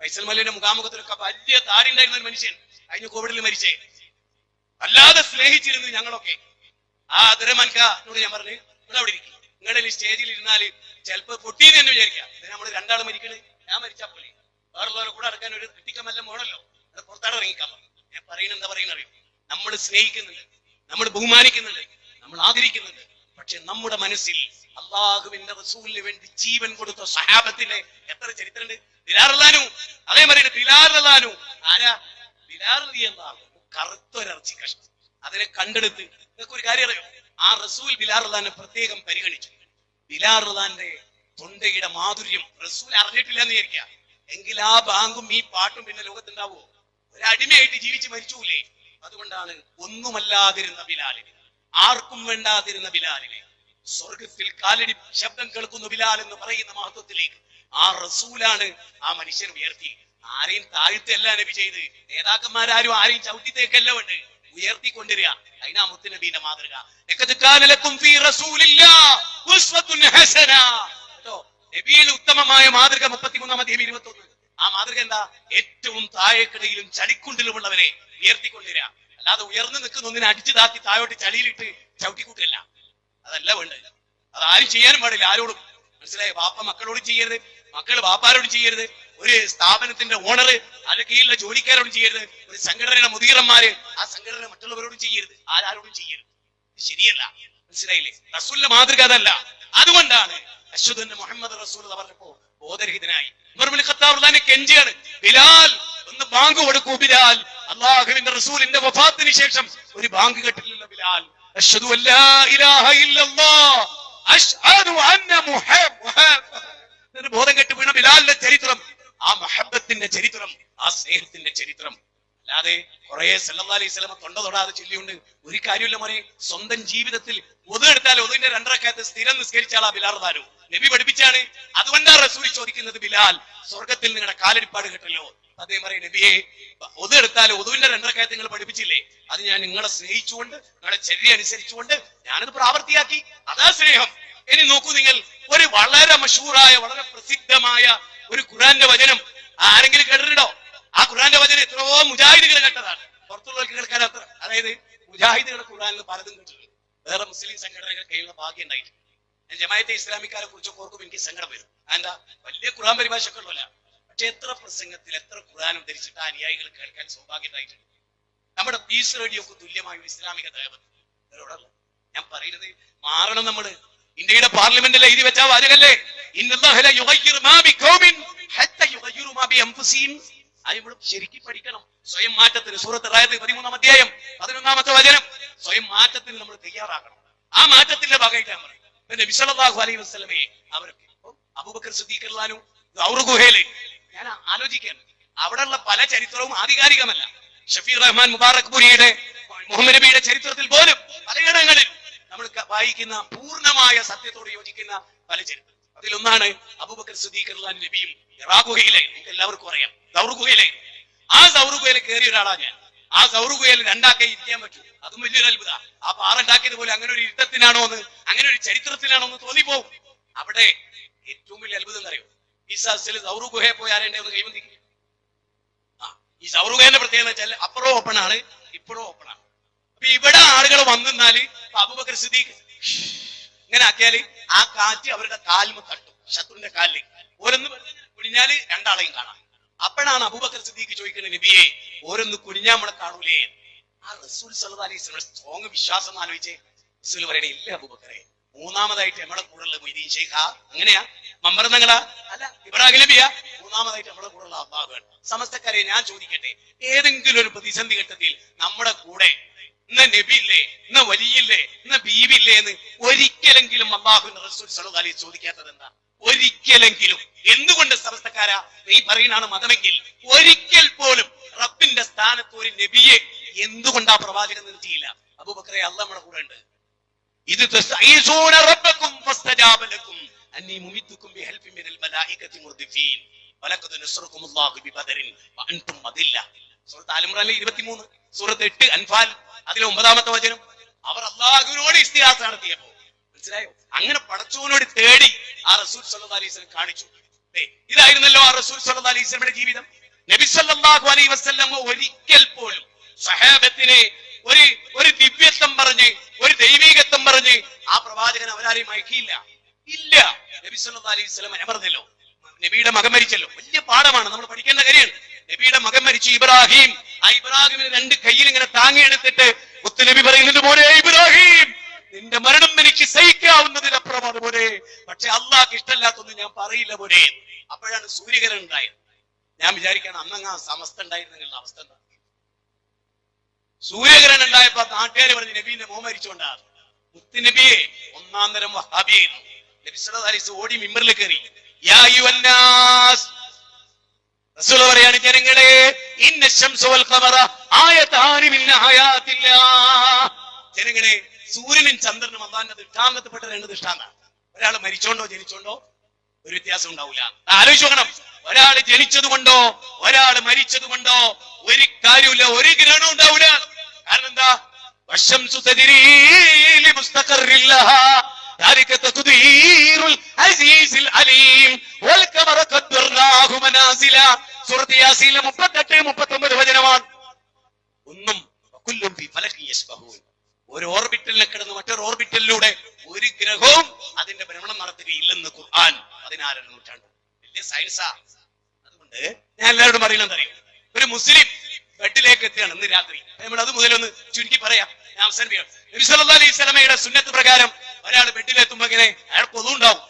ഫൈസൽ മലിന്റെ മുഖാമുഖത്തിലൊക്കെ വലിയ താടി ഉണ്ടായിരുന്ന ഒരു മനുഷ്യൻ കഴിഞ്ഞ കോവിഡിൽ മരിച്ചേ. അല്ലാതെ സ്നേഹിച്ചിരുന്നു ഞങ്ങളൊക്കെ. ആ തിരുമൻകാനോട് ഞാൻ പറഞ്ഞു, നിങ്ങൾ അവിടെ ഇരിക്കും, നിങ്ങളുടെ സ്റ്റേജിൽ ഇരുന്നാല് ചിലപ്പോ പൊട്ടീന്ന് തന്നെ വിചാരിക്കാം. നമ്മള് രണ്ടാളും മരിക്കണേ, ഞാൻ മരിച്ചാ പോലെ വേറുള്ളവരെ കൂടെ അടക്കാൻ ഒരു ക്രിട്ടിക്കാൻ വല്ല മോണല്ലോ, അത് പുറത്താടെ ഇറങ്ങിക്കാൻ പറഞ്ഞു. ഞാൻ പറയുന്നത് എന്താ പറയുന്ന അറിയും? നമ്മൾ സ്നേഹിക്കുന്നുണ്ട്, നമ്മൾ ബഹുമാനിക്കുന്നുണ്ട്, നമ്മൾ ആദരിക്കുന്നുണ്ട്. പക്ഷെ നമ്മുടെ മനസ്സിൽ അള്ളാഹുവിന്റെ റസൂലിന് വേണ്ടി ജീവൻ കൊടുത്ത സഹാബത്തിന്റെ എത്ര ചരിത്രമുണ്ട്. ബിലാൽ റളിയല്ലാഹു അൻഹു അതേ പറയുന്നത്. ബിലാൽ റളിയല്ലാഹു അൻഹു ആരാ? ബിലാൽ റളിയല്ലാഹു അൻഹു കറുത്തൊരിറച്ചി കഷ്ണം അതിനെ കണ്ടെടുത്ത്. നിങ്ങൾക്ക് ഒരു കാര്യം അറിയോ? ആ റസൂൽ ബിലാൽ റളിയല്ലാഹു അൻഹു പ്രത്യേകം പരിഗണിച്ചു. ബിലാൽ റളിയല്ലാഹുവിന്റെ തൊണ്ടയുടെ മാധുര്യം റസൂൽ അറിഞ്ഞിട്ടില്ല എന്ന് വിചാരിക്കുക. എങ്കിൽ ആ ബാങ്കും ഈ പാട്ടും പിന്നെ ലോകത്തുണ്ടാവോ? ഒരടിമയായിട്ട് ജീവിച്ച് മരിച്ചൂലേ? അതുകൊണ്ടാണ് ഒന്നുമല്ലാതിരുന്ന ബിലാലിനെ, ആർക്കും വേണ്ടാതിരുന്ന ബിലാലിനെ സ്വർഗത്തിൽ കാലടി ശബ്ദം കേൾക്കുന്ന ബിലാൽ എന്ന് പറയുന്ന മഹത്വത്തിലേക്ക് ആ റസൂലാണ് ആ മനുഷ്യൻ ഉയർത്തി. ആരെയും താഴ്ത്തല്ല നബി ചെയ്ത്. നേതാക്കന്മാരും ആരെയും ചവിട്ടിത്തേക്കല്ല ഉണ്ട്, ഉയർത്തിക്കൊണ്ടിരിക. അതിനാ മുത്ത് നബീന്റെ മാതൃക. നബിയിൽ ഉത്തമമായ മാതൃക 33-ാം അധ്യായം 21. ആ മാതൃക എന്താ? ഏറ്റവും താഴേക്കിടയിലും ചളിക്കുണ്ടിലുമുള്ളവരെ ഉയർത്തിക്കൊണ്ടിരിക. അല്ലാതെ ഉയർന്നു നിൽക്കുന്ന ഒന്നിനെ അടിച്ചു താത്തി താഴോട്ട് ചളിയിലിട്ട് ചവിട്ടിക്കൂട്ടില്ല. അതല്ല വേണ്ടത്. അത് ആരും ചെയ്യാനും പാടില്ല, ആരോടും. മനസ്സിലായി? ബാപ്പ മക്കളോട് ചെയ്യരുത്, മക്കള് ബാപ്പാരോട് ചെയ്യരുത്, ഒരു സ്ഥാപനത്തിന്റെ ഓണർ അതിന്റെ കീഴിലുള്ള ജോലിക്കാരോട് ചെയ്യരുത്, ഒരു സംഘടനയുടെ മുദീറന്മാര് ആ സംഘടന മറ്റുള്ളവരോട് ചെയ്യരുത്, ആരോടും ചെയ്യരുത്. ശരിയല്ല. മനസ്സിലായില്ലേ? റസൂലിന്റെ മാതൃക അതല്ല. അതുകൊണ്ടാണ് അശ്ഹദു അന്ന മുഹമ്മദ് റസൂൽ പറഞ്ഞപ്പോ ബോധരഹിതനായി ഉമർ ഇബ്നു ഖത്താബ് കെഞ്ചിയാണ്, ബിലാൽ ഒന്ന് ബാങ്ക് കൊടുക്കൂ ബിലാൽ. അല്ലാഹുവിന്റെ റസൂലിന്റെ വഫാത്തിന് ശേഷം ഒരു ബാങ്ക് കേട്ടിട്ടില്ല ബിലാൽ. അശ്ഹദു അല്ലാ ഇലാഹ ഇല്ലല്ലാഹ് അശ്ഹദു അന്ന മുഹമ്മദ്. ബോധം കെട്ട് വീണ ബിലാലിന്റെ ചരിത്രം, ആ മഹബത്തിന്റെ ചരിത്രം, ആ സ്നേഹത്തിന്റെ ചരിത്രം. അല്ലാതെ കുറെ സല്ലല്ലാഹു അലൈഹി വസല്ലം തൊണ്ട തൊടാതെ ചൊല്ലിയുണ്ട് ഒരു കാര്യമില്ല മോനെ. സ്വന്തം ജീവിതത്തിൽ ഒതു എടുത്താൽ ഒതുവിന്റെ 2 റക്അത്ത് സ്ഥിരം നിസ്കരിച്ചാളാ ബിലാൽ താനും. നബി പഠിപ്പിച്ചാണ്. അതുകൊണ്ടാണ് റസൂൽ ചോദിക്കുന്നത്, ബിലാൽ സ്വർഗത്തിൽ നിങ്ങളുടെ കാലടിപ്പാട് കേട്ടല്ലോ. അദ്ദേഹം പറയും, നബിയെ ഒതു എടുത്താൽ ഒതുവിന്റെ 2 റക്അത്ത് നിങ്ങൾ പഠിപ്പിച്ചില്ലേ, അത് ഞാൻ നിങ്ങളെ സ്നേഹിച്ചുകൊണ്ട് നിങ്ങളുടെ ചര്യ അനുസരിച്ചുകൊണ്ട് ഞാനത് പ്രാവർത്തിയാക്കി. അതാ സ്നേഹം. ഇനി നോക്കൂ നിങ്ങൾ, ഒരു വളരെ മഷൂറായ വളരെ പ്രസിദ്ധമായ ഒരു ഖുർആന്റെ വചനം ആരെങ്കിലും കേട്ടിട്ടുണ്ടോ? ആ ഖുർആന്റെ വചനം എത്രയോ മുജാഹിദുകൾ കേട്ടതാണ്, പുറത്തുള്ളവർക്ക് കേൾക്കാൻ അത്ര. അതായത് മുജാഹിദുകളുടെ ഖുർആനിൽ പലതും കേട്ടിട്ടുണ്ട്, വേറെ മുസ്ലിം സംഘടനകൾ കയ്യിലുള്ള ഭാഗ്യം ഉണ്ടായിട്ടുണ്ട്. ഞാൻ ജമാഅത്തെ ഇസ്ലാമിക്കാരെ കുറിച്ച് ഓർക്കുമ്പോൾ എനിക്ക് സങ്കടം വരും. എന്താ, വലിയ ഖുർആൻ പരിഭാഷയൊക്കെ ഉള്ളല്ല, പക്ഷെ എത്ര പ്രസംഗത്തിൽ എത്ര ഖുർആനും ധരിച്ചിട്ട് അനുയായികൾ കേൾക്കാൻ സൗഭാഗ്യം ഉണ്ടായിട്ടുണ്ട്. നമ്മുടെ പീസ് റേഡിയോക്ക് തുല്യമായ ഒരു ഇസ്ലാമിക ദേവത വേറെവിടല്ല. ഞാൻ പറയുന്നത് മാറണം. നമ്മള് ഇന്ത്യയുടെ പാർലമെന്റിൽ എഴുതി വെച്ച വാചകല്ലേ, ശരിക്കും പഠിക്കണം. സ്വയം മാറ്റത്തിന് സൂറത്ത് റായത്ത് 13-ാം അധ്യായം 11-ാമത്തെ വചനം. സ്വയം മാറ്റത്തിന് നമ്മൾ തയ്യാറാക്കണം. ആ മാറ്റത്തിന്റെ ഭാഗമായിട്ടാണ് പറയുന്നത്. നബി സല്ലല്ലാഹു അലൈഹി വസല്ലമയെ അവരൊക്കെ അബൂബക്കർ സിദ്ദീഖ് റളിയല്ലാഹു അൻഹു ഔർ ഗുഹയില്, ഞാൻ ആലോചിക്കുകയാണ്, അവിടെയുള്ള പല ചരിത്രവും ആധികാരികമല്ല. ഷഫീർ റഹ്മാൻ മുബാറക് പുരിയുടെ മുഹമ്മദ് നബിയുടെ ചരിത്രത്തിൽ പോലും പലയിടങ്ങളിൽ നമ്മൾ വായിക്കുന്ന പൂർണ്ണമായ സത്യത്തോട് യോജിക്കുന്ന പല ചരിത്രം. അതിലൊന്നാണ് അബൂബക്കർ സിദ്ദീഖ് റളിയല്ലാഹു അൻഹു നബിയും ഹിറാ ഗുഹയിലെ, നമുക്ക് എല്ലാവർക്കും അറിയാം, സൗർ ഗുഹയിലെ. ആ സൗർ ഗുഹയിൽ കയറിയ ഒരാളാണ് ഞാൻ. ആ സൗർ ഗുഹയിൽ 2 ആൾക്കേ ഇരിക്കാൻ പറ്റൂ, അതും വലിയൊരു അത്ഭുത. ആ പാറുണ്ടാക്കിയത് പോലെ അങ്ങനെ ഒരു യുദ്ധത്തിനാണോ എന്ന്, അങ്ങനെ ഒരു ചരിത്രത്തിലാണോ എന്ന് തോന്നിപ്പോവും. അവിടെ ഏറ്റവും വലിയ അത്ഭുതം എന്നറിയോ, ഈ സദസ്സിൽ സൗർ ഗുഹയെ പോയി ആരെന്റെ ഒന്ന് കൈവന്തിക്കും. ഈ സൗർ ഗുഹയുടെ പ്രത്യേകത വെച്ചാൽ അപ്പുറം ഓപ്പൺ ആണ്, ഇപ്പുറം ഓപ്പൺ ആണ്. അപ്പൊ ഇവിടെ ആളുകൾ വന്നാല് അബൂബക്കർ സിദ്ദീഖ് ഇങ്ങനെ ആക്കിയാല് ആ കാറ്റ് അവരുടെ കാലിന് തട്ടും, ശത്രുവിന്റെ കാലിൽ. ഓരോന്ന് കുനിഞ്ഞാല് 2 ആളെയും കാണാം. അപ്പോഴാണ് അബൂബക്കർ സിദ്ദീഖ് ചോദിക്കുന്നത്, നബിയെ ഓരോന്ന് കുനിഞ്ഞാ നമ്മളെ കാണൂലേ? ആ റസൂൽ സല്ലല്ലാഹു അലൈഹി വസല്ലം സ്ട്രോങ് വിശ്വാസം എന്ന് ആലോചിച്ചേ. റസൂൽ പറയണേ, ഇല്ല അബൂബക്കറെ, 3ാമതായിട്ട് നമ്മളെ കൂടെയുള്ള മൊയ്തീൻ ശൈഖാ, അങ്ങനെയാ മമ്പറന്നങ്ങളാ, അല്ല ഇബ്രാഹിം നബിയാ, 3ാമതായിട്ട് നമ്മളെ കൂടെയുള്ള അള്ളാഹുവാണ്. സമസ്തക്കാരെ ഞാൻ ചോദിക്കട്ടെ, ഏതെങ്കിലും ഒരു പ്രതിസന്ധി ഘട്ടത്തിൽ നമ്മുടെ കൂടെ ഇന്ന് നബിയില്ലേ, ഇന്ന് വലിയില്ലേ, ഇന്ന് ബീവില്ലേ എന്ന് ഒരിക്കലെങ്കിലും അല്ലാഹുവിന്റെ റസൂൽ സല്ലല്ലാഹു അലൈഹി ചോദിക്കാത്തത് എന്താ? ഒരിക്കലെങ്കിലും. എന്തുകൊണ്ട് സമസ്തക്കാരാ നീ പറയുന്നതാണ് മതമെങ്കിൽ ഒരിക്കൽ പോലും റബ്ബിന്റെ സ്ഥാനത്ത് ഒരു നബിയെ എന്തുകൊണ്ട് ആ പ്രവാചകൻ നിർത്തിയില്ല? അബൂബക്കറെ, അല്ലാഹ് നമ്മുടെ കൂടെ ഉണ്ട്. ഇത് തസ്തഈസൂന റബ്ബക്കും ഫസ്തജാബ ലക്കും അന്നി മുമിത്തുക്കും ബിഹൽഫിൻ മിനൽ മലായികതി മുർദിഫീൻ വലഖദ് നസ്റകുമുല്ലാഹു ബിബദരിൻ വഅൻതും മദില്ല. സൂറത്ത് ആൽ ഇംറാനിലെ 23, സൂറത്ത് 8 അൻഫാൽ അതിലെ 9ാമത്തെ വചനം. അവർ അല്ലാഹുവിനോട് ഇസ്തിഹാസ നടത്തിയപ്പോ, മനസ്സിലായോ, അങ്ങനെ പടച്ചവനോട് തേടി ആ റസൂൽ സല്ലല്ലാഹു അലൈഹി വസല്ലം കാണിച്ചു. ഇതായിരുന്നല്ലോ ആ റസൂൽ സല്ലല്ലാഹു അലൈഹി വസല്ലമയുടെ ജീവിതം. നബി സല്ലല്ലാഹു അലൈഹി വസല്ലം ഒരിക്കൽ പോലും സഹാബത്തിനെ ഒരു ദിവ്യത്വം പറഞ്ഞ്, ഒരു ദൈവീകത്വം പറഞ്ഞ് ആ പ്രവാചകൻ അവരാരെയും മയക്കിയില്ല. ഇല്ല. നബി സല്ലല്ലാഹു അലൈഹി വസല്ലം ഞാൻ പറഞ്ഞല്ലോ, നബിയുടെ മകൻ മരിച്ചല്ലോ, വലിയ പാഠമാണ്, നമ്മൾ പഠിക്കേണ്ട കാര്യമാണ്. നബിയുടെ മകൻ മരിച്ചു, ഇബ്രാഹിം. ആ ഇബ്രാഹിമിന് 2 കയ്യിൽ ഇങ്ങനെ താങ്ങിയെടുത്തിട്ട് മുത്തുനബി പറയുന്നുണ്ട്, മോനെ ഇബ്രാഹിം, നിന്റെ മരണം എനിക്ക് സഹിക്കാവുന്നതിനപ്പുറമാണ് മോനെ, പക്ഷെ അള്ളാഹ്ക്ക് ഇഷ്ടമല്ലാത്തൊന്നും ഞാൻ പറയില്ല മോനെ. അപ്പോഴാണ് സൂര്യഗ്രഹണം ഉണ്ടായത്. ഞാൻ വിചാരിക്കണം അന്നങ്ങ് ആ സമസ്ത ഉണ്ടായിരുന്നെങ്കിൽ അവസ്ഥ എന്താ? സൂര്യഗ്രഹണം ഉണ്ടായപ്പോ നാട്ടുകാര് പറഞ്ഞ് നബീന്റെ മോൻ മരിച്ചുകൊണ്ടാണ്. മുത്തുനബിയെ 1-ാം തരം വഹാബിയായിരുന്നു. നബി സല്ലല്ലാഹു അലൈഹി വസല്ലം ഓടി മിമ്പറിൽ കയറി, യാ അയ്യുഹന്നാസ്, റസൂൽ പറയാണ്, ജനങ്ങളെ, ഇന്ന ശംസ വൽ ഖമറ ആയതാനി മിൻ ആയാതില്ലാഹ്. ജനങ്ങളെ, സൂര്യനും ചന്ദ്രനും അല്ലാഹുവിന്റെ ദൃഷ്ടാന്തത്തിൽപ്പെട്ട 2 ദൃഷ്ടാന്തമാണ്. ഒരാൾ മരിച്ചോണ്ടോ ജനിച്ചോണ്ടോ ഒരു വ്യത്യാസം ഉണ്ടാവില്ല. ആലോചിച്ച് നോക്കണം. ഒരാൾ ജനിച്ചത് കൊണ്ടോ ഒരാൾ മരിച്ചത് കൊണ്ടോ ഒരു കാര്യമില്ല, ഒരു ഗ്രഹണം ഉണ്ടാവില്ല. കാരണം എന്താ? വശംസു തജ്രീ ലിമുസ്തഖറിൻ ലഹാ ذلك تقدير العزيز العليم والقمر قدرناه منازل. സൂറത്ത് യാസീനിലെ 38-39 വചനമാണ്. ഒന്നും കുല്ലും ഫീ ഫലകി യസ്ബഹൂൻ. ഒരു ഓർബിറ്റലിൽ കിടന്ന് മറ്റൊരു ഓർബിറ്റലിലൂടെ ഒരു ഗ്രഹവും അതിന്റെ ഭ്രമണം നടത്തുകയില്ലെന്ന് ഖുർആൻ 16-ാം നൂറ്റാണ്ട്. വലിയ സയൻസാ. അതുകൊണ്ട് ഞാൻ എല്ലാവരോടും പറയുന്നത് അറിയാം, ഒരു മുസ്ലിം ബെഡിലേക്ക് എത്തുകയാണ് ഇന്ന് രാത്രി. നമ്മൾ അത് മുതലൊന്ന് ചുരുക്കി പറയാം, ഞാൻ അവസാനിപ്പിക്കാം. നബി സല്ലല്ലാഹു അലൈഹി വസല്ലമയുടെ സുന്നത്ത് പ്രകാരം ഒരാൾ ബെഡിലെത്തുമ്പോ ഇങ്ങനെ അയാൾ പൊതുണ്ടാവും,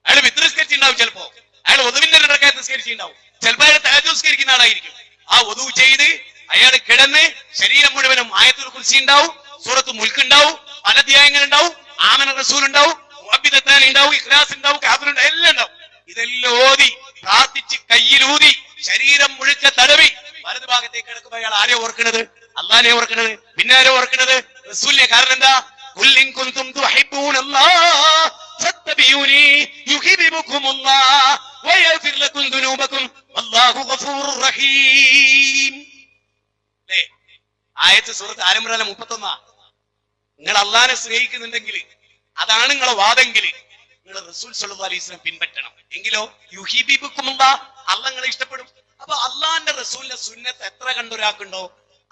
അയാൾ വിത്രിസ്കരിച്ചിട്ടുണ്ടാവും, ചിലപ്പോ അയാൾ ഒതുവിന്റെ 2 റക്അത്ത് നിസ്കരിച്ചിട്ടുണ്ടാവും, ചിലപ്പോൾ അയാൾ തഹജ്ജുദ് നിസ്കരിക്കുന്ന ആളായിരിക്കും. ആ ഒതു ചെയ്ത് അയാൾ കിടന്ന് ശരീരം മുഴുവനും ആയത്തുൽ കുർസി ഉണ്ടാവും, സൂറത്ത് മുൽക്ക് ഉണ്ടാവും, പല അധ്യായങ്ങൾ ഉണ്ടാവും, ആമന റസൂൽ ഉണ്ടാവും, മുഅബ്ബിദത്താൻ ഉണ്ടാവും, ഇഖ്ലാസ് ഉണ്ടാവും, കാഫിർ ഉണ്ടാവും, എല്ലാം ഉണ്ടാവും. ഇതെല്ലാം ഓതി പ്രാർത്ഥിച്ച് കയ്യിലൂതി ശരീരം മുഴുക്ക തടവി വലതു ഭാഗത്തേക്ക് കിടക്കുമ്പോൾ അയാൾ ആരെ ഓർക്കുന്നത്? അള്ളാഹിനെ ഓർക്കുന്നത്. പിന്നെ ആരെ ഓർക്കുന്നത്? റസൂലിനെ. കാരണം എന്താ? ഖുൽ ഇൻ കുൻതും തുഹിബ്ബൂനല്ലാഹ് ഫത്തബിഊനി യുഹിബ്ബുകുമുല്ലാഹ് വയഗ്ഫിർ ലക്കും ദുനൂബക്കും വല്ലാഹു ഗഫൂറുർ റഹീം. ആയത്ത് സൂറത്ത് ആല ഇംറാനിലെ 31. നിങ്ങൾ അള്ളാഹിനെ സ്നേഹിക്കുന്നുണ്ടെങ്കിൽ, അതാണ് നിങ്ങളെ വാദമെങ്കിൽ, നിങ്ങൾ റസൂൽ സല്ലല്ലാഹു അലൈഹി വസല്ലം പിൻപറ്റണം. എങ്കിലോ യുഹിബ്ബുകുമുല്ലാഹ്, അള്ളാഹ് നിങ്ങളെ ഇഷ്ടപ്പെടും. അപ്പൊ അള്ളാഹിന്റെ റസൂലിന്റെ സുന്നത്ത് എത്ര കണ്ടൊരാക്കുണ്ടോ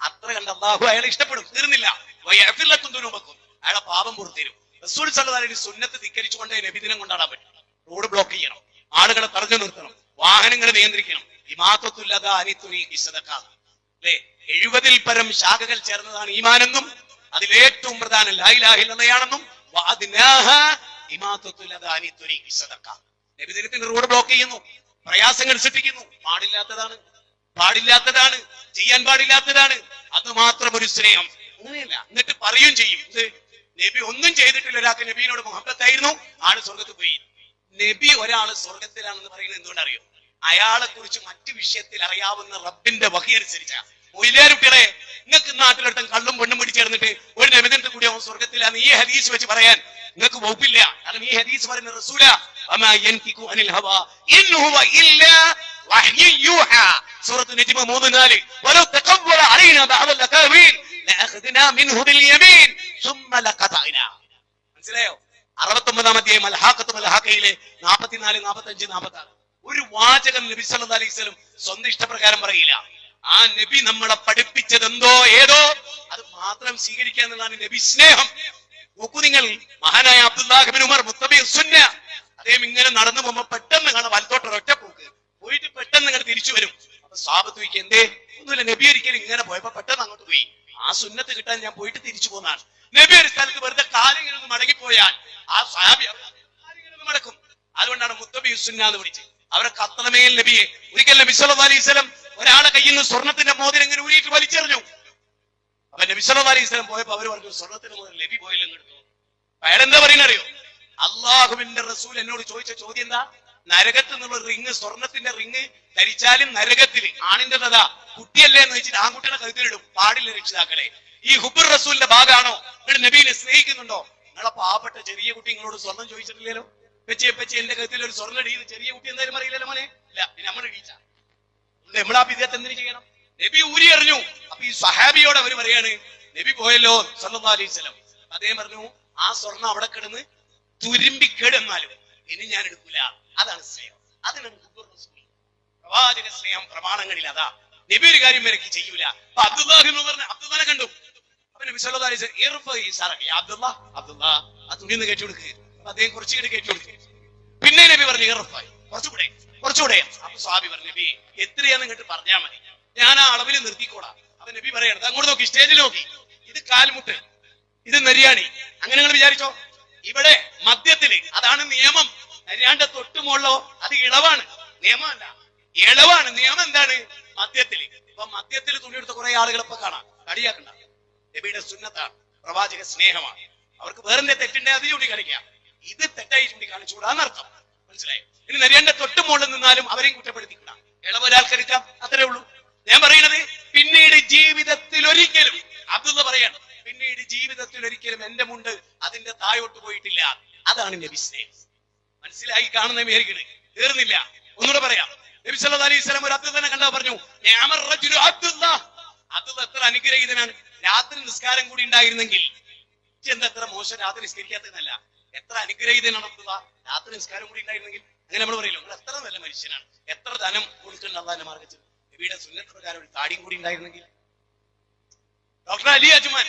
അത്ര കണ്ട് അള്ളാഹു അയാളെ ഇഷ്ടപ്പെടും. തീർന്നില്ല, വയഗ്ഫിർ ലക്കും ദുനൂബക്കും, അയാളെ പാപം പുറത്തുതരും. റസൂൽ സല്ലല്ലാഹു അലൈഹി വസല്ലം സുന്നത്ത് ധിക്കരിച്ചുകൊണ്ട് നബിദിനം കൊണ്ടാടാൻ പറ്റും. റോഡ് ബ്ലോക്ക് ചെയ്യണം, ആളുകളെ തടഞ്ഞു നിർത്തണം, വാഹനങ്ങളെ നിയന്ത്രിക്കണം. ഇമാത്തത്തുൽ അദാ അനി തുരീഖി സദഖ. അല്ലേ? 70-ൽ പരം ശാഖകൾ ചേർന്നതാണ് ഈമാനെന്നും അതിലേറ്റവും പ്രധാനം ലാ ഇലാഹ ഇല്ലല്ലാഹയാണെന്നും വഅദ്നാഹാ ഇമാത്തത്തുൽ അദാ അനി തുരീഖി സദഖ. നബിദിനത്തിന് റോഡ് ബ്ലോക്ക് ചെയ്യുന്നു, പ്രയാസങ്ങൾ സൃഷ്ടിക്കുന്നു. പാടില്ലാത്തതാണ്, ചെയ്യാൻ പാടില്ലാത്തതാണ്. അത് മാത്രം ഒരു സ്നേഹം. അങ്ങനെയല്ല. എന്നിട്ട് പറയും ചെയ്യും, നബി ഒന്നും ചെയ്തിട്ടില്ല, ഒരാൾക്ക് നബിയോട് മുഹബ്ബത്തായിരുന്നു, ആള് സ്വർഗത്തിൽ പോയി. നബി ഒരാള് സ്വർഗത്തിലാണെന്ന് പറയുന്നത് എന്തുകൊണ്ടറിയോ? അയാളെ കുറിച്ച് മറ്റു വിഷയത്തിൽ അറിയാവുന്ന റബ്ബിന്റെ വഹി അനുസരിച്ചാ. മൊയിലാരുട്ടികളെ, നിങ്ങൾക്ക് നാട്ടിലെടുത്തും കള്ളും പെണ്ണും പിടിച്ചേർന്നിട്ട് ഒരു നബിദിനത്തിൽ കൂടി അവൻ സ്വർഗത്തിലാണ് ഈ ഹദീസ് വെച്ച് പറയാൻ നിങ്ങൾക്ക് വകുപ്പില്ല. കാരണം ഈ ഹദീസ് പറയുന്ന റസൂല വമാ യൻതിഖു അനിൽ ഹവാ ഇൻ ഹുവ ഇല്ലാ വഹ്യു യൂഹാ. സൂറത്ത് നജ്മ് 3-4. വലൗ തഖവ്വല അലൈനാ ബഅദൽ അകാവീൽ ലഅഖദ്നാ മിൻഹു ബിൽ യമീൻ സുമ്മ ലഖതഅനാ. മനസ്സിലായോ? 69-ാം അധ്യായം അൽ-ഹാഖത്തു അൽ-ഹാഖയിലെ 44, 45, 46. ഒരു വാചകം നബി സല്ലല്ലാഹു അലൈഹി വസല്ലം സ്വന്തം ഇഷ്ടപ്രകാരം പറയില്ല. ആ നബി നമ്മളെ പഠിപ്പിച്ചത് എന്തോ ഏതോ അത് മാത്രം സ്വീകരിക്കുക എന്നുള്ളതാണ് നബി സ്നേഹം. നോക്കൂ നിങ്ങൾ, മഹാനായ അബ്ദുല്ലാഹ് ഇബ്നു ഉമർ മുത്തബി സുന്ന, അദ്ദേഹം ഇങ്ങനെ നടന്നു പോകുമ്പോ പെട്ടെന്ന് കാണാം വലത്തോട്ട് ഒറ്റ പോക്ക് പോയിട്ട് പെട്ടെന്ന് ഇങ്ങനെ തിരിച്ചു വരും. അപ്പൊ സ്വഹാബത്ത് ചോദിക്കും, എന്തേ? ഒന്നുമില്ല, നബി ഒരിക്കലും ഇങ്ങനെ പോയപ്പോ പെട്ടെന്ന് അങ്ങോട്ട് പോയി, ആ സുന്നത്ത് കിട്ടാൻ ഞാൻ പോയിട്ട് തിരിച്ചു പോന്നാണ്. നബി ഒരു സ്ഥലത്ത് വെറുതെ കാലിങ്ങനെ ഒന്ന് മടങ്ങിപ്പോയാൽ ആ സ്വഹാബി കാലിങ്ങനെ മടക്കും. അതുകൊണ്ടാണ് മുത്തബി സുന്ന എന്ന് വിളിച്ചത്. അവരെ കത്തലമേൽ നബിയെ ഒരിക്കൽ നബി സല്ലല്ലാഹു അലൈഹി വസല്ലം ഒരാളെ കയ്യിൽ നിന്ന് സ്വർണത്തിന്റെ മോതിരം ഇങ്ങനെ ഊരിയിട്ട് വലിച്ചെറിഞ്ഞു. അപ്പൊ നബി സല്ലല്ലാഹു അലൈഹി വസല്ലം പോയപ്പോ അവര് പറഞ്ഞു, സ്വർണത്തിന്റെ മോതിരം നബി പോയില്ലെന്ന് എടുത്തു. അയാൾ എന്താ പറയുന്നറിയോ? അള്ളാഹുവിന്റെ റസൂൽ എന്നോട് ചോദിച്ച ചോദ്യം എന്താ? നരകത്ത് നിന്നുള്ള റിങ്, സ്വർണത്തിന്റെ റിങ് ധരിച്ചാലും നരകത്തില് ആണിന്റെതാ കുട്ടിയല്ലേ എന്ന് വെച്ചിട്ട് ആൺകുട്ടിയുടെ കഴുത്തിലിടും. പാടില്ല രക്ഷിതാക്കളെ. ഈ ഹുബ്ബുർ റസൂലിന്റെ ഭാഗമാണോ? നിങ്ങൾ നബീനെ സ്നേഹിക്കുന്നുണ്ടോ? നിങ്ങളെ പാവപ്പെട്ട ചെറിയ കുട്ടി നിങ്ങളോട് സ്വർണം ചോദിച്ചിട്ടില്ലല്ലോ. പെച്ചി എന്റെ കഴുത്തിൽ ഒരു സ്വർണ്ണം ഇടിയുന്നു, ചെറിയ കുട്ടി എന്തായാലും അറിയില്ലല്ലോ മോനെ. ഇല്ല, പിന്നെ നമ്മൾ ഇടിച്ച നമ്മളാ വിധേയത്തെ എന്തിനു ചെയ്യണം? നബി ഊരി എറിഞ്ഞു. അപ്പൊ ഈ സഹാബിയോട് അവര് പറയാണ്, നബി പോയല്ലോ സല്ലല്ലാഹു അലൈഹി വസല്ലം. അദ്ദേഹം പറഞ്ഞു, ആ സ്വർണം അവിടെ കിടന്ന് തുരുമ്പിക്കേടെന്നാലും ഇനി ഞാൻ എടുക്കൂല. അതാണ് സ്നേഹം. അതിനാണ് പ്രവാചക സ്നേഹം. പ്രമാണങ്ങളിൽ അതാ. നബി ഒരു കാര്യം വരക്കി ചെയ്യൂല. അപ്പൊ അബ്ദുല്ലാനെ കണ്ടു. അപ്പൊ നബി സല്ലല്ലാഹു അലൈഹി വസല്ലം അബ്ദുല്ലാ ആ തുണിന്ന് കയറ്റി കൊടുക്കുക. അപ്പൊ അദ്ദേഹം കുറച്ചുകൂടി കയറ്റി കൊടുക്കുക. പിന്നെ നബി പറഞ്ഞു, കുറച്ചുകൂടെ. അപ്പൊ സ്വഹാബി പറഞ്ഞു, നബി എത്രയാന്ന് ഇങ്ങോട്ട് പറഞ്ഞാ മതി, ഞാൻ ആ അളവിൽ നിർത്തിക്കോളാം. അപ്പൊ നബി പറയണത്, അങ്ങോട്ട് നോക്കി, സ്റ്റേജിൽ നോക്കി, ഇത് കാൽമുട്ട്, ഇത് നെരിയാണി. അങ്ങനെ നിങ്ങൾ വിചാരിച്ചോ? ഇവിടെ മധ്യത്തില് അതാണ് നിയമം. നരിയാണ്ട തൊട്ടുമുള്ളോ അത് ഇളവാണ്, നിയമമല്ല, ഇളവാണ്. നിയമം എന്താണ്? മധ്യത്തില്. അപ്പൊ മധ്യത്തിൽ തുണിയെടുത്ത കുറെ ആളുകളെ ഇപ്പൊ കാണാം. കടിയാക്കണ്ട. നബിയുടെ സുന്നത്താണ്, പ്രവാചക സ്നേഹമാണ്. അവർക്ക് വേറെ തെറ്റുണ്ടെ അത് ചൂണ്ടിക്കാണിക്കാം. ഇത് തെറ്റായി ചൂണ്ടിക്കാണിച്ചുകൂടാന്നർത്ഥം. മനസ്സിലായോ? ഇനി നരിയാണ്ട തൊട്ടുമുകളിൽ നിന്നാലും അവരെയും കുറ്റപ്പെടുത്തിക്കൂടാ. ഇളവൊരാൾക്കെടുക്കാം, അത്രേ ഉള്ളൂ. ഞാൻ പറയുന്നത്, പിന്നീട് ജീവിതത്തിൽ ഒരിക്കലും, അബ്ദുള്ള പറയാണ്, പിന്നീട് ജീവിതത്തിൽ ഒരിക്കലും എന്റെ മുണ്ട് അതിന്റെ താഴോട്ട് പോയിട്ടില്ല. അതാണ് നബി സ്നേഹം. മനസ്സിലായി കാണുന്ന വിചാരിക്കണേ. തീർന്നില്ല, ഒന്നുകൂടെ പറയാം. നബി സല്ലല്ലാഹു അലൈഹി വസല്ലം ഒരു അബ്ദുള്ളനെ കണ്ടാ പറഞ്ഞു നിഅമർ റജുലു അബ്ദുല്ലാഹ്, അബ്ദുള്ള എത്ര അനുഗ്രഹീതനാണ്. രാത്രി നിസ്കാരം കൂടി ഉണ്ടായിരുന്നെങ്കിൽ എന്താ എത്ര മോശം രാത്രി നിസ്കരിക്കാത്തതല്ല, എത്ര അനുഗ്രഹീതനാണ് അബ്ദുള്ള, രാത്രി നിസ്കാരം കൂടി ഉണ്ടായിരുന്നെങ്കിൽ. അങ്ങനെ നമ്മൾ പറയല്ലോ നിങ്ങൾ എത്ര നല്ല മനുഷ്യനാണ്, എത്ര ധനം കൊടുക്കേണ്ട അള്ളാന്റെ മാർഗത്തിൽ. നബിയുടെ സുന്നത്ത് പ്രകാരം ഒരു താടിയും കൂടി ഉണ്ടായിരുന്നെങ്കിൽ. ഡോക്ടർ അലി അജ്മാൻ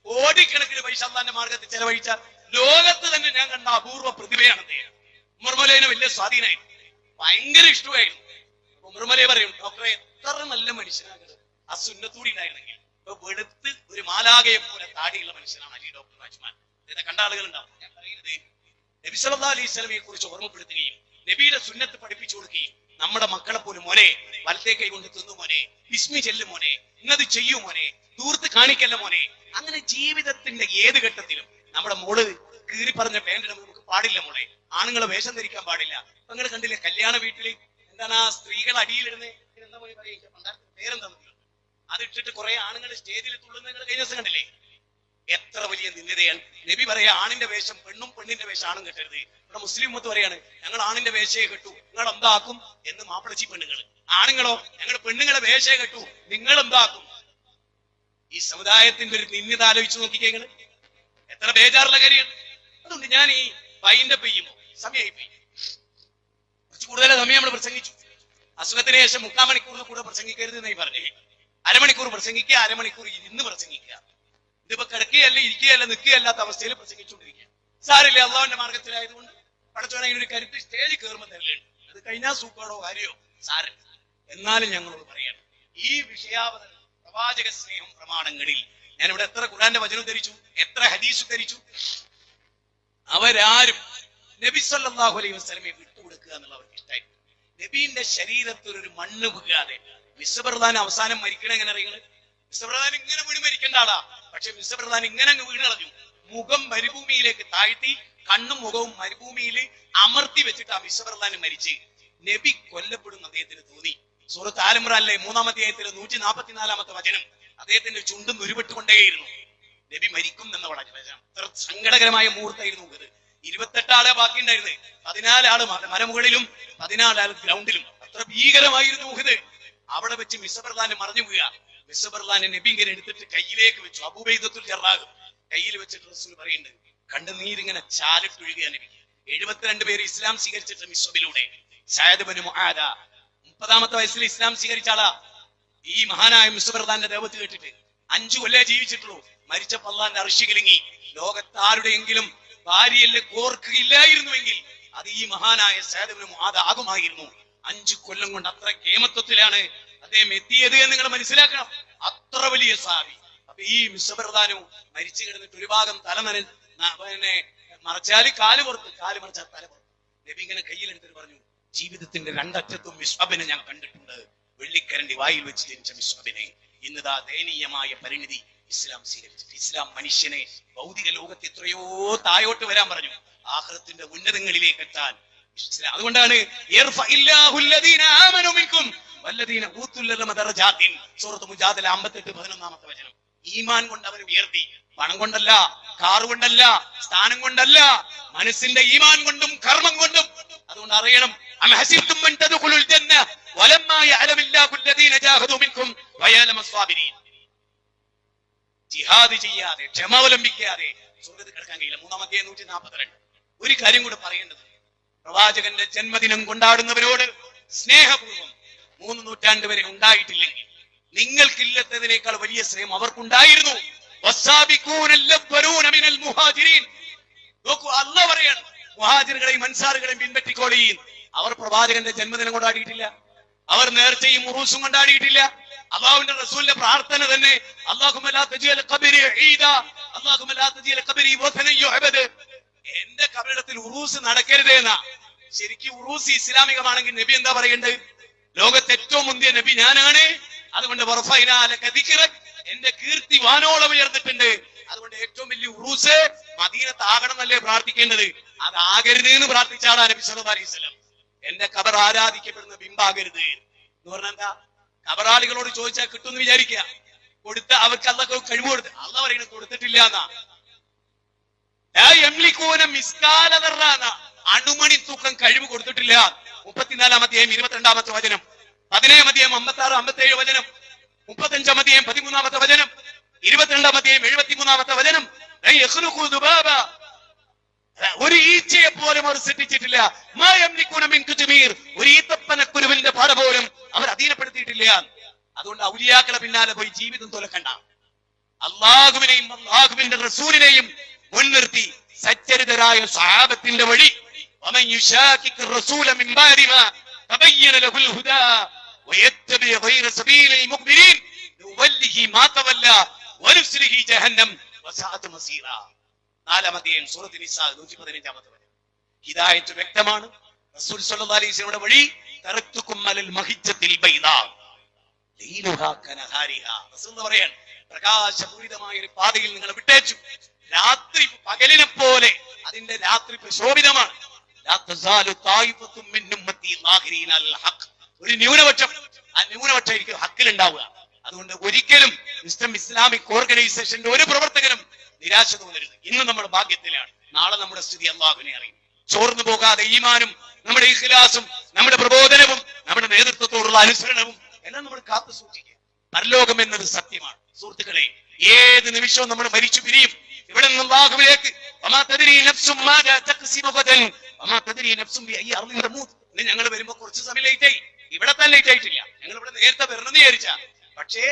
കോടിക്കണക്കിന് പൈസ അള്ളാന്റെ മാർഗത്തിൽ ചെലവഴിച്ച ലോകത്ത് തന്നെ ഞാൻ കണ്ട അപൂർവ പ്രതിഭയാണ് അദ്ദേഹം. ഉമർമലയെ വലിയ സ്വാധീനമായിരുന്നു, ഭയങ്കര ഇഷ്ടമായിരുന്നു. ഉമർമലയെ പറയും ഡോക്ടറെ എത്ര നല്ല മനുഷ്യനാകുന്നത്, ആ സുന്നത്തൂടി ഉണ്ടായിരുന്നെങ്കിൽ. ഇപ്പൊ വെളുത്ത് ഒരു മാലാകയെ പോലെ താടിയുള്ള മനുഷ്യനാണ് അലി ഡോക്ടർ അജ്മാൻ. ഇതൊക്കെ കണ്ട ആളുകൾ ഉണ്ടാവും. ഞാൻ പറയുന്നത് നബി സല്ലല്ലാഹു അലൈഹി വസല്ലമയെ കുറിച്ച് ഓർമ്മപ്പെടുത്തുകയും നബിയുടെ സുന്നത്ത് പഠിപ്പിച്ചു കൊടുക്കുകയും നമ്മുടെ മക്കളെ പോലും മോനെ വലത്തേ കൈ കൊണ്ട് തിന്നു മോനെ, ബിസ്മി ചെല്ലു മോനെ, ഇന്നത് ചെയ്യൂ മോനെ, ദൂർത്ത് കാണിക്കല്ല മോനെ. അങ്ങനെ ജീവിതത്തിന്റെ ഏത് ഘട്ടത്തിലും നമ്മുടെ മോള് കീറി പറഞ്ഞ പാന്റിന് നമുക്ക് പാടില്ല മോളെ, ആണുങ്ങളെ വേഷം ധരിക്കാൻ പാടില്ല. അപ്പൊ നിങ്ങൾ കണ്ടില്ലേ കല്യാണ വീട്ടില് എന്താണ് ആ സ്ത്രീകൾ അടിയിലിടുന്നത്, എന്താ പോലെ പറയുക, പേരെന്താ, അത് ഇട്ടിട്ട് കുറെ ആണുങ്ങൾ സ്റ്റേജിൽ തുള്ളുന്ന നിങ്ങൾ കഴിഞ്ഞ ദിവസം കണ്ടില്ലേ? എത്ര വലിയ നിന്ദതയാണ്. നബി പറയാ ആണിന്റെ വേഷം പെണ്ണും പെണ്ണിന്റെ വേഷം ആണും കെട്ടരുത്. ഇവിടെ മുസ്ലിം മൊത്തം പറയാണ് ഞങ്ങൾ ആണിന്റെ വേഷയെ കെട്ടു, നിങ്ങൾ എന്താക്കും എന്ന് മാപ്പിളച്ചി പെണ്ണുങ്ങൾ. ആണുങ്ങളോ ഞങ്ങൾ പെണ്ണുങ്ങളെ വേഷയെ കെട്ടു, നിങ്ങൾ എന്താക്കും? ഈ സമുദായത്തിന്റെ ഒരു നിന്ദത ആലോചിച്ച് നോക്കിക്കേ നിങ്ങൾ, എത്ര ബേജാറുള്ള കാര്യമാണ്. അതുകൊണ്ട് ഞാൻ ഈ വൈൻഡ് അപ്പ് ചെയ്യുമ്പോ സമയമായി പോയി, കുറച്ച് കൂടുതൽ സമയം നമ്മൾ പ്രസംഗിച്ചു. അസുഖത്തിന് ശേഷം 3/4 മണിക്കൂറിന് കൂടെ പ്രസംഗിക്കരുത് എന്നായി പറഞ്ഞേ. അരമണിക്കൂർ പ്രസംഗിക്കുക, അരമണിക്കൂർ ഇരുന്ന് പ്രസംഗിക്കുക. ഇതിപ്പോ കിടക്കുകയല്ല ഇരിക്കുകയല്ല നിൽക്കുകയല്ലാത്ത അവസ്ഥയിൽ പ്രസംഗിച്ചുകൊണ്ടിരിക്കുക. സാരില്ല, അള്ളാഹുവിന്റെ മാർഗത്തിലായതുകൊണ്ട് പടച്ചോനെ ഒരു കരുത്ത് സ്റ്റേജിൽ കയറുമ്പോൾ തരലുണ്ട്. അത് കഴിഞ്ഞാൽ സൂക്കാടോ കാര്യോ സാരല്ല. എന്നാലും ഞങ്ങളോട് പറയണം, ഈ വിഷയാവതരണം പ്രവാചക സ്നേഹം പ്രമാണങ്ങളിൽ ഞാനിവിടെ എത്ര ഖുർആന്റെ വചനം ധരിച്ചു, എത്ര ഹദീസ് ധരിച്ചു, അവരാരും നബി സല്ലല്ലാഹു അലൈഹി വസല്ലമയെ വിട്ടുകൊടുക്കുക എന്നുള്ള അവർക്ക് ഇഷ്ടമായിരുന്നു. നബീന്റെ ശരീരത്തിൽ ഒരു മണ്ണ് വീഴാതെ. മിസ്ബർദാൻ അവസാനം മരിക്കണ എങ്ങനെ അറിയുന്നത്? മിസ്ബർദാൻ ഇങ്ങനെ വീണ് മരിക്കേണ്ട ആളാ, പക്ഷെ മിസ്ബർദാൻ ഇങ്ങനെ അങ്ങ് വീണ് കളഞ്ഞു. മുഖം മരുഭൂമിയിലേക്ക് താഴ്ത്തി കണ്ണും മുഖവും മരുഭൂമിയിൽ അമർത്തി വെച്ചിട്ട് ആ മിസ്ബർദാൻ മരിച്ച്. നബി കൊല്ലപ്പെടുന്ന അദ്ദേഹത്തിന് തോന്നി. സൂറത്ത് ആൽ ഇംറാനിലെ 3-ാം അധ്യായത്തിലെ 144-ാമത്തെ വചനം, അദ്ദേഹത്തിന്റെ ചുണ്ടും ഉരുവിട്ടുകൊണ്ടേയിരുന്നു. നബി മരിക്കും എന്ന വളരെ അത്ര സങ്കടകരമായ മുഹൂർത്തമായിരുന്നു ഇത്. 28 ആളെ ബാക്കിയുണ്ടായിരുന്നത്, 14 ആള് മരമുകളിലും 14 ആൾ ഗ്രൗണ്ടിലും. അത്ര ഭീകരമായിരുന്നു ഇത്. അവിടെ വെച്ച് മിസ്ബർദാന് മറിഞ്ഞു വീഴ. മിസ്ബർദാനെ നബി ഇങ്ങനെ എടുത്തിട്ട് കയ്യിലേക്ക് വെച്ചു. അബൂബൈദത്തുൽ ജറാഹ് കയ്യിൽ വെച്ചിട്ട് റസൂൽ പറയുന്നുണ്ട്, കണ്ണുനീരിങ്ങനെ ചാലിട്ടൊഴുകുക നബി. 72 പേര് ഇസ്ലാം സ്വീകരിച്ചിട്ട് മിസ്ബിലൂടെ. സഅദ് ഇബ്നു മുആദ 30-ാമത്തെ വയസ്സിൽ ഇസ്ലാം സ്വീകരിച്ച ആളാ. ഈ മഹാനായ മിസ്ബർദാന്റെ ദേവത്ത് കേട്ടിട്ട് 5 കൊല്ലേ ജീവിച്ചിട്ടുള്ളൂ. മരിച്ചപ്പോൾ അല്ലാഹുവിന്റെ അർശ് കിലുങ്ങി. ലോകത്താരുടെയെങ്കിലും ഭാര്യയല്ലേ കോർക്കുകയില്ലായിരുന്നുവെങ്കിൽ അത് ഈ മഹാനായ സഅദ് ഇബ്നു മുആദ ആകുമായിരുന്നു. 5 കൊല്ലം കൊണ്ട് അത്ര കേമത്വത്തിലാണ് അദ്ദേഹം എത്തിയത് എന്ന് നിങ്ങൾ മനസ്സിലാക്കണം. അത്ര വലിയ സാബി. അപ്പൊ ഈ മിസ്ബർദാനു മരിച്ചു കിടന്നിട്ട് ഒരു ഭാഗം തല മറച്ചാല് കാല് പുറത്ത്, കാല് മറച്ചാൽ തല പുറത്ത്. നബി ഇങ്ങനെ കയ്യിലെടുത്തിട്ട് പറഞ്ഞു, ജീവിതത്തിന്റെ രണ്ടറ്റത്തും മിസ്ബിനെ ഞാൻ കണ്ടിട്ടുണ്ട്. വെള്ളിക്കരണ്ടി വായിൽ വെച്ച് ജനിച്ച മിസ്ബിനെ ഇന്നതാ ദയനീയമായ പരിണിതി ഇസ്ലാം സ്വീകരിച്ചിട്ട്. ഇസ്ലാം മനുഷ്യനെ ഭൗതിക ലോകത്ത് എത്രയോ തായോട്ട് വരാൻ പറഞ്ഞു, ആഖിറത്തിന്റെ ഉന്നതങ്ങളിലേക്ക് എത്താൻ. അതുകൊണ്ടാണ് സൂറത്ത് മുജാദല 58-11 വചനം. ഈമാൻ കൊണ്ട് അവർ ഉയർത്തി, പണം കൊണ്ടല്ല, കാർ കൊണ്ടല്ല, സ്ഥാനം കൊണ്ടല്ല, മനസ്സിന്റെ ഈമാൻ കൊണ്ടും കർമ്മം കൊണ്ടും. അതുകൊണ്ട് അറിയണം, ജിഹാദ് ചെയ്യാതെ ക്ഷമാവലംബിക്കാതെ സ്വർഗ്ഗത്തിൽ കിടക്കാൻ കഴിയില്ല. 3-ാം അധ്യായം 142. ഒരു കാര്യം കൂടെ പറയേണ്ടത്, പ്രവാചകന്റെ ജന്മദിനം കൊണ്ടാടുന്നവരോട് സ്നേഹപൂർവ്വം 3 നൂറ്റാണ്ട് വരെ ഉണ്ടായിട്ടില്ലെങ്കിൽ നിങ്ങൾക്കില്ലാത്തതിനേക്കാൾ വലിയ സ്നേഹം അവർക്കുണ്ടായിരുന്നു. നോക്കൂ, അല്ലാഹു പറയാണ്, മുഹാജിറുകളെയും അൻസാറുകളെയും പിൻപറ്റിക്കോളീൻ. അവർ പ്രവാചകന്റെ ജന്മദിനം കൊണ്ടാടിയിട്ടില്ല, അവർ നേർച്ചയും ഉറൂസും കൊണ്ടാടിയിട്ടില്ല. അല്ലാഹുവിന്റെ റസൂലിന്റെ പ്രാർത്ഥന തന്നെ അല്ലാഹുമ്മ ലാ തജ്അൽ ഖബരി ഈദ, അല്ലാഹുമ്മ ലാ തജ്അൽ ഖബരി വസനൻ യുഅബദ. എന്റെ കബറിടത്തിൽ ഉറൂസ് നടക്കരുതേ എന്നാ. ശരിക്കും ഉറൂസ് ഇസ്ലാമികമാണെങ്കിൽ നബി എന്താ പറയേണ്ടത്? ലോകത്തെ ഏറ്റവും മുന്തിയ നബി ഞാനാണ്, അതുകൊണ്ട് എന്റെ കീർത്തി വാനോളം ഉയർന്നിട്ടുണ്ട്, അതുകൊണ്ട് ഏറ്റവും വലിയ ഉറൂസ് മദീനത്താകണം എന്നല്ലേ പ്രാർത്ഥിക്കേണ്ടത്. അതാകരുത് എന്ന് പ്രാർത്ഥിച്ചാണ് നബി സല്ലല്ലാഹു അലൈഹി വസല്ലം. എന്റെ ഖബർ ആരാധിക്കപ്പെടുന്ന ബിംബാകരുത് എന്ന് പറഞ്ഞാൽ എന്താ? ഖബറാളികളോട് ചോദിച്ചാൽ കിട്ടുമെന്ന് വിചാരിക്കുക, കൊടുത്ത അവർക്ക് അള്ളാഹ് കഴിവ് കൊടുത്ത്. അള്ളാഹ് പറയുന്നത് കൊടുത്തിട്ടില്ല എന്നാ. അണുമണി തൂക്കം കഴിവ് കൊടുത്തിട്ടില്ല. 34 അധ്യായം 22 വചനം, 17 അധ്യായം 56, 57 വചനം, 35 അധ്യായം 13 വചനം, 22 അധ്യായം 73 വചനം. ഒരു ഈച്ചയെ പോലും അവർ സൃഷ്ടിച്ചിട്ടില്ല. ഒരു ഈത്തപ്പനക്കുരുവിന്റെ പാട പോലും അവർ അധീനപ്പെടുത്തിയിട്ടില്ല. അതുകൊണ്ട് ഔലിയാക്കളെ പിന്നാലെ പോയി ജീവിതം തുലക്കണ്ട. അള്ളാഹുവിനെയും അള്ളാഹുവിന്റെ റസൂലിനെയും മുൻനിർത്തി സച്ചരിതരായ സ്വഹാബത്തിന്റെ വഴി ഹിദായത്ത് വ്യക്തമാണ്. റസൂൽ സല്ലല്ലാഹു അലൈഹി വസല്ലമയുടെ വഴി തറക്തുകും അലൽ മഹിജ്ജത്തിൽ ബൈദാ ലൈലുഹാ കനഹാരിഹാ. റസൂൽ പറയാണ്, പ്രകാശപൂരിതമായ ഒരു പാതയിൽ നിങ്ങൾ വിട്ടേച്ചു. രാത്രി പകലിനെ പോലെ അതിന്റെ രാത്രി പ്രശോഭിതമാണ്. ഒരു ന്യൂനപക്ഷം, ആ ന്യൂനപക്ഷം ആയിരിക്കും ഹക്കിൽ ഉണ്ടാവുക. അതുകൊണ്ട് ഒരിക്കലും ഇസ്ലാമിക് ഓർഗനൈസേഷന്റെ ഒരു പ്രവർത്തകനും നിരാശ തോന്നരുത്. ഇന്ന് നമ്മൾ ഭാഗ്യത്തിലാണ്, നാളെ നമ്മുടെ സ്ഥിതി അല്ലാഹുവിനെ അറിയും. ചോർന്നു പോകാതെ ഈമാനും നമ്മുടെ ഇഖ്ലാസും നമ്മുടെ പ്രബോധനവും നമ്മുടെ നേതൃത്വത്തോടുള്ള അനുസരണവും എല്ലാം നമ്മൾ കാത്തു സൂക്ഷിക്കുക. പരലോകം എന്നത് സത്യമാണ് സുഹൃത്തുക്കളെ. ഏത് നിമിഷവും നമ്മൾ മരിച്ചു പിരിയും. ഇവിടെ നിന്ന് അല്ലാഹുവിലേക്ക് ഞങ്ങൾ വരുമ്പോ കുറച്ച് സമയം ലേറ്റ് ആയി. ഇവിടെ തന്നെ ലേറ്റ് ആയിട്ടില്ല, ഞങ്ങൾ ഇവിടെ നേരത്തെ വരണമെന്ന് വിചാരിച്ച. പക്ഷേ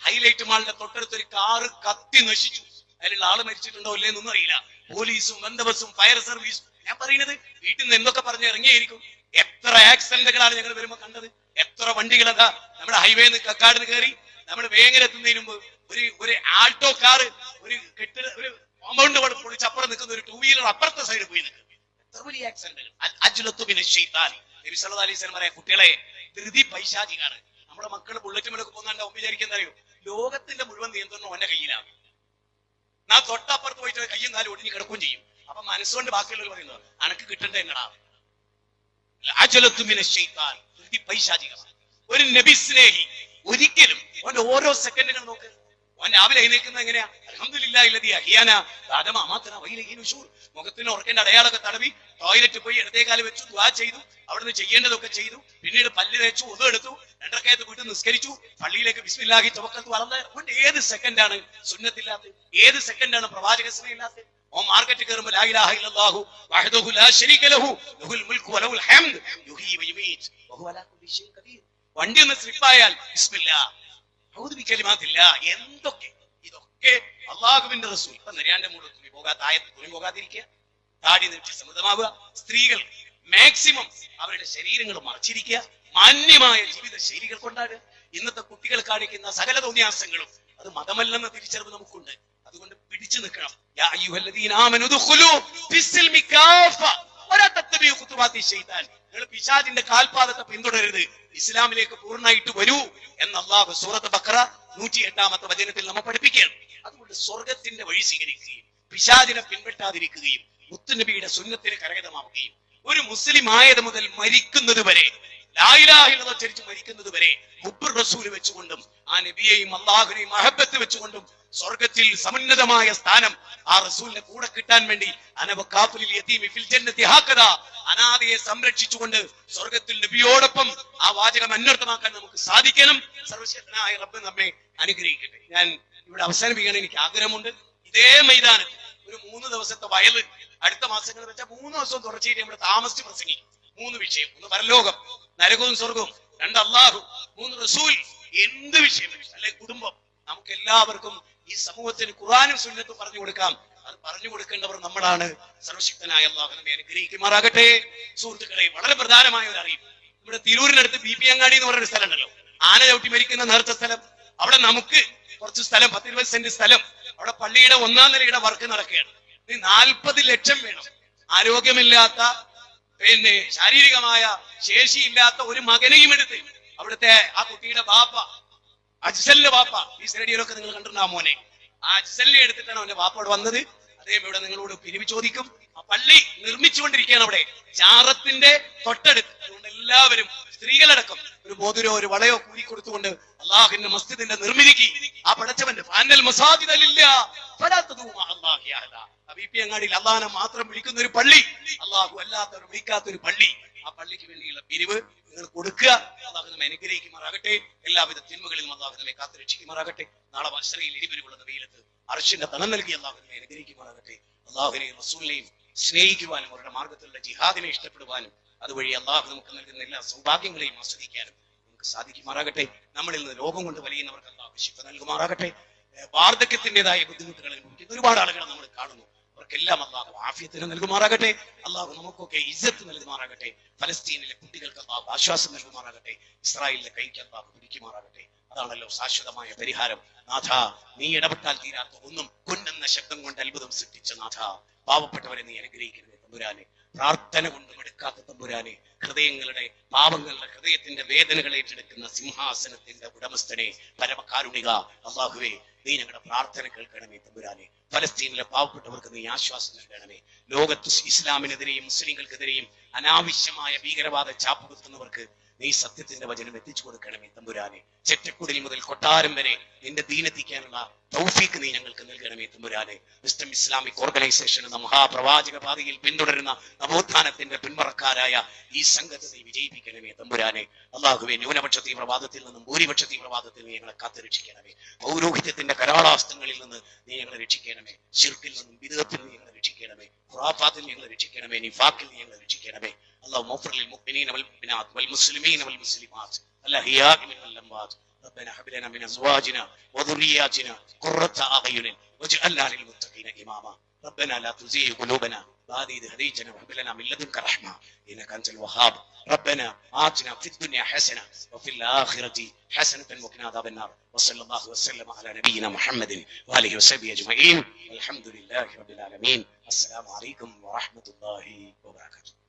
ഹൈലൈറ്റ് മാളിന്റെ തൊട്ടടുത്തൊരു കാറ് കത്തി നശിച്ചു. അതിലുള്ള ആള് മരിച്ചിട്ടുണ്ടോ ഇല്ലേ എന്നൊന്നും അറിയില്ല. പോലീസും ബന്ദോബസ്തും ഫയർ സർവീസും. ഞാൻ പറയുന്നത് വീട്ടിൽ നിന്ന് എന്തൊക്കെ പറഞ്ഞ് ഇറങ്ങിയായിരിക്കും. എത്ര ആക്സിഡന്റുകളാണ് ഞങ്ങൾ വരുമ്പോ കണ്ടത്. എത്ര വണ്ടികളതാ നമ്മുടെ ഹൈവേന്ന് കക്കാടിന് കയറി നമ്മൾ വേങ്ങരെത്തുന്നതിന് മുമ്പ് ഒരു ആൾട്ടോ കാറ് ഒരു കെട്ടിട ഒരു കോമ്പൗണ്ട് പൊളിച്ച് അപ്പുറം നിൽക്കുന്ന ഒരു 2 വീലർ അപ്പുറത്തെ സൈഡ് പോയി നിൽക്കും. എത്ര വലിയ ആക്സിഡന്റുകൾ. നബി സല്ലല്ലാഹു അലൈഹി വസല്ലം പറയാ, കുട്ടികളെ ധൃതി പൈശാചികാണ്. നമ്മുടെ മക്കള് ബുള്ളറ്റുമലൊക്കെ പോകുന്നുണ്ടാവും വിചാരിക്കുന്ന അറിയോ, ലോകത്തിന്റെ മുഴുവൻ നിയന്ത്രണം ഓന്റെ കയ്യിലാണ്. നാ തൊട്ടപ്പുറത്ത് പോയിട്ട് കയ്യും കാലും ഒടിഞ്ഞ് കിടക്കുകയും ചെയ്യും. അപ്പൊ മനസ്സുകൊണ്ട് ബാക്കിയുള്ളവർ പറയുന്നത് അനക്ക് കിട്ടേണ്ട എന്നടാ. പൈശാചികമാണ്. ഒരു നബി സ്നേഹി ഒരിക്കലും ഓന്റെ ഓരോ സെക്കൻഡുകൾ നോക്ക്. ഓൻ രാവിലെ എഴുന്നേൽക്കുന്നത് എങ്ങനെയാ? അൽഹംദുലില്ലാഹി അല്ലദീ അഹ്യാനാ ബഅദ മാ അമാതനാ വഇലൈഹി നുശൂർ. മുഖത്തിന് ഉറക്കേണ്ട അടയാളൊക്കെ തടവി ടോയ്ലറ്റ് പോയി ഇടത്തേക്കാല് വെച്ചു, ദുആ ചെയ്തു, അവിടുന്ന് ചെയ്യേണ്ടതൊക്കെ ചെയ്തു, പിന്നീട് പല്ല് തേച്ചു, ഉദു എടുത്തു, 2 റക്അത്ത് വീട്ടിൽ നിസ്കരിച്ചു, പള്ളിയിലേക്ക് ബിസ്മില്ലാഹി തവക്കൽതു അലല്ലാഹ്. ഏത് സെക്കൻഡാണ് സുന്നത്തില്ലാത്തത്? ഏത് സെക്കൻഡാണ് പ്രവാചക സ്നേഹമില്ലാത്തത്? ഓ മാർക്കറ്റ് കയറുമ്പോൾ ലാ ഇലാഹ ഇല്ലല്ലാഹു വഹ്ദഹു ലാ ശരീക ലഹു ലഹുൽ മുൽക്കു വലഹുൽ ഹംദ് യുഹ്യി വയുമീത് വഹുവ അലാ കുല്ലി ഷൈഇൻ ഖദീർ. വണ്ടി ഒന്ന് സ്ലിപ്പായാൽ ബിസ്മില്ലാഹ് ഔദു ബികലിമാത്തില്ലാഹ്. എന്തൊക്കെ ഇതൊക്കെ അല്ലാഹുവിന്റെ റസൂൽ. ഇപ്പൊ നെരിയാന്റെ മൂട് തുണി പോകാതിരിക്കുക, താടി നീട്ടി സമൃദ്ധമാവുക, സ്ത്രീകൾ മാക്സിമം അവരുടെ ശരീരങ്ങൾ മറച്ചിരിക്കുക, മാന്യമായ ജീവിത ശൈലികൾ കൊണ്ടാടുക. ഇന്നത്തെ കുട്ടികൾ കാണിക്കുന്ന സകല തോന്നിയാസങ്ങളും അത് മതമല്ലെന്ന തിരിച്ചറിവ് നമുക്കുണ്ട്. അതുകൊണ്ട് പിടിച്ചു നിൽക്കണം. യാ അയ്യുഹല്ലദീന ആമനു ദുഖുലൂ ഫിസ്സിൽമി കാഫ വലാ തത്തബിഉ ഖുതുവാതി ശൈത്താൻ. നിങ്ങൾ പിശാചിന്റെ കാൽപാദത്തെ പിന്തുടരരുത്, ഇസ്ലാമിലേക്ക് പൂർണ്ണമായിട്ട് വരൂ എന്ന് അല്ലാഹു സൂറത്ത് ബഖറ 108 വചനത്തിൽ നമ്മെ പഠിപ്പിക്കുകയാണ്. അതുകൊണ്ട് സ്വർഗത്തിന്റെ വഴി സ്വീകരിക്കുകയും പിശാചിനെ പിൻപറ്റാതിരിക്കുകയും മുത്തുനബിയുടെ സുന്നത്തിന് കരഗതമാവുകയും ഒരു മുസ്ലിം ആയത് മുതൽ മരിക്കുന്നത് വരെ ലാ ഇലാഹ ഇല്ലല്ലാഹ് ചരിച്ച് മരിക്കുന്നത് വരെ ഹുബ്ബുർ റസൂൽ വെച്ചുകൊണ്ടും ആ നബിയെയും അല്ലാഹുവിനെയും മഹബത്ത് വെച്ചുകൊണ്ടും സ്വർഗത്തിൽ സമുന്നതമായ സ്ഥാനം ആ റസൂലിനെ കൂടെ കിട്ടാൻ വേണ്ടി അനാഥയെ സംരക്ഷിച്ചുകൊണ്ട് സ്വർഗത്തിൽ നബിയോടൊപ്പം ആ വാചകം അന്വർത്ഥമാക്കാൻ നമുക്ക് സാധിക്കണം. സർവശക്തനായ റബ്ബ് നമ്മെ അനുഗ്രഹിക്കട്ടെ. ഞാൻ ഇവിടെ അവസാനിപ്പിക്കാൻ എനിക്ക് ആഗ്രഹമുണ്ട്. ഇതേ മൈതാനത്ത് ഒരു 3 ദിവസത്തെ വയല് അടുത്ത മാസങ്ങൾ വെച്ചാൽ 3 ദിവസവും തുടർച്ചയായിട്ട് നമ്മുടെ താമസിച്ച് പ്രസംഗിക്കും. 3 വിഷയം: 1 പരലോകം, നരകവും സ്വർഗവും, 2 അല്ലാഹു, 3 റസൂൽ. എന്ത് വിഷയം അല്ലെ കുടുംബം, നമുക്ക് എല്ലാവർക്കും ഈ സമൂഹത്തിന് ഖുർആനും സുന്നത്തും പറഞ്ഞു കൊടുക്കാം. അത് പറഞ്ഞു കൊടുക്കേണ്ടവർ നമ്മളാണ്. സർവശക്തനായ അല്ലാഹു നമ്മെ അനുഗ്രഹിക്കുമാറാകട്ടെ. സുഹൃത്തുക്കളെ, വളരെ പ്രധാനമായ ഒരു അറിയിപ്പ്. ഇവിടെ തിരൂരിനടുത്ത് BP അങ്ങാടി എന്ന് പറയുന്ന സ്ഥലം ഉണ്ടല്ലോ, ആന ചവിട്ടി മരിക്കുന്ന നേർച്ച സ്ഥലം. അവിടെ നമുക്ക് കുറച്ച് സ്ഥലം, 10-20 സെന്റ് സ്ഥലം, അവിടെ പള്ളിയുടെ 1ാം നിലയുടെ വർക്ക് നടക്കുകയാണ്. 40 ലക്ഷം വേണം. ആരോഗ്യമില്ലാത്ത, പിന്നെ ശാരീരികമായ ശേഷിയില്ലാത്ത ഒരു മകനെയും എടുത്ത് അവിടുത്തെ ആ കുട്ടിയുടെ ബാപ്പ, അജ്സലിന്റെ ബാപ്പ, ഈ സ്റ്റേഡിയയിലൊക്കെ നിങ്ങൾ കണ്ടിട്ടുണ്ടാ മോനെ, ആ അജ്സലിനെ എടുത്തിട്ടാണ് അവന്റെ ബാപ്പയോട് വന്നത്. അദ്ദേഹം ഇവിടെ നിങ്ങളോട് പിരിവ് ചോദിക്കും. ആ പള്ളി നിർമ്മിച്ചുകൊണ്ടിരിക്കുകയാണ് അവിടെ ജാറത്തിന്റെ തൊട്ടടുത്ത്. അതുകൊണ്ട് എല്ലാവരും, സ്ത്രീകളടക്കം, ഒരു മോതിരോ ഒരു വളയോ കൂലി കൊടുത്തുകൊണ്ട് അള്ളാഹുവിന്റെ മസ്ജിദിന്റെ നിർമ്മിതിക്ക് ആ പടച്ചവന്റെ BP അങ്ങാടിയിൽ അള്ളാഹിനെ മാത്രം വിളിക്കുന്ന ഒരു പള്ളി, അള്ളാഹു അല്ലാത്തവർ വിളിക്കാത്തൊരു പള്ളി, ആ പള്ളിക്ക് വേണ്ടിയുള്ള പിരിവ് നിങ്ങൾ കൊടുക്കുക. അല്ലാഹു നമ്മെ അനുഗ്രഹിക്കുമാറാകട്ടെ. എല്ലാവിധ തിന്മകളിലും അല്ലാഹു നമ്മെ കാത്തുരക്ഷിക്കുമാറാകട്ടെ. നാളെ മശ്റയിൽ ഇരുവരുകളുടെ വെയിലത്ത് അർശിന്റെ തണം നൽകി അല്ലാഹു നമ്മെ അനുഗ്രഹിക്കുമാറാകട്ടെ. അല്ലാഹുവിനെയും റസൂലിനെയും സ്നേഹിക്കുവാനും അവരുടെ മാർഗത്തിലുള്ള ജിഹാദിനെ ഇഷ്ടപ്പെടുവാനും അതുവഴി അല്ലാഹു നമുക്ക് നൽകുന്ന എല്ലാ സൗഭാഗ്യങ്ങളെയും ആസ്വദിക്കാനും നമുക്ക് സാധിക്കുമാറാകട്ടെ. നമ്മളിൽ നിന്ന് രോഗം കൊണ്ട് വലിയുന്നവർക്ക് അല്ലാഹു ശിഫ നൽകുമാറാകട്ടെ. വാർദ്ധക്യത്തിൻ്റെതായ ബുദ്ധിമുട്ടുകൾ അനുഭവിക്കുന്ന ഒരുപാട് ആളുകളെ നമ്മൾ കാണുന്നു. അവർക്കെല്ലാം അല്ലാഹു ആഫിയത്തിനെ നൽകുമാറാകട്ടെ. അല്ലാഹു നമുക്കൊക്കെ ഇസ്സത്ത് നൽകുമാറാകട്ടെ. ഫലസ്തീനിലെ കുട്ടികൾക്ക് അല്ലാഹു ആശ്വാസം നൽകുമാറാകട്ടെ. ഇസ്രായേലിലെ കൈക്ക് അല്ലാഹു പിടിക്കുമാറാകട്ടെ. അതാണല്ലോ ശാശ്വതമായ പരിഹാരം. നാഥ, നീ ഇടപെട്ടാൽ തീരാത്ത ഒന്നും കൊന്നെന്ന ശബ്ദം കൊണ്ട് അത്ഭുതം സൃഷ്ടിച്ച നാഥ, പാവപ്പെട്ടവരെ നീ അനുഗ്രഹിക്കരുതേ തമ്പുരാനെ. പ്രാർത്ഥന കൊണ്ടും എടുക്കാത്ത തമ്പുരാനെ, ഹൃദയങ്ങളുടെ പാവങ്ങളുടെ ഹൃദയത്തിന്റെ വേദനകൾ ഏറ്റെടുക്കുന്ന സിംഹാസനത്തിന്റെ ഉടമസ്ഥനെ, പരമകാരുണിക അല്ലാഹുവേ, നീ ഞങ്ങളുടെ പ്രാർത്ഥന കേൾക്കണമേ തമ്പുരാനെ. ഫലസ്തീനിലെ പാവപ്പെട്ടവർക്ക് നീ ആശ്വാസം നൽകണമേ. ലോകത്ത് ഇസ്ലാമിനെതിരെയും മുസ്ലിങ്ങൾക്കെതിരെയും അനാവശ്യമായ ഭീകരവാദ ചാപ്പുകുത്തുന്നവർക്ക് നീ സത്യത്തിന്റെ വചനം എത്തിച്ചു കൊടുക്കണമേ തമ്പുരാനെ. ചെറ്റക്കുടിൽ മുതൽ കൊട്ടാരം വരെ നിന്റെ ദീനെത്തിക്കാനുള്ള തൗഫീഖ് നീ ഞങ്ങൾക്ക് നൽകണമേ തമ്പുരാനെ. വിസ്ഡം ഇസ്ലാമിക് ഓർഗനൈസേഷൻ എന്ന മഹാപ്രവാചക പാതയിൽ പിന്തുടരുന്ന നവോത്ഥാനത്തിന്റെ പിന്മറക്കാരായ ഈ സംഘത്തെ നീ വിജയിപ്പിക്കണമേ തമ്പുരാനെ. അല്ലാഹുവേ, ന്യൂനപക്ഷ തീവ്രവാദത്തിൽ നിന്നും ഭൂരിപക്ഷ തീവ്രവാദത്തിൽ നീ ഞങ്ങളെ കാത്തുരക്ഷിക്കണമേ. പൗരോഹിത്യത്തിന്റെ കരാളാസ്തങ്ങളിൽ നിന്ന് നീ ഞങ്ങളെ രക്ഷിക്കണമേ. ശിർക്കിൽ നിന്നും ബിദ്അത്തിൽ നീ ഞങ്ങളെ രക്ഷിക്കണമേ. ഖുറാഫാത്തിൽ ഞങ്ങളെ രക്ഷിക്കണമേ. നിഫാഖിൽ നീ ഞങ്ങളെ രക്ഷിക്കണമേ. اللهم اغفر للمؤمنين والمؤمنات والمسلمين والمسلمات الأحياء منهم والأموات. ربنا هب لنا من أزواجنا وذرياتنا قرة أعين واجعلنا للمتقين إماما. ربنا لا تزغ قلوبنا بعد إذ هديتنا وهب لنا من لدنك رحمة إنك أنت الوهاب. ربنا آتنا في الدنيا حسنة وفي الآخرة حسنة وقنا عذاب النار. وصلى الله وسلم على نبينا محمد وآله وصحبه أجمعين. الحمد لله رب العالمين. السلام عليكم ورحمة الله وبركاته.